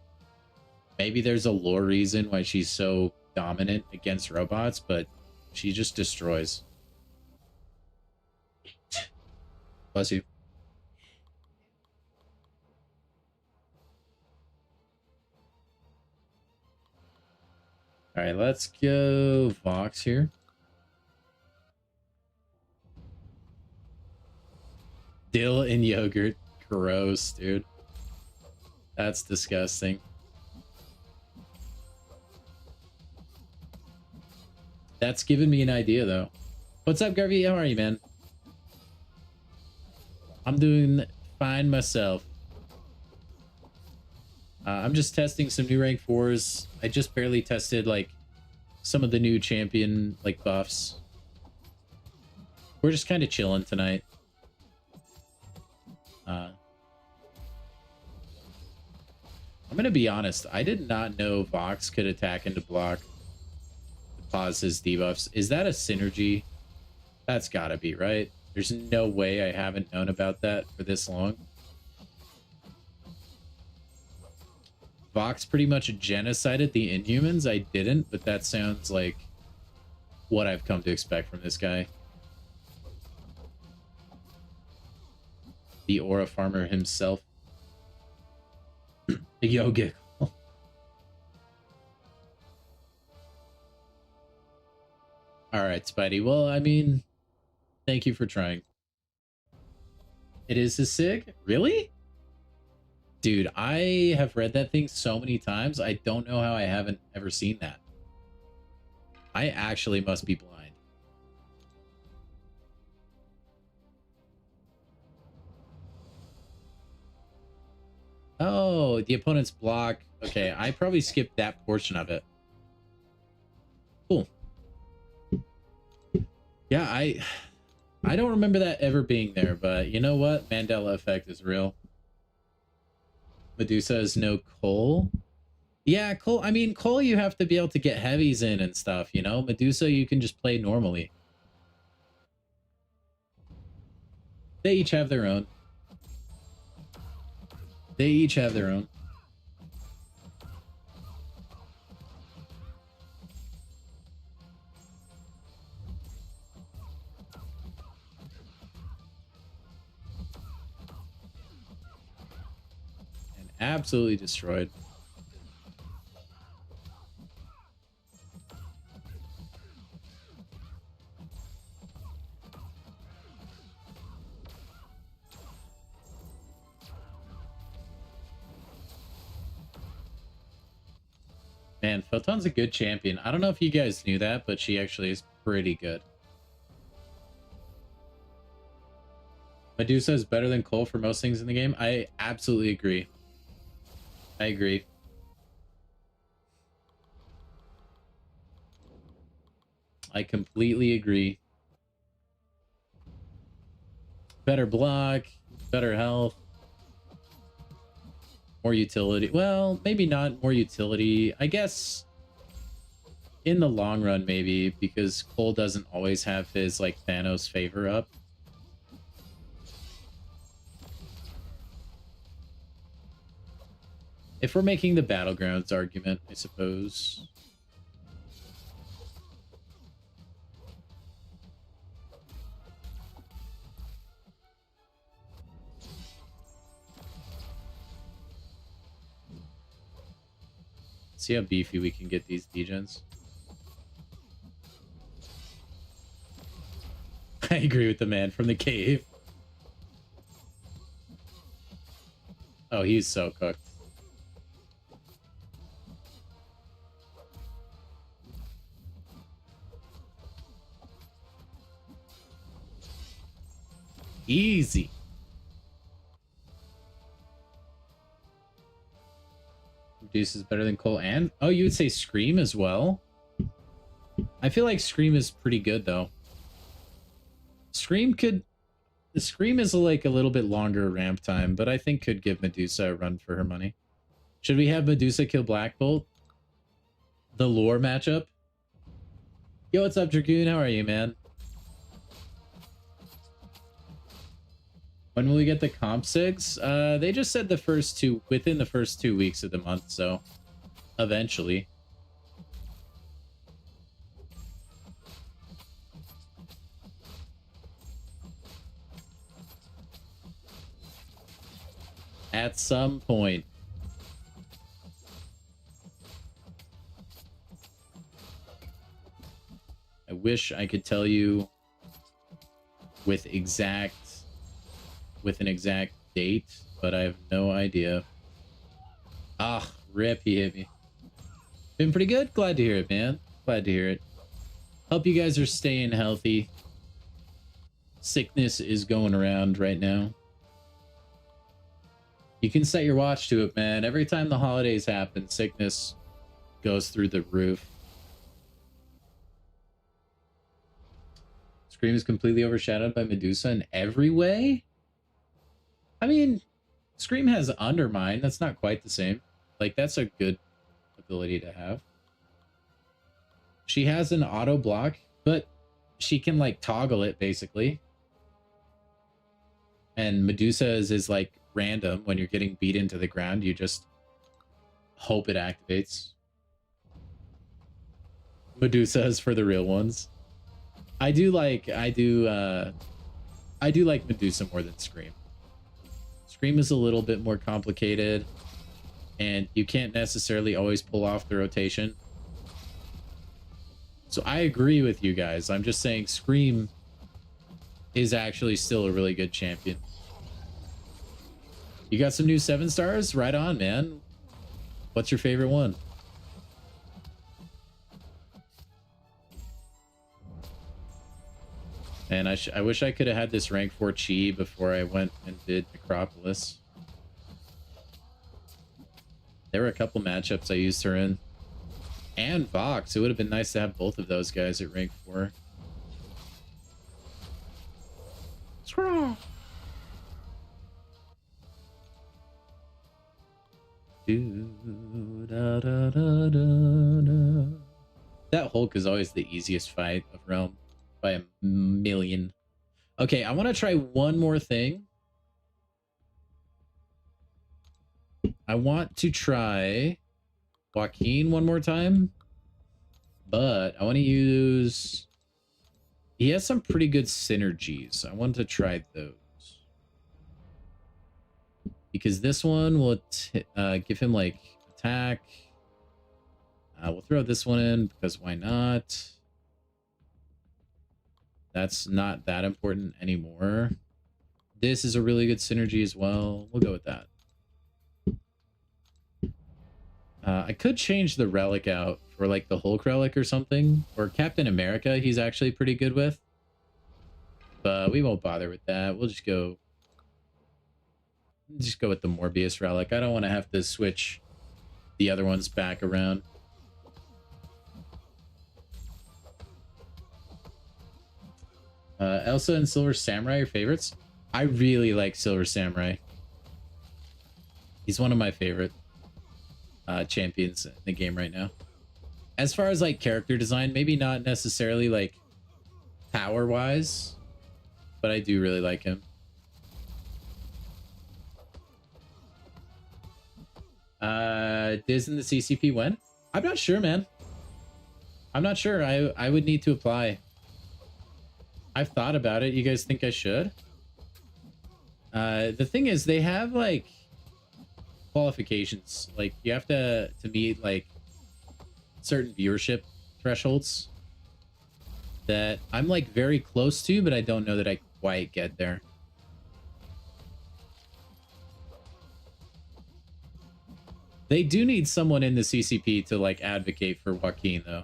Speaker 1: Maybe there's a lore reason why she's so dominant against robots, but she just destroys. Bless you. All right, let's go Vox here. Dill and yogurt. Gross, dude. That's disgusting. That's given me an idea, though. What's up, Garvey? How are you, man? I'm doing fine myself. I'm just testing some new rank 4s. I just barely tested, like, some of the new champion, like, buffs. We're just kind of chilling tonight. I'm going to be honest. I did not know Vox could attack into block to pause his debuffs. Is that a synergy? That's got to be, right? There's no way I haven't known about that for this long. Vox pretty much genocided the Inhumans. I didn't, but that sounds like what I've come to expect from this guy. The aura farmer himself. Yo giggle. All right, Spidey. Well, I mean, thank you for trying. It is a SIG? Really? Dude, I have read that thing so many times. I don't know how I haven't ever seen that. I actually must be blind. Oh, the opponent's block. Okay, I probably skipped that portion of it. Cool. Yeah, I don't remember that ever being there, but you know what? Mandela effect is real. Medusa is no Cole. Yeah, Cole. I mean, Cole, you have to be able to get heavies in and stuff, you know? Medusa, you can just play normally. They each have their own. They each have their own. And absolutely destroyed. Man, Photon's a good champion. I don't know if you guys knew that, but she actually is pretty good. Medusa is better than Cole for most things in the game. I absolutely agree. I agree. I completely agree. Better block, better health, more utility. Well, maybe not more utility. I guess in the long run, maybe, because Cole doesn't always have his, like, Thanos favor up. If we're making the Battlegrounds argument, I suppose. See how beefy we can get these degens. I agree with the man from the cave. Oh, he's so cooked. Easy. Reduce is better than Cole and... Oh, you would say Scream as well? I feel like Scream is pretty good, though. Scream could... The Scream is like a little bit longer ramp time, but I think could give Medusa a run for her money. Should we have Medusa kill Black Bolt? The lore matchup? Yo, what's up, Dragoon? How are you, man? When will we get the comp sigs? They just said within the first 2 weeks of the month, so eventually. At some point. I wish I could tell you with an exact date, but I have no idea. Ah, rip, he hit me. Been pretty good. Glad to hear it, man. Glad to hear it. Hope you guys are staying healthy. Sickness is going around right now. You can set your watch to it, man. Every time the holidays happen, sickness goes through the roof. Scream is completely overshadowed by Medusa in every way? I mean, Scream has Undermine. That's not quite the same. Like, that's a good ability to have. She has an auto block, but she can, like, toggle it, basically. And Medusa's is, like, random. When you're getting beat into the ground, you just hope it activates. Medusa is for the real ones. I do like Medusa more than Scream. Scream is a little bit more complicated, and you can't necessarily always pull off the rotation. So I agree with you guys. I'm just saying Scream is actually still a really good champion. You got some new 7 stars? Right on, man. What's your favorite one? And I wish I could have had this rank 4 Chi before I went and did Necropolis. There were a couple matchups I used her in. And Vox. It would have been nice to have both of those guys at rank 4. Scraw! That Hulk is always the easiest fight of Realm by a million. Okay, I want to try one more thing. I want to try Joaquin one more time, but I want to use... He has some pretty good synergies. I want to try those. Because this one will give him, like, attack. We'll throw this one in, because why not? That's not that important anymore. This is a really good synergy as well. We'll go with that. I could change the relic out for like the Hulk relic or something, or Captain America. He's actually pretty good with, but we won't bother with that. We'll just go with the Morbius relic. I don't want to have to switch the other ones back around. Elsa and Silver Samurai are favorites. I really like Silver Samurai. He's one of my favorite champions in the game right now. As far as like character design, maybe not necessarily like power wise, but I do really like him. Isn't the CCP when? I'm not sure, man. I'm not sure. I would need to apply. I've thought about it. You guys think I should? The thing is, they have like qualifications. Like you have to meet like certain viewership thresholds that I'm like very close to, but I don't know that I quite get there. They do need someone in the CCP to like advocate for Joaquin though.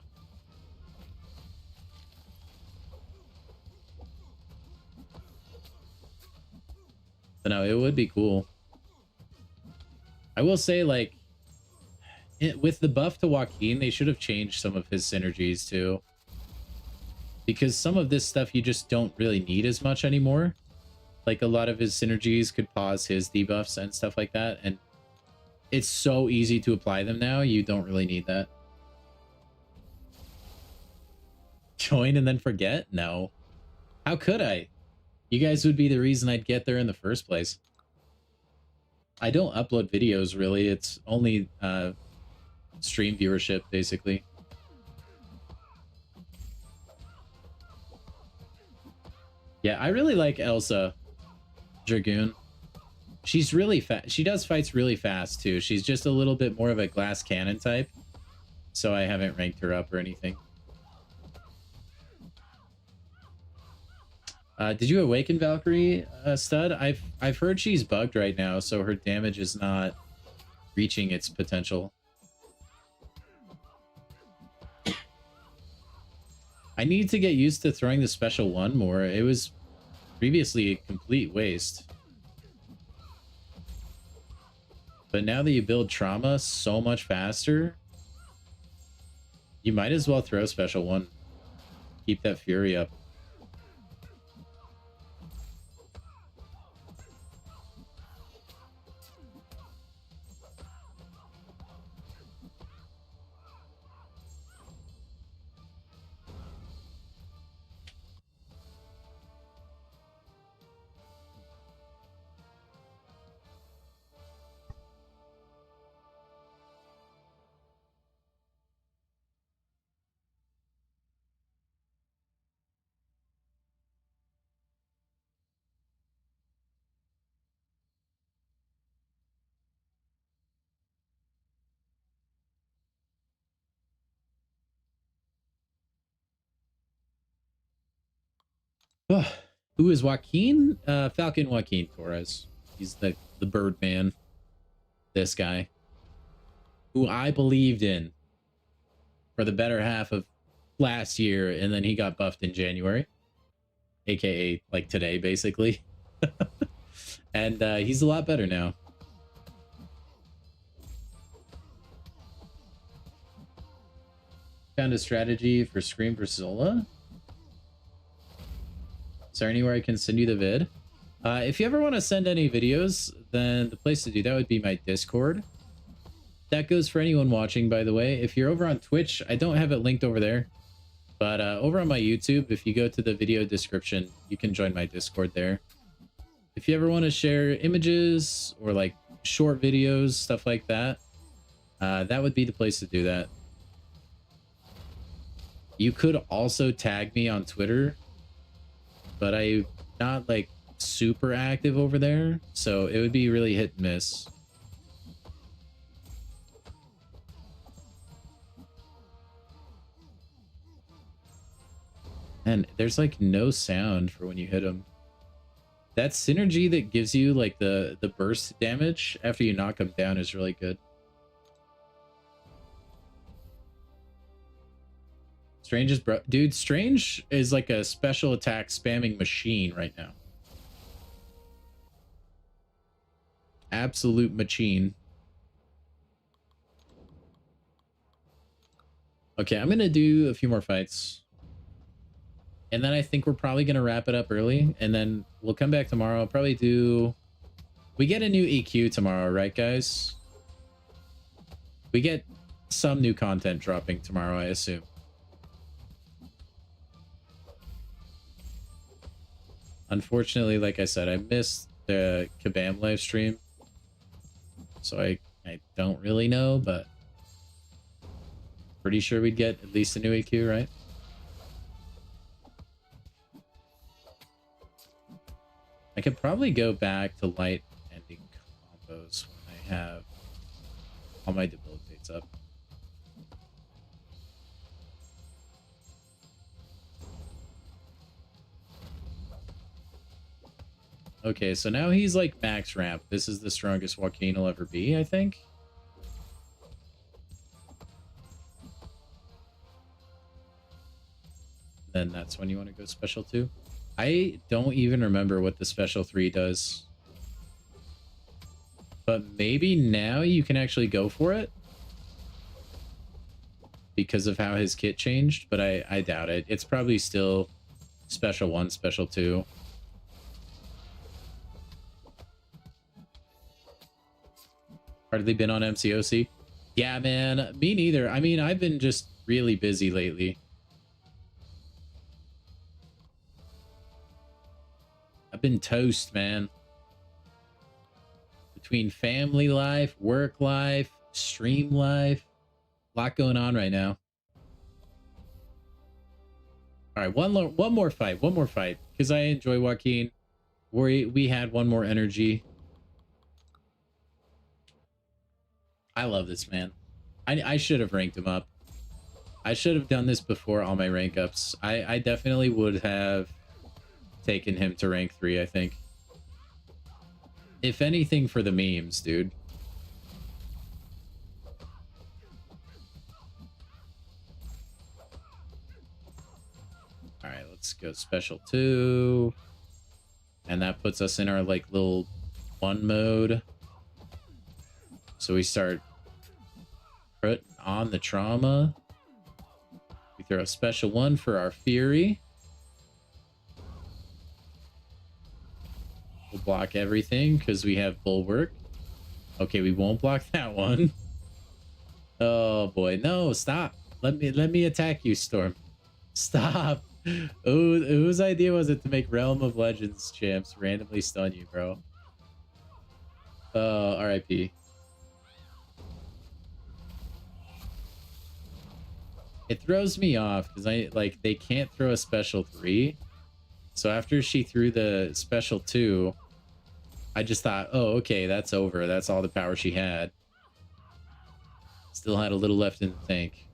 Speaker 1: But no, it would be cool. I will say, like, with the buff to Joaquin, they should have changed some of his synergies too. Because some of this stuff you just don't really need as much anymore. Like, a lot of his synergies could pause his debuffs and stuff like that. And it's so easy to apply them now, you don't really need that. Join and then forget? No. How could I? You guys would be the reason I'd get there in the first place. I don't upload videos, really. It's only stream viewership, basically. Yeah, I really like Elsa Dragoon. She's really fast. She does fights really fast, too. She's just a little bit more of a glass cannon type. So I haven't ranked her up or anything. Did you awaken Valkyrie, Stud? I've heard she's bugged right now, so her damage is not reaching its potential. I need to get used to throwing the special one more. It was previously a complete waste. But now that you build trauma so much faster, you might as well throw special one. Keep that fury up. Who is Joaquin? Falcon Joaquin Torres. He's the Birdman. This guy. Who I believed in for the better half of last year, and then he got buffed in January. AKA, like, today, basically. And he's a lot better now. Found a strategy for Scream versus Zola. Is there anywhere I can send you the vid? If you ever want to send any videos, then the place to do that would be my Discord. That goes for anyone watching, by the way. If you're over on Twitch, I don't have it linked over there. But over on my YouTube, if you go to the video description, you can join my Discord there. If you ever want to share images or like short videos, stuff like that, that would be the place to do that. You could also tag me on Twitter, but I'm not like super active over there, so it would be really hit and miss. And there's like no sound for when you hit him. That synergy that gives you like the burst damage after you knock him down is really good. Strange is bro. Dude, Strange is like a special attack spamming machine right now. Absolute machine. Okay, I'm gonna do a few more fights. And then I think we're probably gonna wrap it up early. And then we'll come back tomorrow. I'll probably do... We get a new EQ tomorrow, right, guys? We get some new content dropping tomorrow, I assume. Unfortunately, like I said, I missed the Kabam live stream. So I don't really know, but pretty sure we'd get at least a new EQ, right? I could probably go back to light ending combos when I have all my debilitates up. Okay, so now he's like max ramp. This is the strongest Joaquin will ever be, I think. Then that's when you want to go special 2. I don't even remember what the special 3 does. But maybe now you can actually go for it. Because of how his kit changed, but I doubt it. It's probably still special 1, special 2. Hardly been on MCOC. Yeah, man, me neither. I mean, I've been just really busy lately. I've been toast, man. Between family life, work life, stream life, a lot going on right now. All right, one more fight, because I enjoy Joaquin. We had one more energy. I love this man. I should have ranked him up. I should have done this before all my rank ups. I definitely would have taken him to rank 3, I think. If anything, for the memes, dude. All right, let's go special 2. And that puts us in our like little 1 mode. So we start putting on the trauma. We throw a special 1 for our Fury. We'll block everything because we have Bulwark. Okay, we won't block that one. Oh boy, no, stop. Let me attack you, Storm. Stop. Whose idea was it to make Realm of Legends champs randomly stun you, bro? Oh, RIP. It throws me off because they can't throw a special 3. So after she threw the special 2, I just thought, oh, okay, that's over. That's all the power she had. Still had a little left in the tank.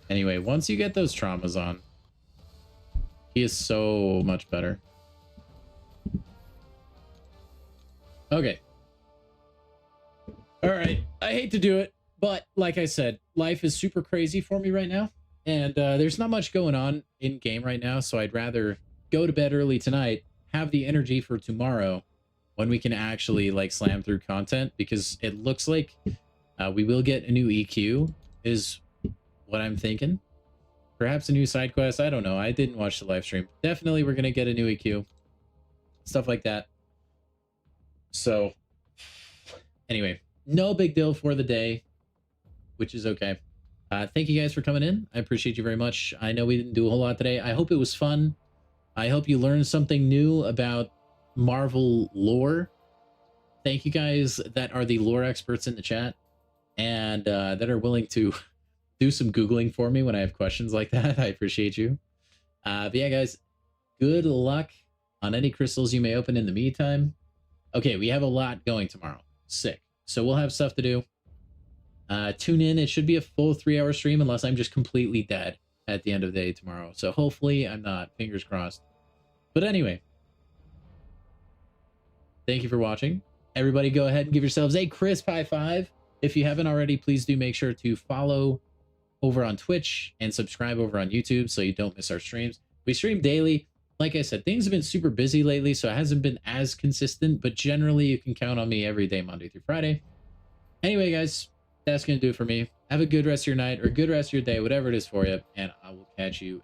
Speaker 1: Anyway, once you get those traumas on, he is so much better. Okay. All right. I hate to do it, but like I said, life is super crazy for me right now. And there's not much going on in game right now. So I'd rather go to bed early tonight, have the energy for tomorrow when we can actually like slam through content, because it looks like we will get a new EQ is what I'm thinking. Perhaps a new side quest. I don't know. I didn't watch the live stream. Definitely we're going to get a new EQ. Stuff like that. So anyway, no big deal for the day, which is okay. Thank you guys for coming in. I appreciate you very much. I know we didn't do a whole lot today. I hope it was fun. I hope you learned something new about Marvel lore. Thank you guys that are the lore experts in the chat and that are willing to do some Googling for me when I have questions like that. I appreciate you. But yeah, guys, good luck on any crystals you may open in the meantime. Okay, we have a lot going tomorrow. Sick. So we'll have stuff to do. Tune in. It should be a full 3-hour stream unless I'm just completely dead at the end of the day tomorrow. So hopefully I'm not. Fingers crossed. But anyway, thank you for watching. Everybody go ahead and give yourselves a crisp high five. If you haven't already, please do make sure to follow over on Twitch and subscribe over on YouTube so you don't miss our streams. We stream daily. Like I said, things have been super busy lately, so it hasn't been as consistent, but generally you can count on me every day, Monday through Friday. Anyway, guys, that's going to do it for me. Have a good rest of your night or good rest of your day, whatever it is for you, and I will catch you